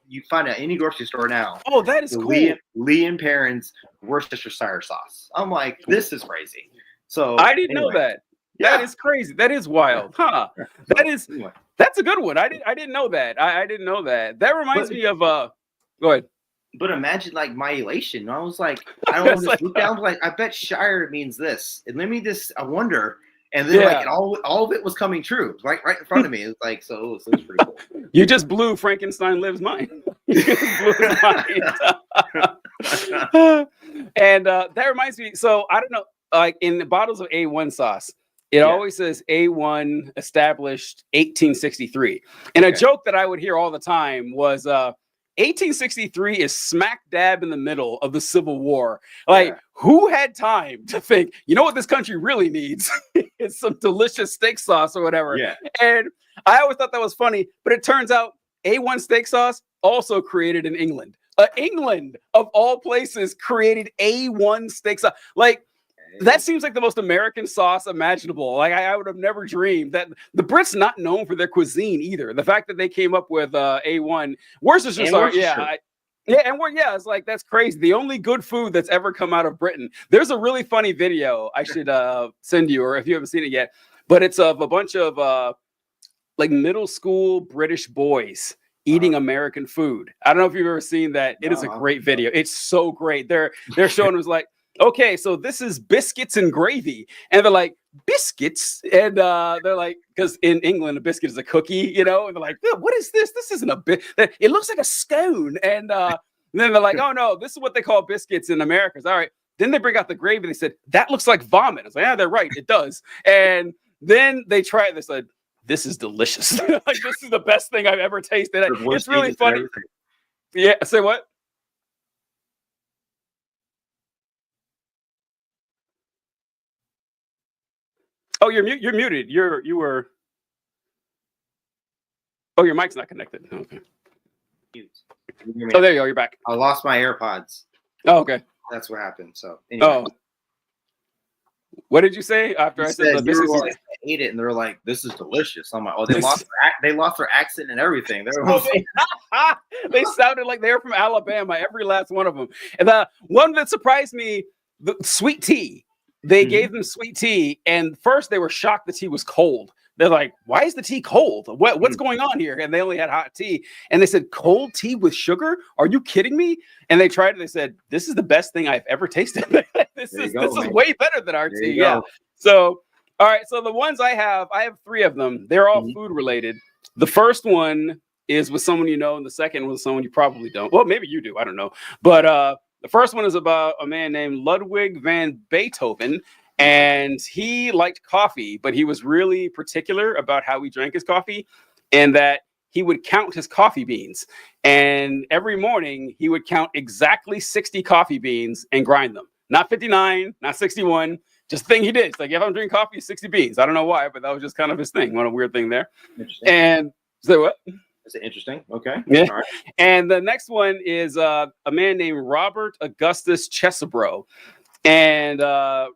you find it at any grocery store now. Oh, that is cool. Lee and Perrins Worcestershire sauce. I'm like, this is crazy. So I didn't know that. Yeah. That is crazy. That is wild. Huh. That's a good one. I didn't know that. I didn't know that. That reminds me of go ahead. But imagine like my elation. I was like, I don't want to look down. Like, I bet Shire means this. And let me just, I wonder. And then like all of it was coming true, right in front of me. It was like, so it was pretty cool. You just blew Frankenstein Lives mind. You just blew his mind. And that reminds me. So I don't know, like in the bottles of A1 sauce, it always says A1 established 1863. And a joke that I would hear all the time was 1863 is smack dab in the middle of the Civil War. Like, who had time to think, you know what this country really needs? It's some delicious steak sauce or whatever. Yeah. And I always thought that was funny, but it turns out A1 steak sauce also created in England. England, of all places, created A1 steak sauce. Like, that seems like the most American sauce imaginable. Like, I would have never dreamed that. The Brits not known for their cuisine either. The fact that they came up with A1 Worcestershire sauce, it's like, that's crazy. The only good food that's ever come out of Britain. There's a really funny video I should send you, or if you haven't seen it yet. But it's of a bunch of like middle school British boys eating American food. I don't know if you've ever seen that. It is a great video. It's so great. They're showing us like, okay, so this is biscuits and gravy. And they're like, biscuits? And they're like, because in England, a biscuit is a cookie, you know? And they're like, what is this? This isn't a bit. It looks like a scone. And then they're like, oh, no, this is what they call biscuits in America. All right. Then they bring out the gravy. They said, that looks like vomit. I was like, yeah, they're right. It does. And then they try it. They said, this is delicious. Like, this is the best thing I've ever tasted. It's really funny. Yeah. Say what? Oh, you're muted. You were. Oh, your mic's not connected. Okay. Oh, there you go. You're back. I lost my AirPods. Oh, okay. That's what happened. So anyway. Oh. What did you say after I said the business? I ate it, and they were like, "This is delicious." I'm like, "Oh, they lost their accent and everything." They sounded like they were from Alabama, every last one of them. And the one that surprised me, the sweet tea. They gave them sweet tea, and first they were shocked the tea was cold. they're like, why is the tea cold? What's going on here? And they only had hot tea. And they said, cold tea with sugar? Are you kidding me? And they tried it. They said, this is the best thing I've ever tasted. This is way better than our tea. Yeah. So, all right. So the ones I have 3 of them. They're all food related. The first one is with someone you know, and the second one is someone you probably don't. Well, maybe you do. I don't know. But the first one is about a man named Ludwig van Beethoven. And he liked coffee, but he was really particular about how he drank his coffee, and that he would count his coffee beans. And every morning he would count exactly 60 coffee beans and grind them. Not 59, not 61, just the thing he did. It's like, if I'm drinking coffee, 60 beans. I don't know why, but that was just kind of his thing. What a weird thing there. And so what? That's interesting. Okay. Yeah. All right. And the next one is a man named Robert Augustus Chesebro. And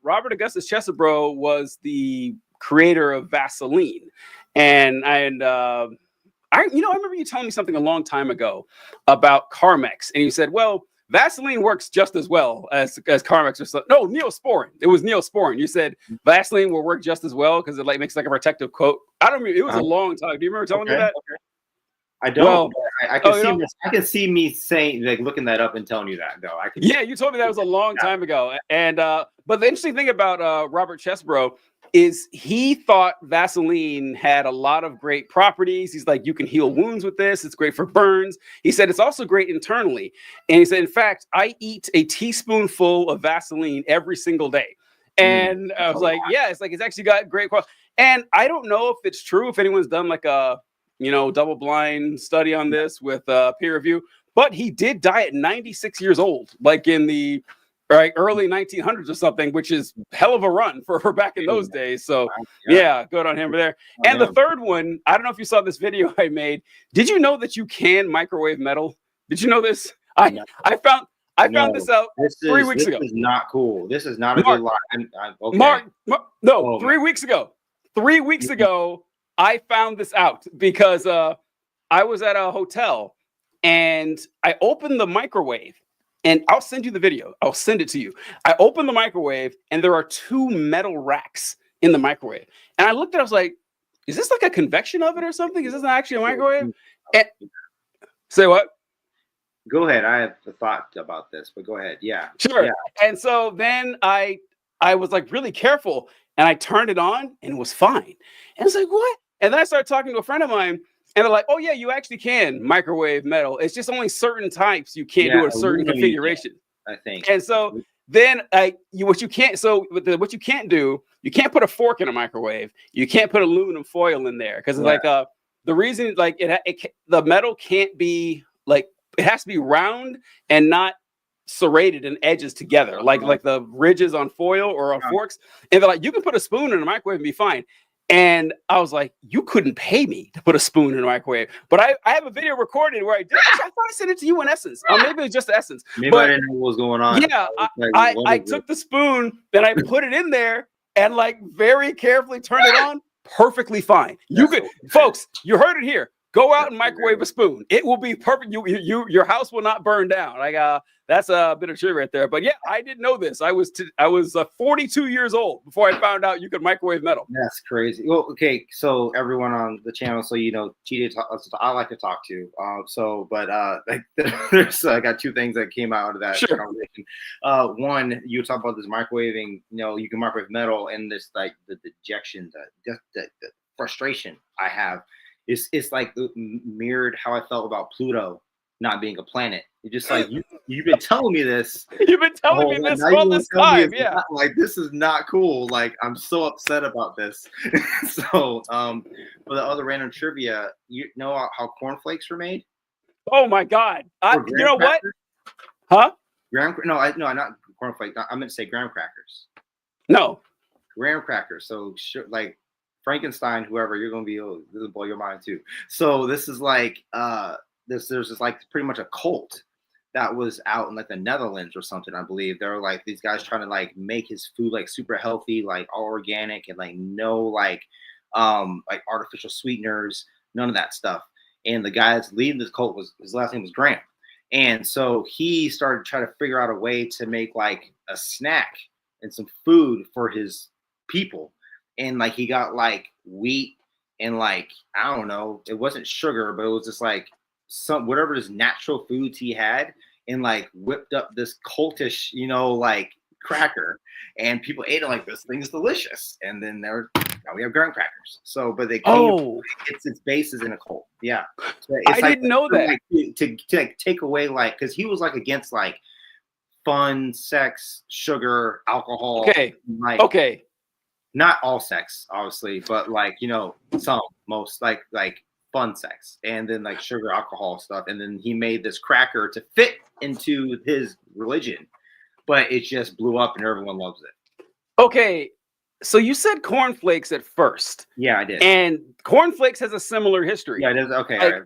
Robert Augustus Chesebro was the creator of Vaseline. And I remember you telling me something a long time ago about Carmex. And you said, well, Vaseline works just as well as Carmex or something. No, Neosporin. It was Neosporin. You said Vaseline will work just as well because it makes like a protective coat. I don't remember. It was a long time. Do you remember telling me that? Okay. I don't. Well, I can see me saying, like, looking that up and telling you that, though. Yeah, you told me that was a long time ago. And but the interesting thing about Robert Chesebro is he thought Vaseline had a lot of great properties. He's like, you can heal wounds with this. It's great for burns. He said it's also great internally. And he said, in fact, I eat a teaspoonful of Vaseline every single day. And I was like, yeah, it's actually got great quality. And I don't know if it's true, if anyone's done like a double-blind study on this with peer review, but he did die at 96 years old, like in the early 1900s or something, which is hell of a run for back in those days. So yeah, good on him for there. And the third one, I don't know if you saw this video I made. Did you know that you can microwave metal? Did you know this? I found this out 3 weeks ago. This is not cool. This is not a good lie. Okay. Mark, 3 weeks ago. 3 weeks ago, I found this out because I was at a hotel and I opened the microwave, and I'll send you the video. I'll send it to you. I opened the microwave and there are 2 metal racks in the microwave. And I looked at it, I was like, is this like a convection oven or something? Is this not actually a microwave? And, say what? Go ahead. I have a thought about this, but go ahead. Yeah. Sure. Yeah. And so then I was like really careful and I turned it on and it was fine. And I was like, what? And then I started talking to a friend of mine, and they're like, oh, yeah, you actually can microwave metal. It's just only certain types you can't do a certain configuration. I think. And so then what you can't do, you can't put a fork in a microwave. You can't put aluminum foil in there because it's the reason the metal can't be like, it has to be round and not serrated and edges together, like the ridges on foil or on forks. And they're like, you can put a spoon in a microwave and be fine. And I was like, you couldn't pay me to put a spoon in a microwave. But I have a video recorded where I did. I thought I sent it to you in Essence. Or maybe it was just Essence. Maybe I didn't know what was going on. Yeah, I took the spoon, then I put it in there and like very carefully turned it on. Perfectly fine. Folks, you heard it here. Go out and microwave a spoon. It will be perfect. Your house will not burn down. That's a bit of trivia right there. But yeah, I didn't know this. I was 42 years old before I found out you could microwave metal. That's crazy. Well, okay, so everyone on the channel, so I like to talk to. I got 2 things that came out of that conversation. One, you talk about this microwaving. You can microwave metal, and this like the dejection, the frustration I have. It's like mirrored how I felt about Pluto not being a planet. You're just like, you've been telling me this. You've been telling me this all this time. Yeah. This is not cool. Like, I'm so upset about this. So, for the other random trivia, you know how cornflakes were made? Oh my God. You know what? Huh? Not cornflakes. I meant to say graham crackers. No. Graham crackers. So, like, Frankenstein, whoever, you're gonna be, this will blow your mind too. So this is like there's this like pretty much a cult that was out in like the Netherlands or something, I believe. There were like these guys trying to like make his food like super healthy, like all organic and like no like artificial sweeteners, none of that stuff. And the guy that's leading this cult his last name was Graham. And so he started trying to figure out a way to make like a snack and some food for his people. And like he got like wheat and like I don't know, it wasn't sugar, but it was just like some whatever his natural foods he had, and like whipped up this cultish, like cracker, and people ate it like this thing is delicious, and then now we have graham crackers. So, but they its base is in a cult. Yeah, so I didn't know that. Like, to like, take away like because he was like against like fun, sex, sugar, alcohol. Okay. Not all sex, obviously, but like most like fun sex, and then like sugar, alcohol stuff, and then he made this cracker to fit into his religion, but it just blew up and everyone loves it. Okay, so you said cornflakes at first. Yeah, I did. And cornflakes has a similar history. Yeah, it is. Okay, like, all right.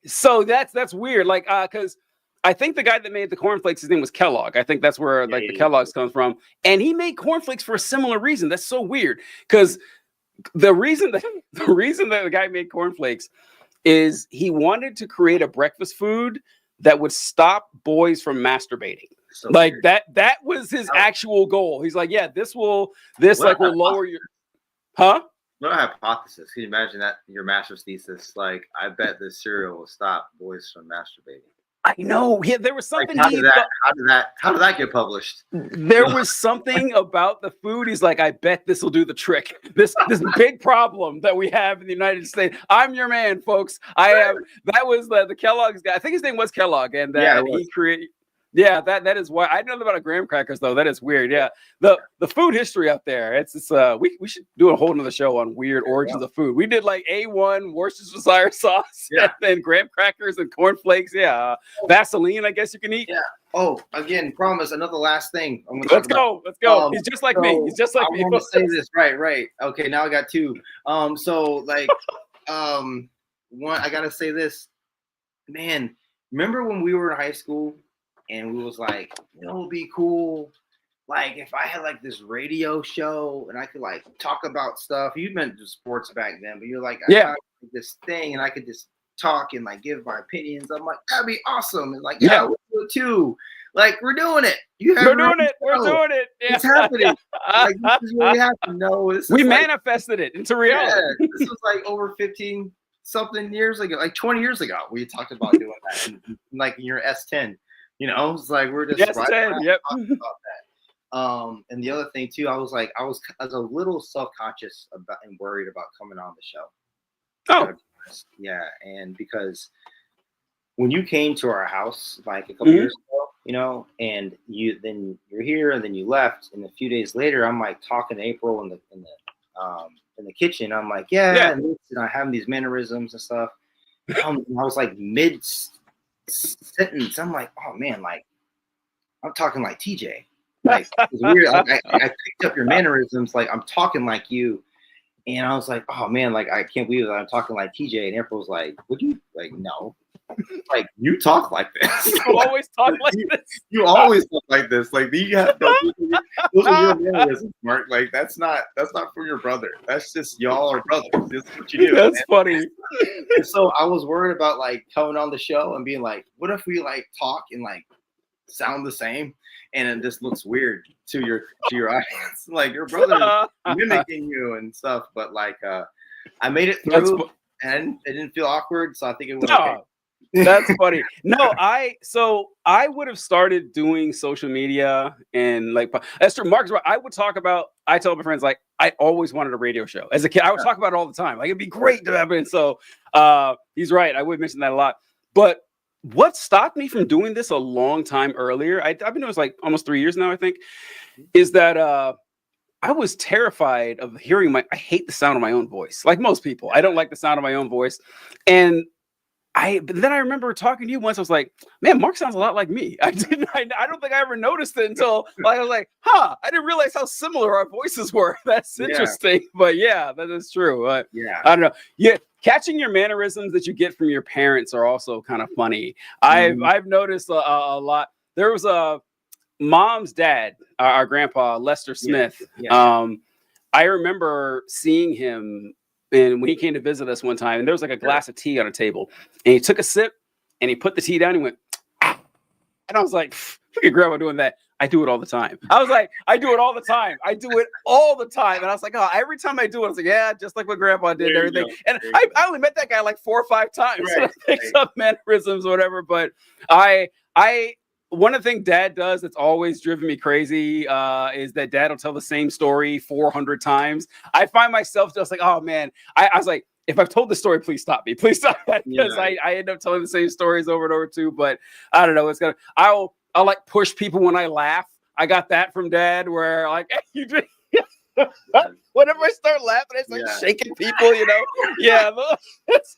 So that's weird. Like, because I think the guy that made the cornflakes, his name was Kellogg. I think that's where the Kellogg's comes from. And he made cornflakes for a similar reason. That's so weird. Because the reason that the guy made cornflakes is he wanted to create a breakfast food that would stop boys from masturbating. So like weird. That was his actual goal. He's like, yeah, this will lower your What a hypothesis. Can you imagine that your master's thesis? Like, I bet this cereal will stop boys from masturbating. I know. Yeah, there was something. Like, how did that get published? There was something about the food. He's like, I bet this will do the trick. This big problem that we have in the United States. I'm your man, folks. That was the Kellogg's guy. I think his name was Kellogg, and he created. Yeah, that is why I know about graham crackers though. That is weird. Yeah, the food history up there. It's we should do a whole nother show on weird origins of food. We did like A1 Worcestershire sauce, and then graham crackers and cornflakes. Yeah, Vaseline. I guess you can eat. Yeah. Oh, again, promise another last thing. Let's go. He's just like me. He's just like me. I'm gonna say this right. Okay, now I got two. So like, one I gotta say this, man. Remember when we were in high school? And we was like, it would be cool, like if I had like this radio show and I could like talk about stuff. You meant sports back then, but you're like, I had this thing and I could just talk and like give my opinions. I'm like, that'd be awesome. And like, yeah, we'll do it too. Like we're doing it. We're doing it. Yeah. It's happening. Like this is really happening. No, we manifested it into reality. Yeah, this was like over 15 something years ago, like 20 years ago. We talked about doing that, and like in your S10. It's like we're just talking about that. And the other thing too, I was a little self-conscious about and worried about coming on the show. Oh, yeah, and because when you came to our house like a couple years ago, and you're here and then you left, and a few days later, I'm like talking to April in the kitchen. I'm like, and I have these mannerisms and stuff. I was like mid sentence, I'm like, oh man, like I'm talking like TJ. Like it's weird. Like, I picked up your mannerisms, like I'm talking like you, and I was like, oh man, like I can't believe that I'm talking like TJ. And April's like, would you? Like, no, like you talk like this. You always talk like this. You always talk like this. Like you have those are your mannerisms, Mark. Like that's not from your brother. That's just y'all are brothers. That's what you do. That's funny. And so I was worried about like coming on the show and being like, what if we like talk and like sound the same, and it just looks weird to your audience, like your brother mimicking you and stuff. But like I made it through, and it didn't feel awkward, so I think it was okay. That's funny. No, I would have started doing social media and like that's true. Mark's right. I tell my friends like I always wanted a radio show as a kid. I would talk about it all the time. Like it'd be great to have it. So he's right. I would mention that a lot. But what stopped me from doing this a long time earlier, I've been doing this like almost 3 years now, I think, is that I was terrified of hearing I hate the sound of my own voice. Like most people, I don't like the sound of my own voice. But then I remember talking to you once. I was like, man, Mark sounds a lot like me. I don't think I ever noticed it until I was like, I didn't realize how similar our voices were. That's interesting. But yeah, that is true. I don't know. Yeah. Catching your mannerisms that you get from your parents are also kind of funny. I've noticed a lot. There was a mom's dad, our grandpa, Lester Smith. I remember seeing him. And when he came to visit us one time, and there was like a glass of tea on a table, and he took a sip and he put the tea down. And he went, and I was like, look at grandma doing that. I do it all the time. I was like, I do it all the time. I do it all the time. And I was like, oh, every time I do it, I was like, yeah, just like what grandpa did and everything. And I only met that guy like 4 or 5 times. Right, so I picked up mannerisms or whatever. But one of the things dad does that's always driven me crazy is that dad will tell the same story 400 times. I find myself just like, oh man, I was like, if I've told the story, please stop me. Please stop that. Because I end up telling the same stories over and over too. But I don't know. I'll like push people when I laugh. I got that from dad where like, hey, you drink. Whenever I start laughing, I start shaking people, Yeah,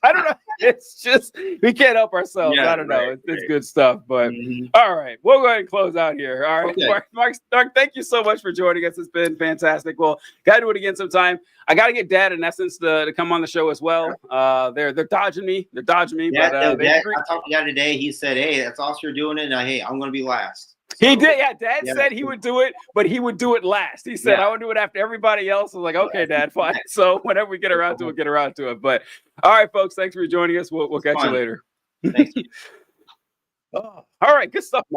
I don't know. It's just, we can't help ourselves. I don't know. It's good stuff. But all right, we'll go ahead and close out here. All right, okay. Mark, thank you so much for joining us. It's been fantastic. Well, got to do it again sometime. I got to get Dad in essence to come on the show as well. They're dodging me. They're dodging me. Yeah, but Dad, I talked to Dad today. He said, hey, that's awesome you're doing it. Hey, I'm going to be last. So, he did. Yeah, Dad said he would do it, but he would do it last. He said, I would do it after everybody else. I was like, okay, Dad, fine. So whenever we get around to it, we'll get around to it. But all right, folks, thanks for joining us. We'll catch you later. Thank you. All right, good stuff, Mark.